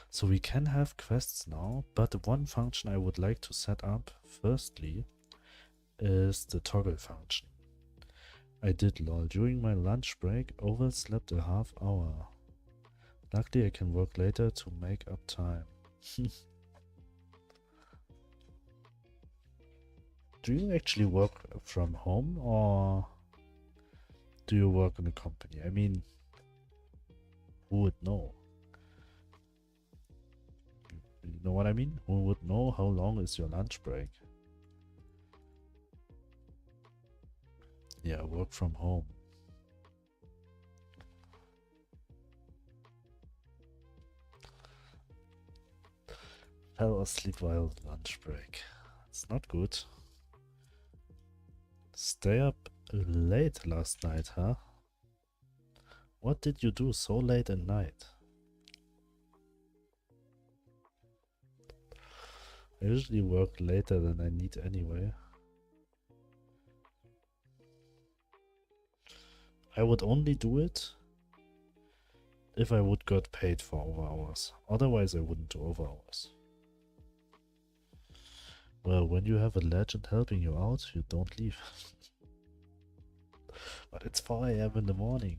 So we can have quests now, but one function I would like to set up firstly is the toggle function. I did lol during my lunch break, overslept a half hour. Luckily I can work later to make up time. Do you actually work from home or do you work in a company? I mean, who would know? You know what I mean? Who would know how long is your lunch break? Yeah, work from home. Fell asleep while lunch break. It's not good. Stay up late last night, huh? What did you do so late at night? I usually work later than I need anyway. I would only do it if I would get paid for over hours. Otherwise I wouldn't do over hours. Well, when you have a legend helping you out, you don't leave. But it's 4 AM in the morning.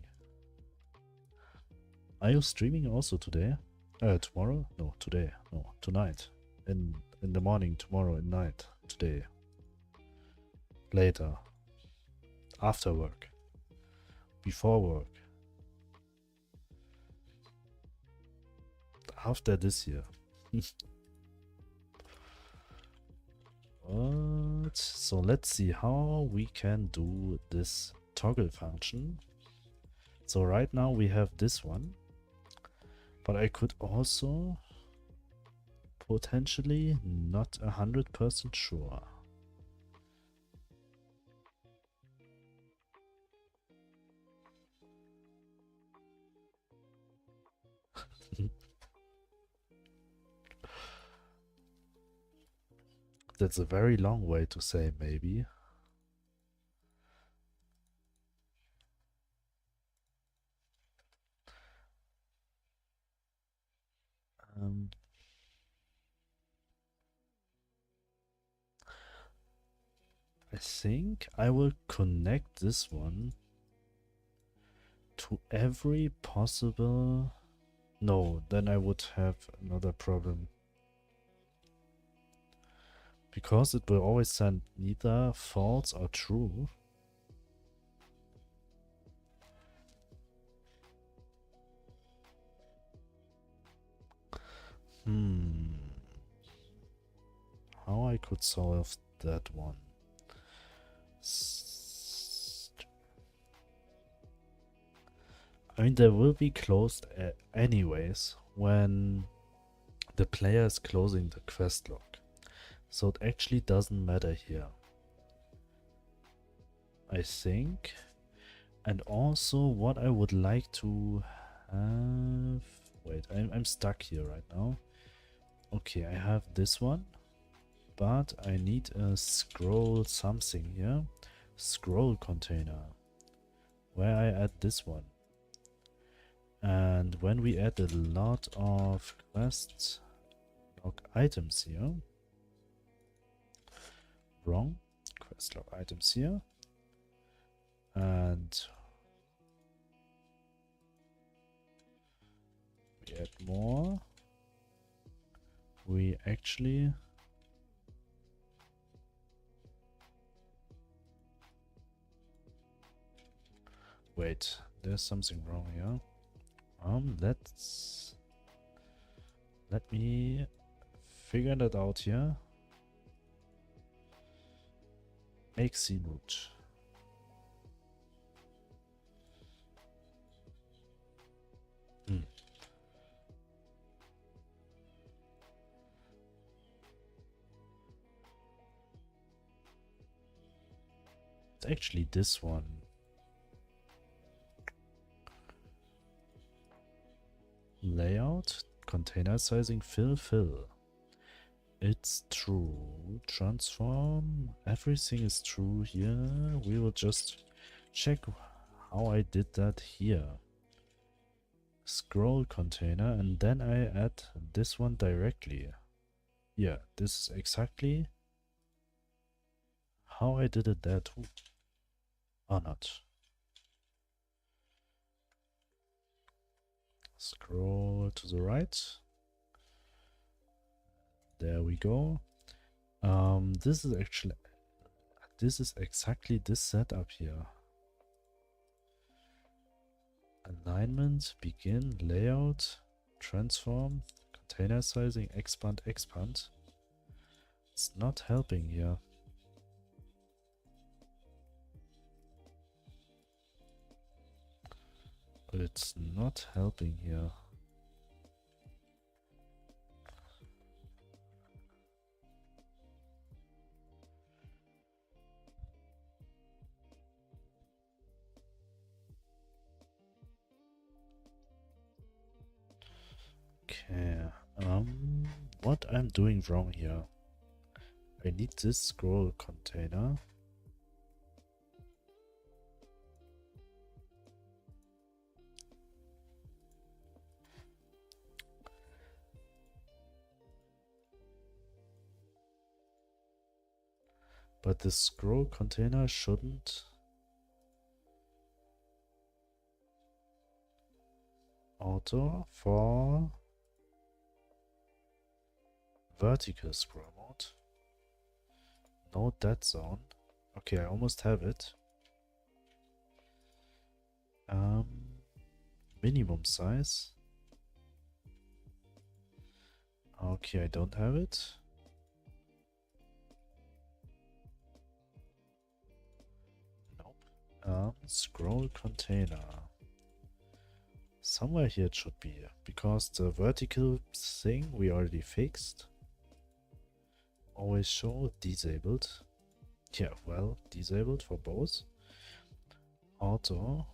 Are you streaming also today? Tomorrow? No, today. No, tonight. In the morning, tomorrow, at night, today. Later. After work. Before work. After this year. What? So let's see how we can do this toggle function. So right now we have this one. But I could also potentially not 100% sure. That's a very long way to say maybe. I think I will connect this one to every possible... No, then I would have another problem. Because it will always send neither false or true. How I could solve that one? I mean, they will be closed anyways when the player is closing the quest log. So it actually doesn't matter here, I think. And also what I would like to have... Wait, I'm stuck here right now. Okay, I have this one, but I need a scroll something here. Scroll container, where I add this one. And when we add a lot of quest log items here, wrong, quest log items here, and we add more, we actually wait, there's something wrong here. Let me figure that out here. Make scene root. It's actually this one. Layout, container sizing, fill. It's true. Transform, everything is true here. We will just check how I did that here. Scroll container, and then I add this one directly. Yeah, this is exactly how I did it there too. Or not. Scroll to the right. There we go. This is exactly this setup here. Alignment, begin, layout, transform, container sizing, expand. It's not helping here. It's not helping here. what I'm doing wrong here. I need this scroll container. But the scroll container shouldn't auto for vertical scroll mode. No dead zone. Okay, I almost have it. Minimum size. Okay, I don't have it. Nope. Scroll container. Somewhere here it should be, because the vertical thing we already fixed. Always show disabled. Yeah, well, disabled for both. Auto.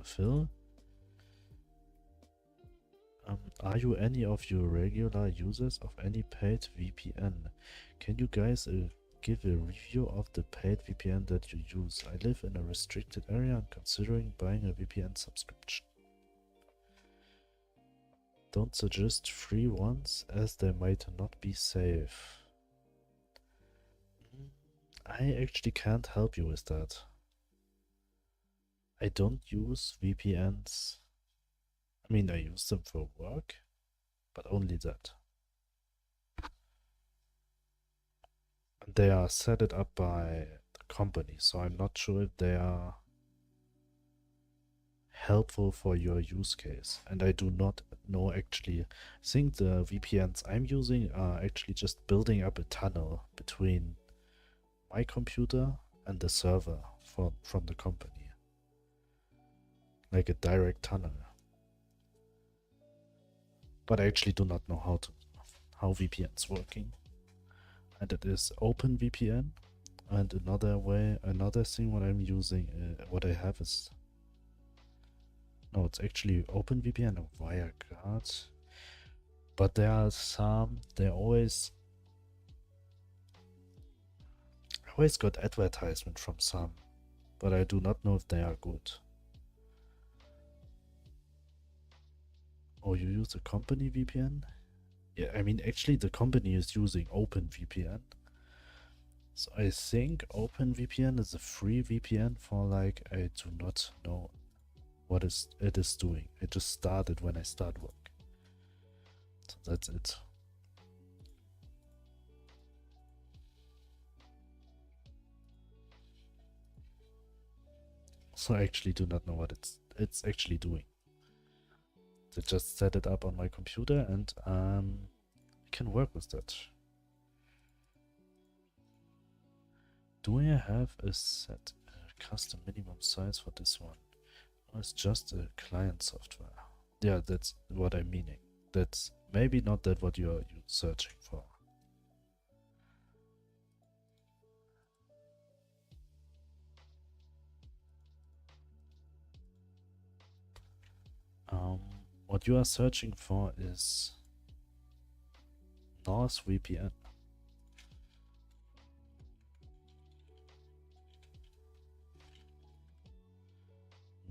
Fill. Are you any of you regular users of any paid VPN? Can you guys give a review of the paid VPN that you use? I live in a restricted area and considering buying a VPN subscription. Don't suggest free ones as they might not be safe. I actually can't help you with that. I don't use VPNs. I mean, I use them for work, but only that. And they are set it up by the company, so I'm not sure if they are helpful for your use case. And I do not know actually. I think the VPNs I'm using are actually just building up a tunnel between my computer and the server from the company. Like a direct tunnel. But I actually do not know how VPN's working. And it is OpenVPN. And another thing what I'm using, what I have is, no, it's actually OpenVPN or WireGuard. But there are some, I always got advertisement from some, but I do not know if they are good. Oh, you use a company VPN? Yeah, I mean, actually the company is using OpenVPN. So I think OpenVPN is a free VPN for like, I do not know what it is doing. I just started when I start work. So that's it. So I actually do not know what it's actually doing. I just set it up on my computer and I can work with that. Do I have a set custom minimum size for this one? Or it's just a client software? Yeah, that's what I'm meaning. That's maybe not that what you're searching for. What you are searching for is NorthVPN.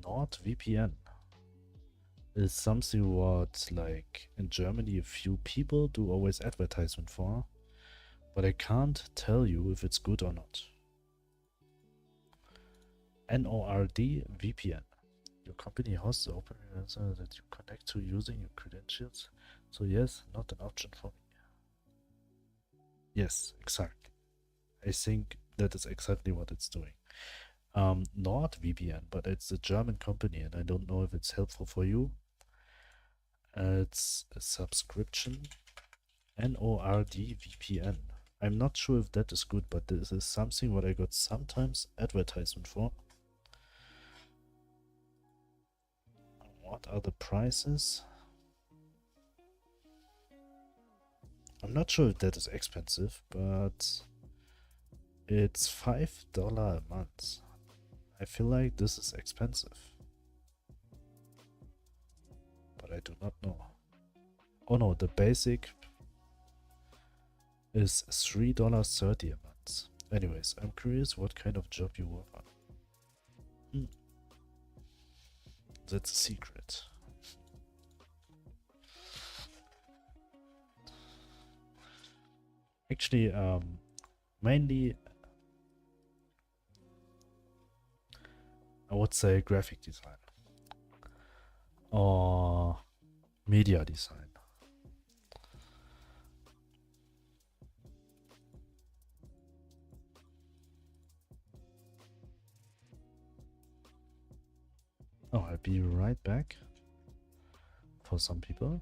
NordVPN is something what, like, in Germany a few people do always advertisement for, but I can't tell you if it's good or not. NordVPN. Your company hosts the open browser that you connect to using your credentials. So yes, not an option for me. Yes, exactly. I think that is exactly what it's doing. NordVPN, but it's a German company and I don't know if it's helpful for you. It's a subscription. NordVPN. I'm not sure if that is good, but this is something what I got sometimes advertisement for. What are the prices? I'm not sure if that is expensive, but it's $5 a month. I feel like this is expensive. But but I do not know. Oh no, the basic is $3.30 a month. Anyways, I'm curious what kind of job you work on. That's a secret. Actually, mainly I would say graphic design or media design. Oh, I'll be right back for some people.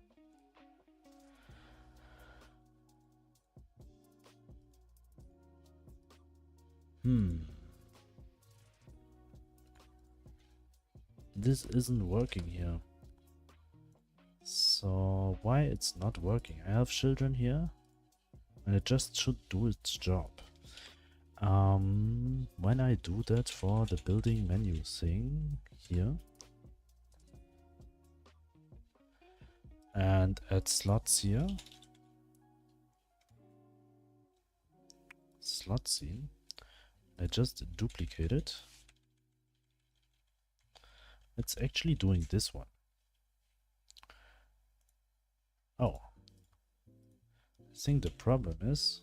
This isn't working here. So why it's not working? I have children here and it just should do its job. When I do that for the building menu thing here and add slots here, slot scene, I just duplicate it. It's actually doing this one. Oh, I think the problem is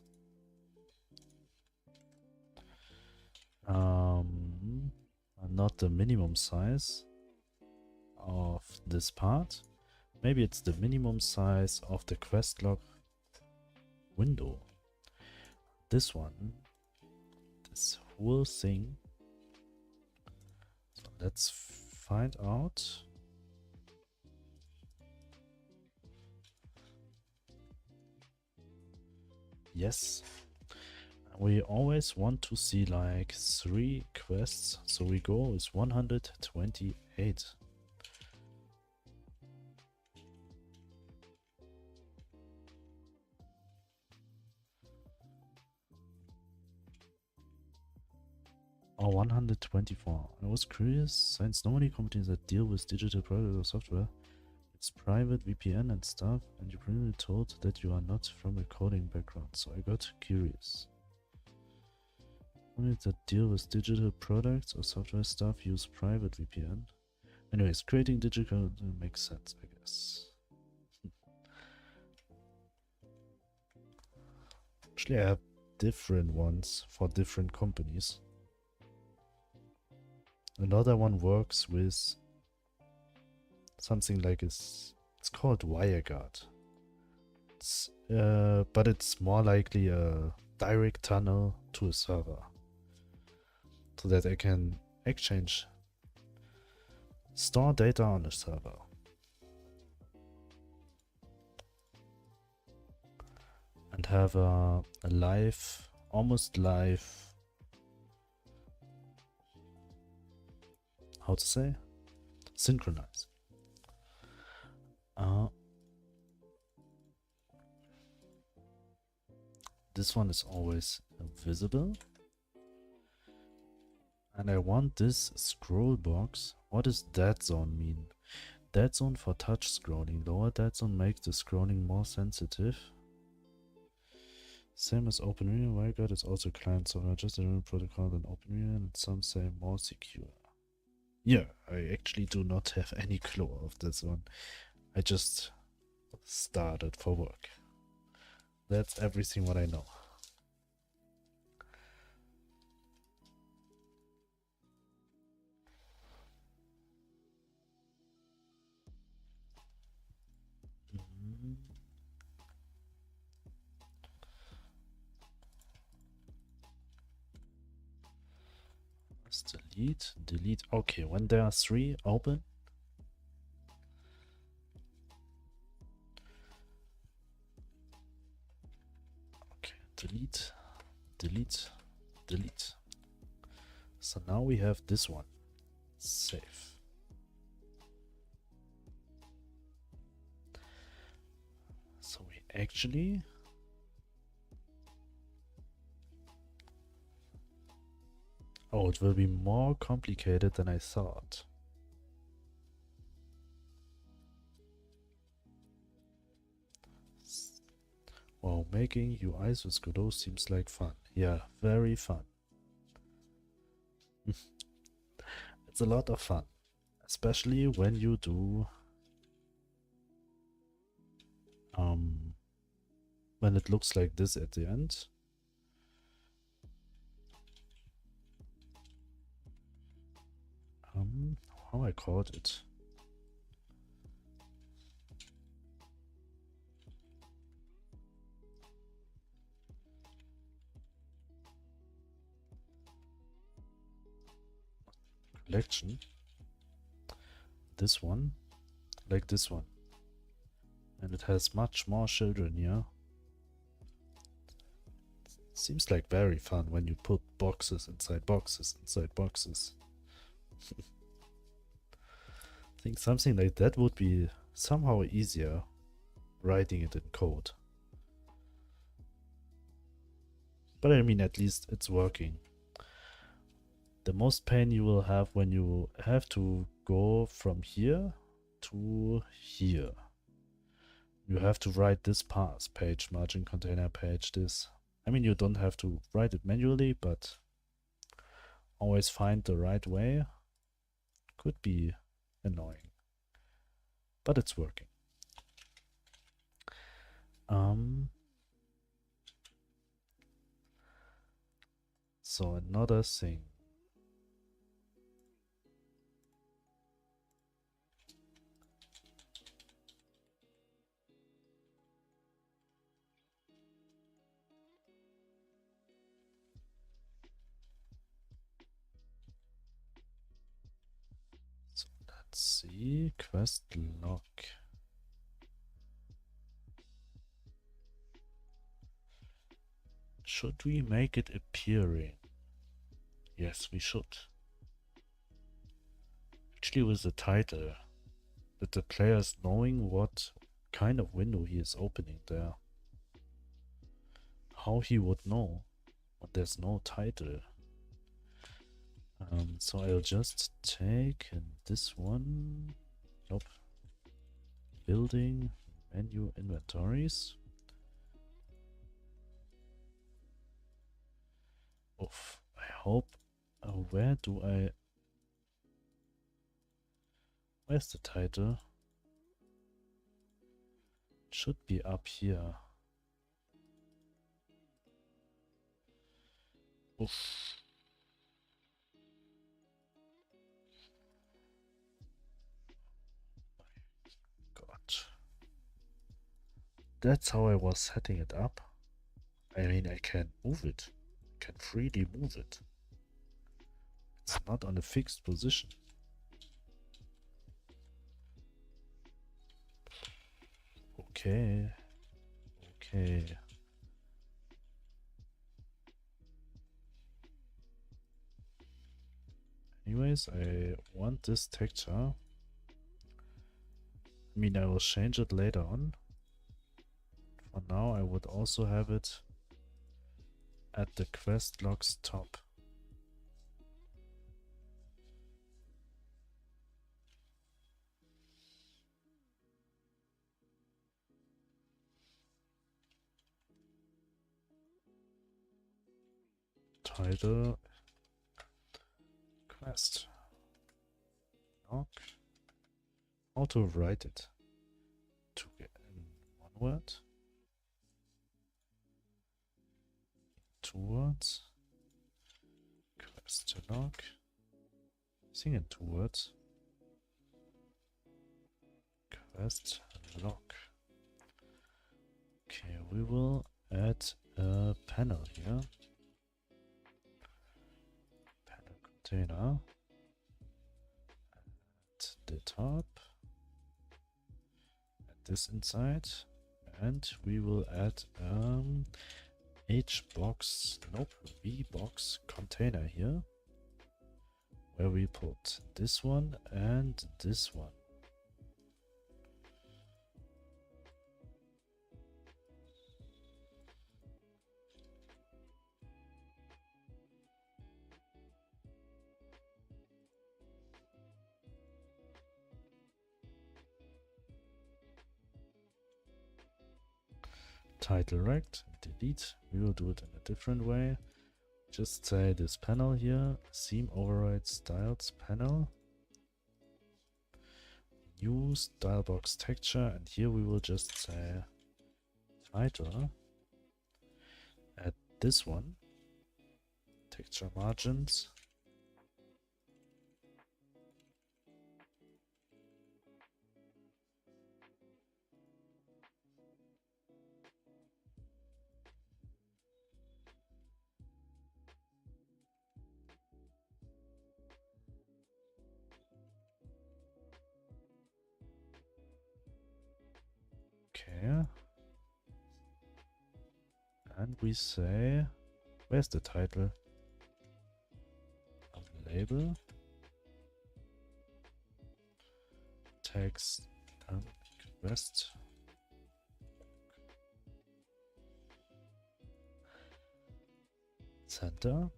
not the minimum size of this part. Maybe it's the minimum size of the quest log window. This one, this whole thing. So let's find out. Yes. We always want to see like 3 quests, so we go with 128. Or 124. I was curious, since normally companies that deal with digital products or software, it's private VPN and stuff, and you probably told that you are not from a coding background, so I got curious. Companies that deal with digital products or software stuff use private VPN. Anyways, creating digital makes sense, I guess. Actually, I have different ones for different companies. Another one works with something like it's called WireGuard. But it's more likely a direct tunnel to a server, so that I can store data on a server. And have a live, almost live, how to say? Synchronize. This one is always visible. And I want this scroll box. What does dead zone mean? Dead zone for touch scrolling. Lower dead zone makes the scrolling more sensitive. Same as OpenReal. WireGuard is also client software, just a different protocol than OpenReal, and some say more secure. Yeah, I actually do not have any clue of this one. I just started for work. That's everything what I know. Let's delete. Okay, when there are 3 open. Okay, delete. So now we have this one. Save. So we actually oh, it will be more complicated than I thought. Wow, making UIs with Godot seems like fun. Yeah, very fun. It's a lot of fun, especially when you do when it looks like this at the end. How I called it? Collection. This one, like this one, and it has much more children here. Seems like very fun when you put boxes inside boxes inside boxes. I think something like that would be somehow easier writing it in code. But I mean, at least it's working. The most pain you will have when you have to go from here to here. You have to write this path, page, margin, container, page, this. I mean, you don't have to write it manually, but always find the right way. Could be annoying, but it's working. So another thing. So let's see, quest log. Should we make it appearing? Yes, we should. Actually with the title, that the player is knowing what kind of window he is opening there. How he would know when there's no title. So I'll just take this one. Nope. Building, menu, inventories. Oof, I hope. Where do I? Where's the title? It should be up here. Oof. God. That's how I was setting it up. I mean, I can move it. I can freely move it. It's not on a fixed position. Okay. Okay. Anyways, I want this texture. I mean, I will change it later on. For now, I would also have it at the quest logs top. Title quest log. How to write it? To get in one word. Two words. Quest log. I think in 2 words. Quest log. Okay, we will add a panel here. Panel container. At the top. Add this inside. And we will add VBox container here. Where we put this one and this one. title rect, delete. We will do it in a different way. Just say this panel here, theme override styles panel. New style box texture, and here we will just say title. Add this one, texture margins. Okay. And we say, where's the title? Label. Text and request. Center.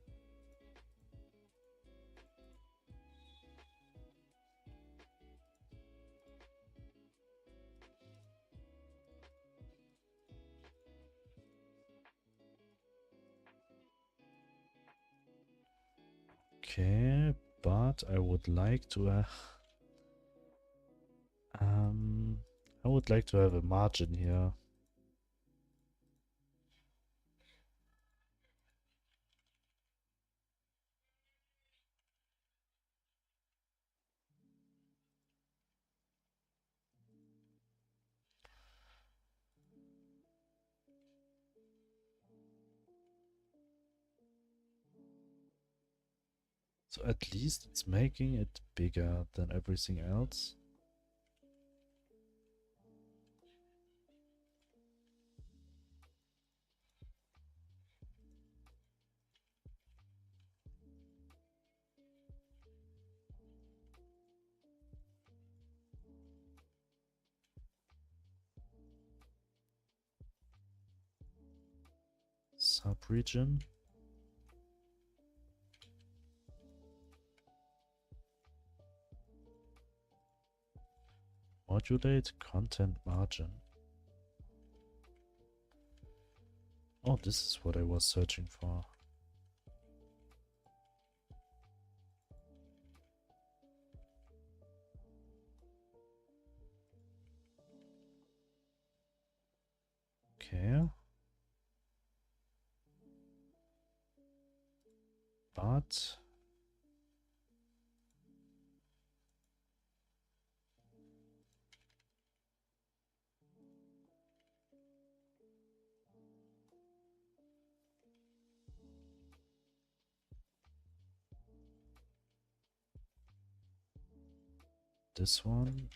Okay, but I would like to have a margin here. So at least it's making it bigger than everything else. Subregion. Modulate content margin. Oh, this is what I was searching for. Okay. But this one,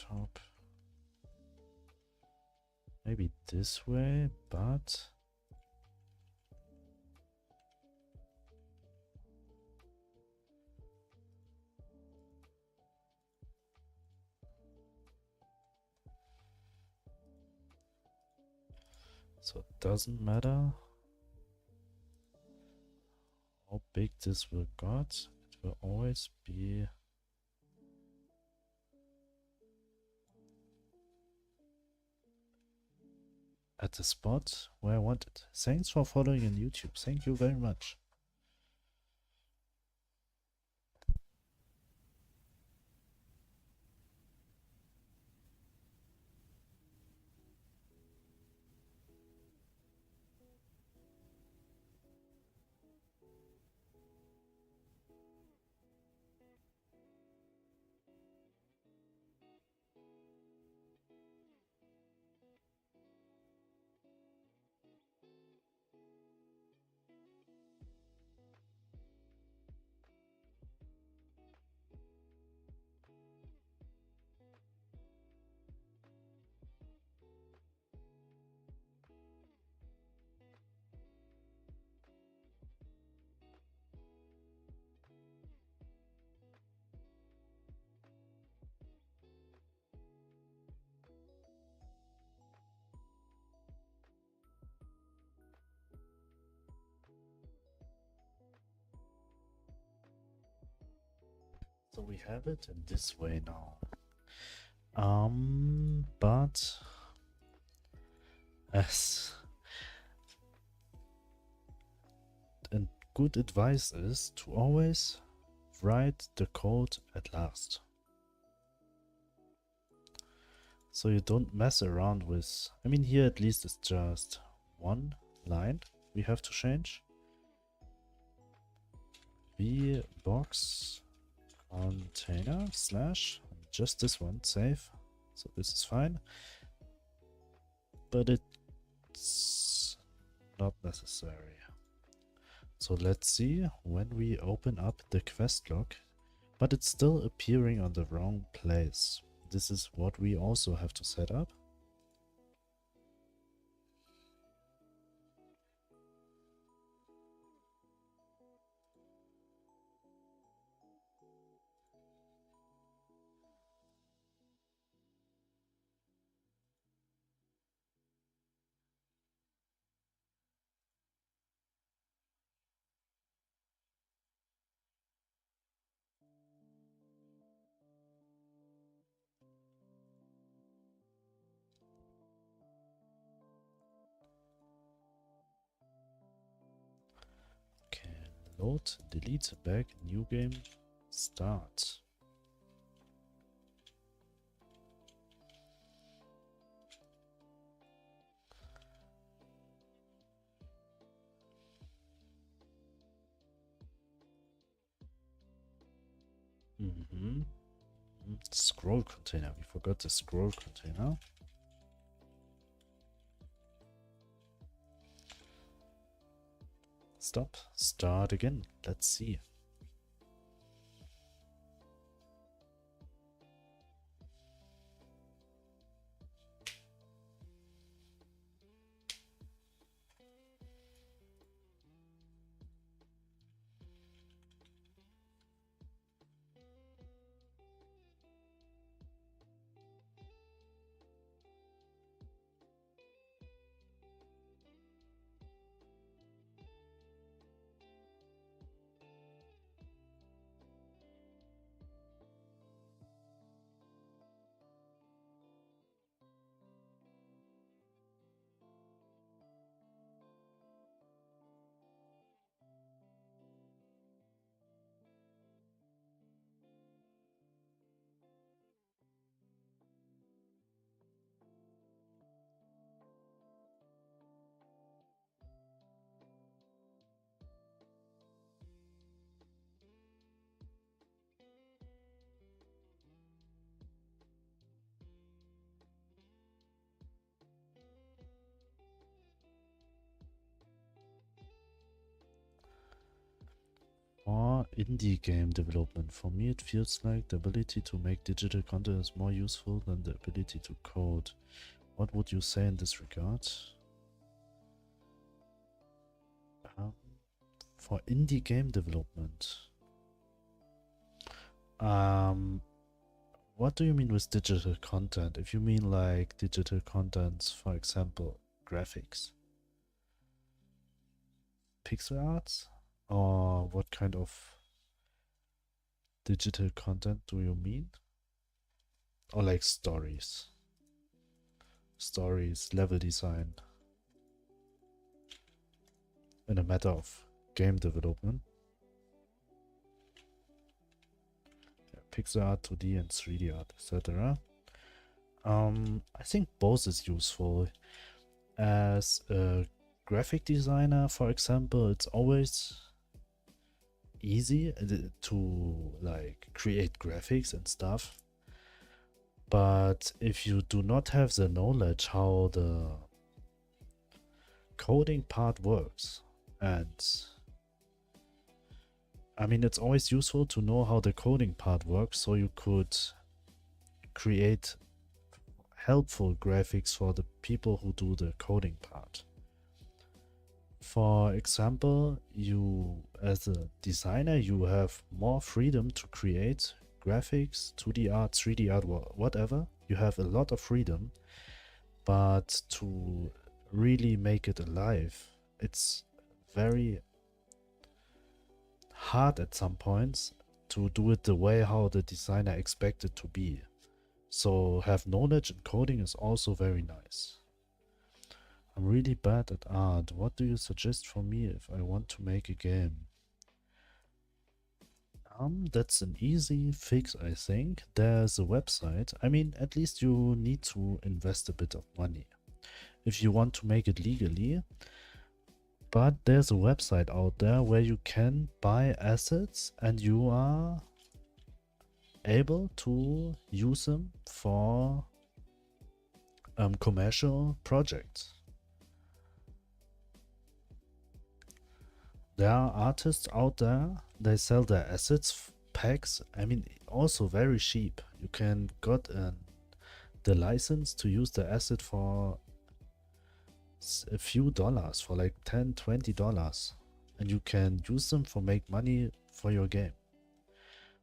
top. Maybe this way, but so it doesn't matter how big this will got. It will always be at the spot where I want it. Thanks for following on YouTube. Thank you very much. we have it in this way now. But as and good advice is to always write the code at last. So you don't mess around with, I mean here at least it's just one line we have to change. VBox container slash, just this one, save. So this is fine. But it's not necessary. So let's see when we open up the quest log, but it's still appearing on the wrong place. This is what we also have to set up. Okay, load, delete, back, new game, start. Scroll container, we forgot the scroll container. Stop, start again, let's see. Or indie game development. For me, it feels like the ability to make digital content is more useful than the ability to code. What would you say in this regard? For indie game development. What do you mean with digital content? If you mean like digital contents, for example, graphics, pixel arts, or what kind of digital content do you mean? Or like stories, level design, in a matter of game development? Pixel art, 2D and 3D art, etc. I think both is useful. As a graphic designer, for example, it's always easy to like create graphics and stuff. But if you do not have the knowledge how the coding part works, and I mean, it's always useful to know how the coding part works so you could create helpful graphics for the people who do the coding part. For example, you as a designer, you have more freedom to create graphics, 2D art, 3D art, whatever. You have a lot of freedom, but to really make it alive, it's very hard at some points to do it the way how the designer expects it to be. So have knowledge in coding is also very nice. I'm really bad at art. What do you suggest for me if I want to make a game? That's an easy fix, I think. There's a website. I mean, at least you need to invest a bit of money if you want to make it legally. But there's a website out there where you can buy assets and you are able to use them for commercial projects. There are artists out there, they sell their assets packs. I mean, also very cheap. You can get the license to use the asset for a few dollars, for like $10-20, and you can use them for make money for your game.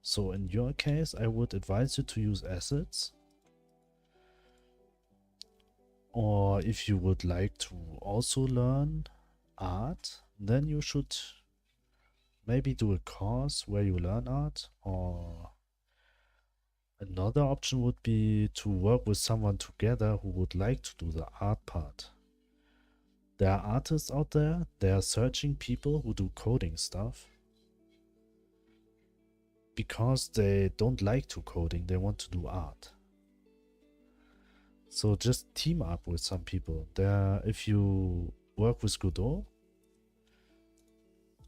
So in your case, I would advise you to use assets. Or if you would like to also learn art, then you should maybe do a course where you learn art. Or another option would be to work with someone together who would like to do the art part. There are artists out there, they are searching people who do coding stuff because they don't like to coding, they want to do art. So just team up with some people. There, if you work with Godot,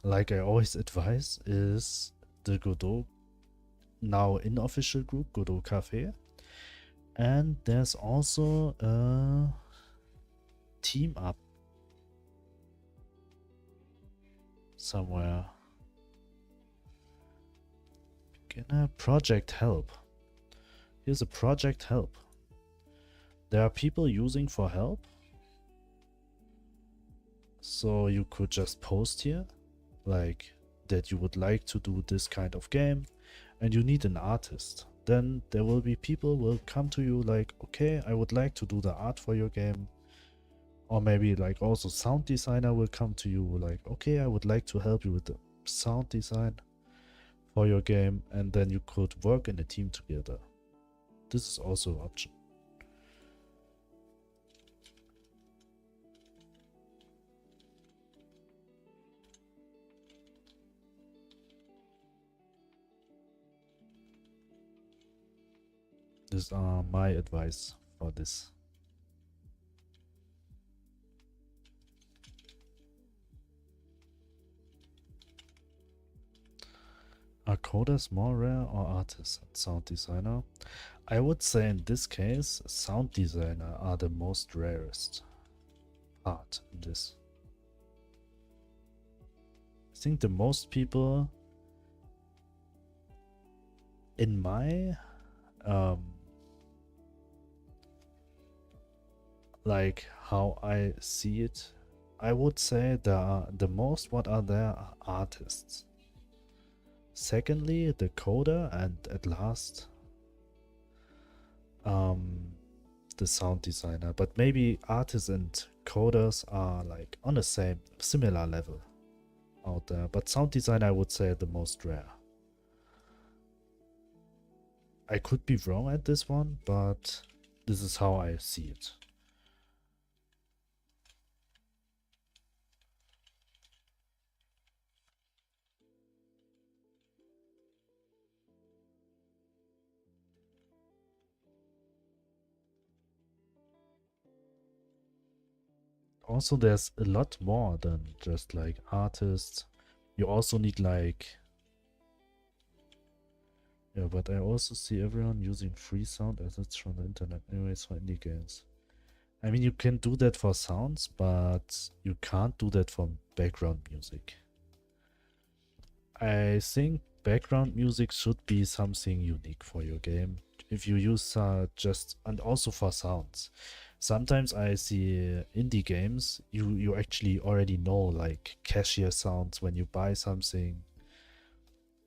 like I always advise, is the Godot now unofficial group, Godot Cafe. And there's also a team up somewhere. Beginner project help. Here's a project help. There are people using for help. So you could just post here, like that you would like to do this kind of game and you need an artist. Then there will be people will come to you like, okay, I would like to do the art for your game. Or maybe like also sound designer will come to you like, okay, I would like to help you with the sound design for your game, and then you could work in a team together. This is also an option. These are my advice for this. Are coders more rare or artists and sound designer? I would say in this case, sound designer are the most rarest part in this. I think the most people in my like how I see it, I would say the most what are there are artists. Secondly, the coder, and at last the sound designer. But maybe artists and coders are like on the same similar level out there. But sound designer I would say the most rare. I could be wrong at this one, but this is how I see it. Also, there's a lot more than just like artists. You also need like, yeah, but I also see everyone using free sound assets from the internet anyways for indie games. I mean, you can do that for sounds, but you can't do that for background music. I think background music should be something unique for your game. If you use just, and also for sounds. Sometimes I see indie games, you actually already know like cashier sounds when you buy something.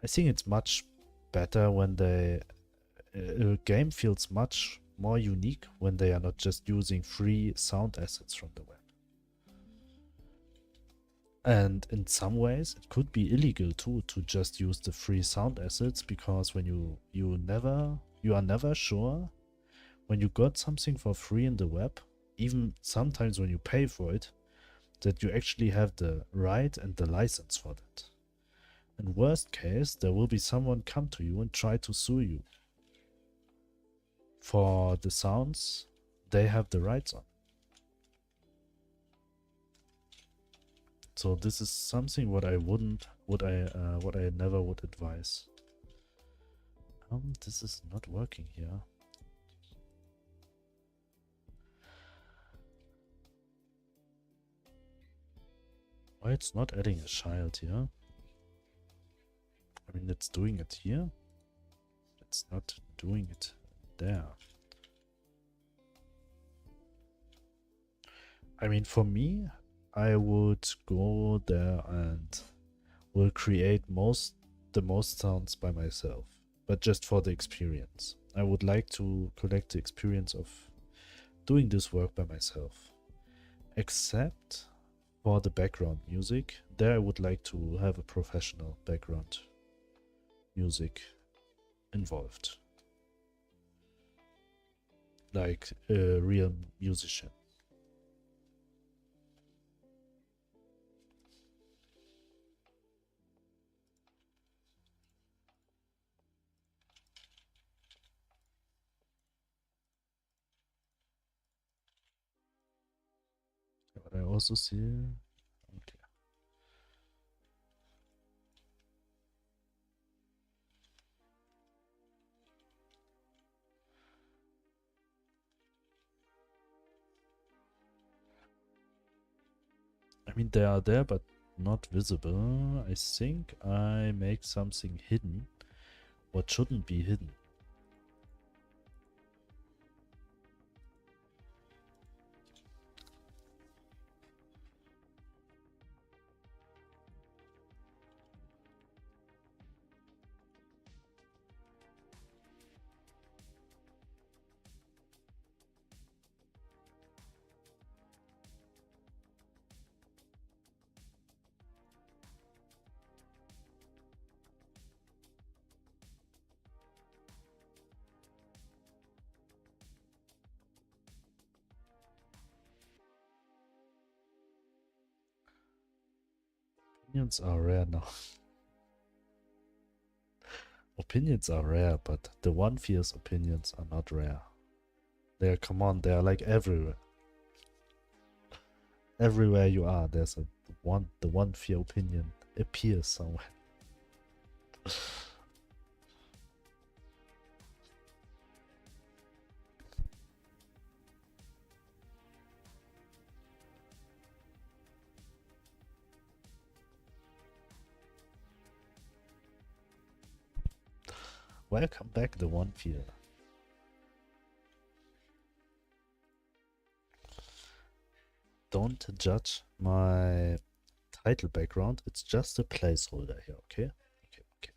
I think it's much better when a game feels much more unique when they are not just using free sound assets from the web. And in some ways, it could be illegal too to just use the free sound assets, because when you are never sure when you got something for free in the web, even sometimes when you pay for it, that you actually have the right and the license for that. In worst case, there will be someone come to you and try to sue you for the sounds they have the rights on. So this is something what I never would advise. This is not working here. Why it's not adding a child here? I mean, it's doing it here. It's not doing it there. I mean, for me, I would go there and will create the most sounds by myself, but just for the experience. I would like to collect the experience of doing this work by myself. Except for the background music, there I would like to have a professional background music involved, like a real musician. But I also see, okay. I mean, they are there, but not visible. I think I make something hidden, what shouldn't be hidden. Opinions are rare now. Opinions are rare, but the one fears opinions are not rare. They are, come on, they are like everywhere. Everywhere you are, there's the one fear opinion appears somewhere. Welcome back, the one fear. Don't judge my title background, it's just a placeholder here, okay? Okay.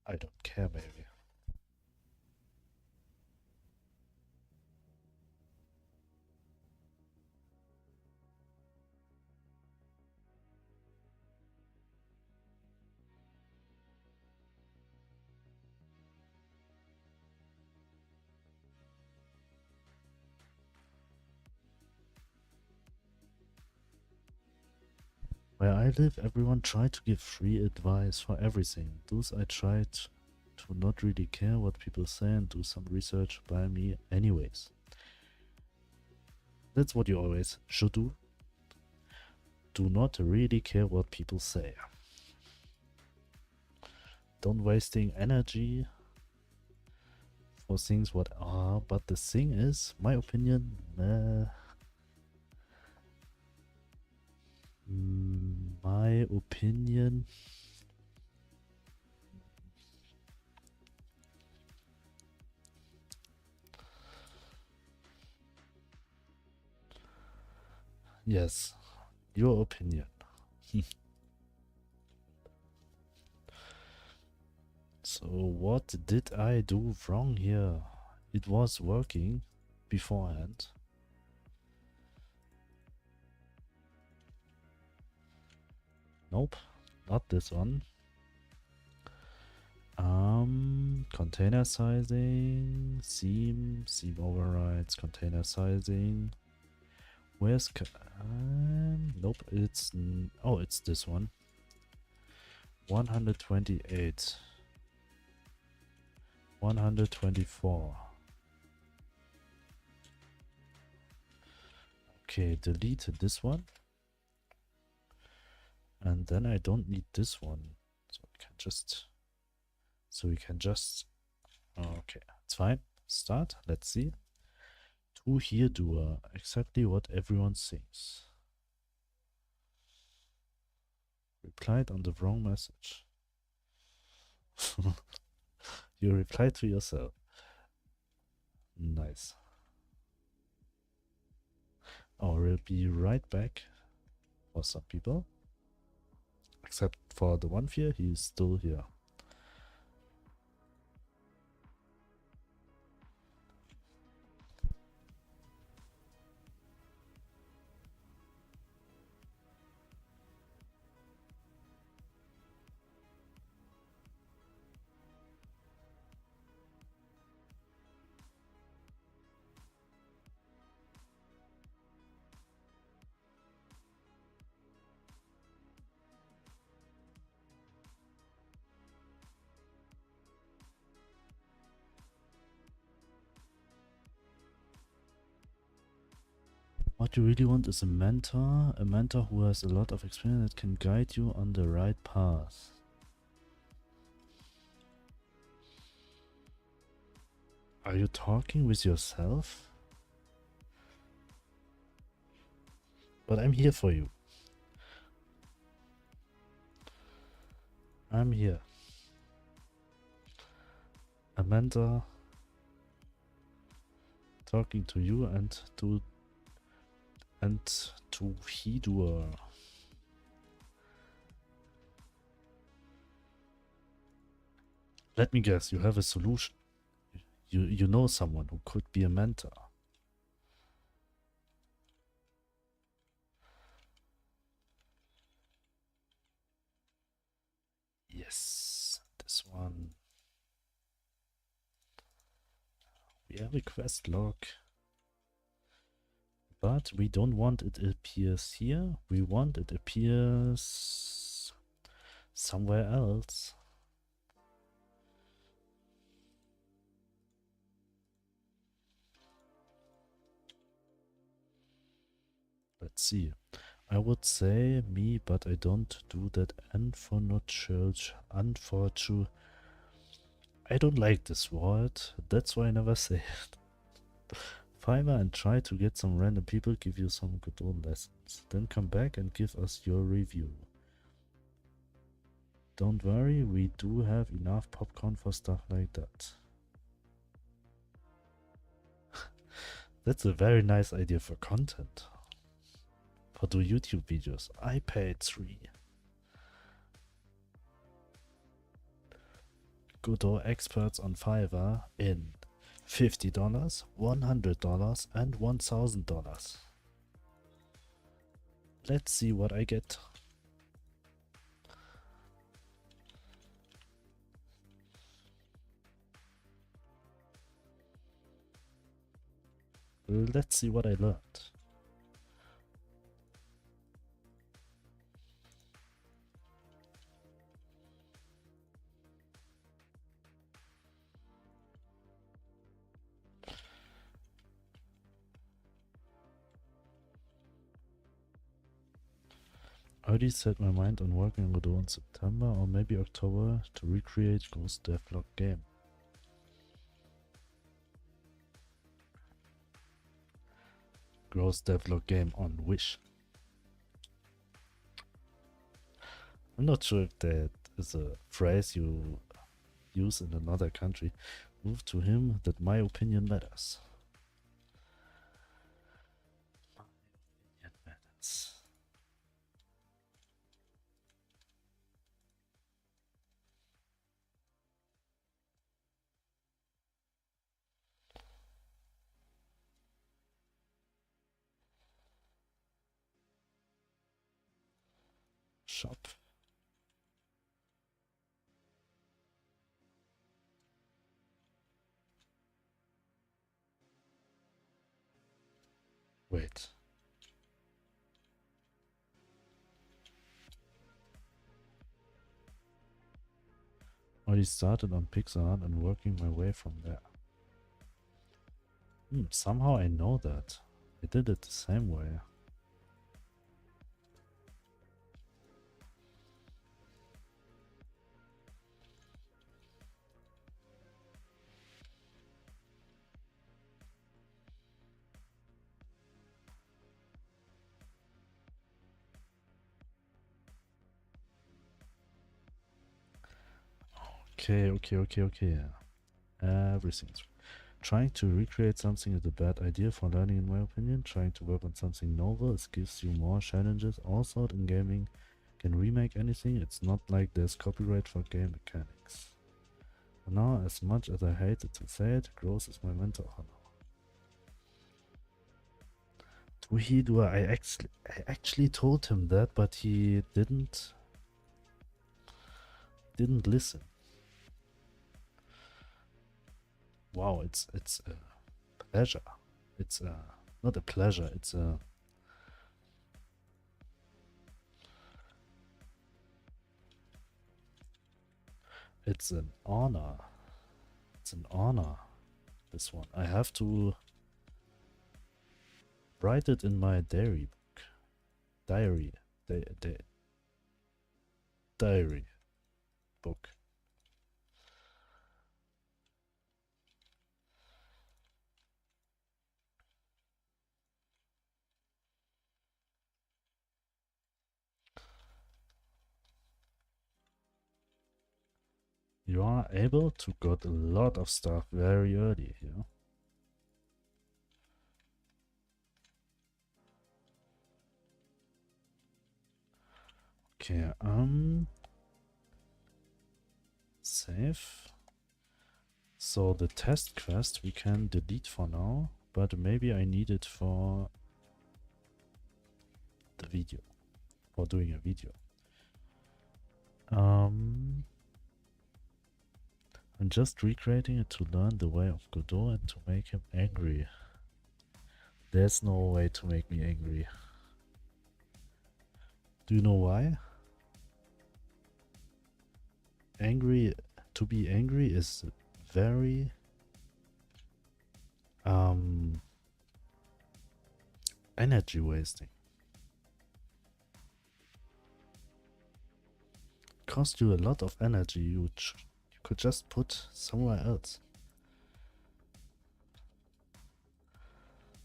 I don't care, maybe. Where I live, everyone tried to give free advice for everything. Thus, I tried to not really care what people say and do some research by me anyways. That's what you always should do. Do not really care what people say. Don't wasting energy for things what are, but the thing is, my opinion, my opinion, yes, your opinion. So So what did I do wrong here? It was working beforehand. Nope, not this one. Container sizing, seam overrides, container sizing. Where's nope, it's oh, it's this one. 128, 124. Okay, delete this one, and then I don't need this one, so we can just okay, it's fine. Start. Let's see. To here doer, exactly what everyone thinks. Replied on the wrong message. You replied to yourself. Nice. Oh, we'll be right back for some people. Except for the one here, he's still here. What you really want is a mentor who has a lot of experience that can guide you on the right path. Are you talking with yourself? But I'm here for you. I'm here. A mentor talking to you and to Hidur. Let me guess, you have a solution. You know someone who could be a mentor. Yes, this one. We have a quest log. But we don't want it appears here. We want it appears somewhere else. Let's see. I would say me, but I don't do that unfortunate. I don't like this word. That's why I never say it. Fiverr and try to get some random people give you some Godot lessons. Then come back and give us your review. Don't worry, we do have enough popcorn for stuff like that. That's a very nice idea for content. For do YouTube videos. I paid 3. Godot experts on Fiverr in $50, $100, and $1,000. Let's see what I get. Let's see what I learned. I already set my mind on working on Godot in September or maybe October to recreate Ghost Devlog game. Ghost Devlog game on Wish. I'm not sure if that is a phrase you use in another country. Move to him that my opinion matters. My opinion matters. shop. Wait. Already started on Pixar and working my way from there. Somehow I know that. I did it the same way. Okay. Everything's trying to recreate something is a bad idea for learning, in my opinion. Trying to work on something novel, it gives you more challenges. Also, in gaming, can remake anything. It's not like there's copyright for game mechanics. Now, as much as I hate to say it, growth is my mental honor. I actually told him that, but he didn't listen. Wow, it's a pleasure. It's not a pleasure. It's an honor. It's an honor. This one. I have to write it in my diary book. Diary book. You are able to get a lot of stuff very early here. Okay, save. So the test quest we can delete for now, but maybe I need it for the video, for doing a video. I'm just recreating it to learn the way of Godot and to make him angry. There's no way to make me angry. Do you know why? To be angry is very energy wasting. Cost you a lot of energy you could just put somewhere else.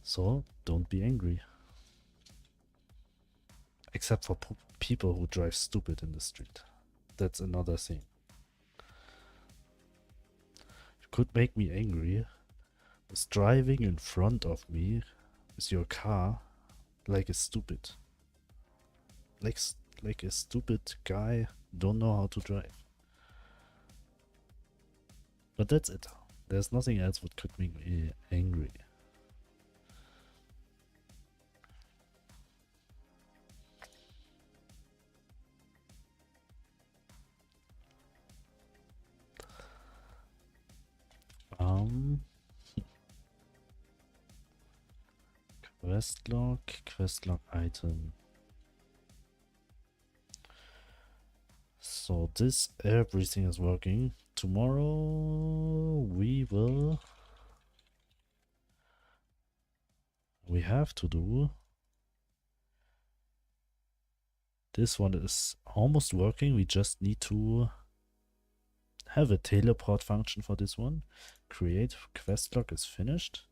So don't be angry. Except for people who drive stupid in the street. That's another thing. You could make me angry with driving in front of me with your car like a stupid. Like a stupid guy don't know how to drive. But that's it. There's nothing else that could make me angry. Quest log item. So this, everything is working. Tomorrow we have to do. This one is almost working. We just need to have a teleport function for this one. Create quest log is finished.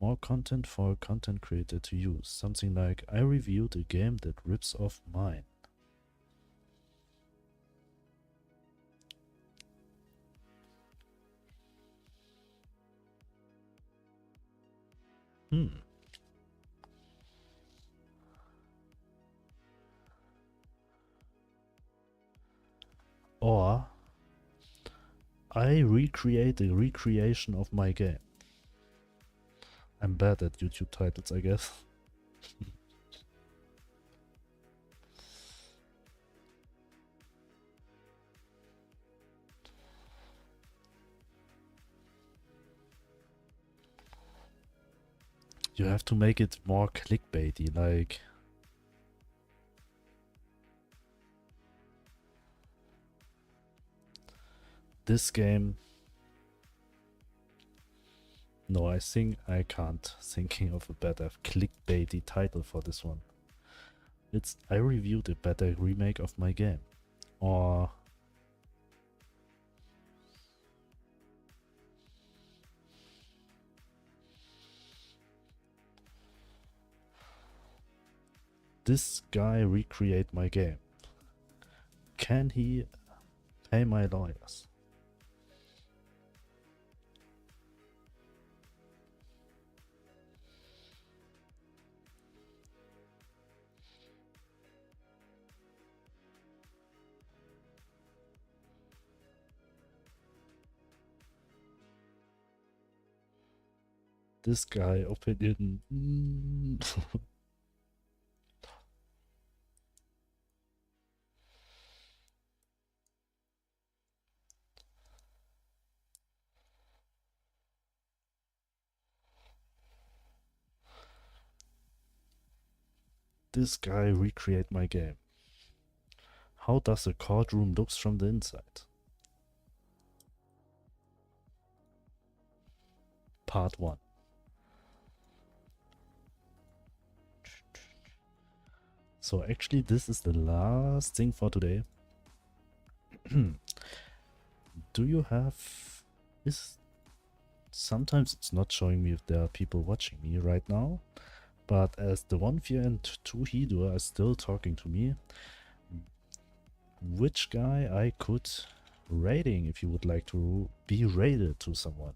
More content for content creator to use. Something like, I reviewed a game that rips off mine. Or I recreate a recreation of my game. I'm bad at YouTube titles, I guess. You have to make it more clickbaity, like... This game... No, I think I can't thinking of a better clickbaity title for this one. It's I reviewed a better remake of my game. Or... This guy recreate my game. Can he pay my lawyers? This guy opinion. This guy recreate my game. How does a courtroom looks from the inside? Part 1. So actually this is the last thing for today. Do you have... Sometimes it's not showing me if there are people watching me right now, but as the 1 Fear and 2 Hido are still talking to me, which guy I could rating if you would like to be rated to someone?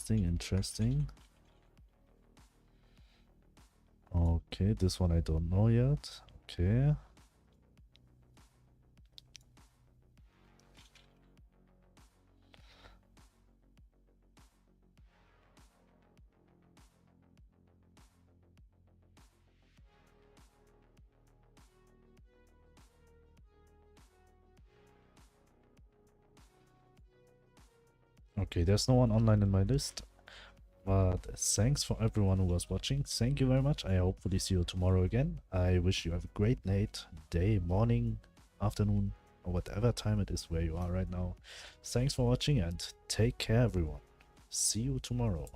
Interesting. Okay, this one I don't know yet. Okay. Okay, there's no one online in my list. But thanks for everyone who was watching. Thank you very much. I hopefully see you tomorrow again. I wish you have a great night, day, morning, afternoon, or whatever time it is where you are right now. Thanks for watching and take care everyone. See you tomorrow.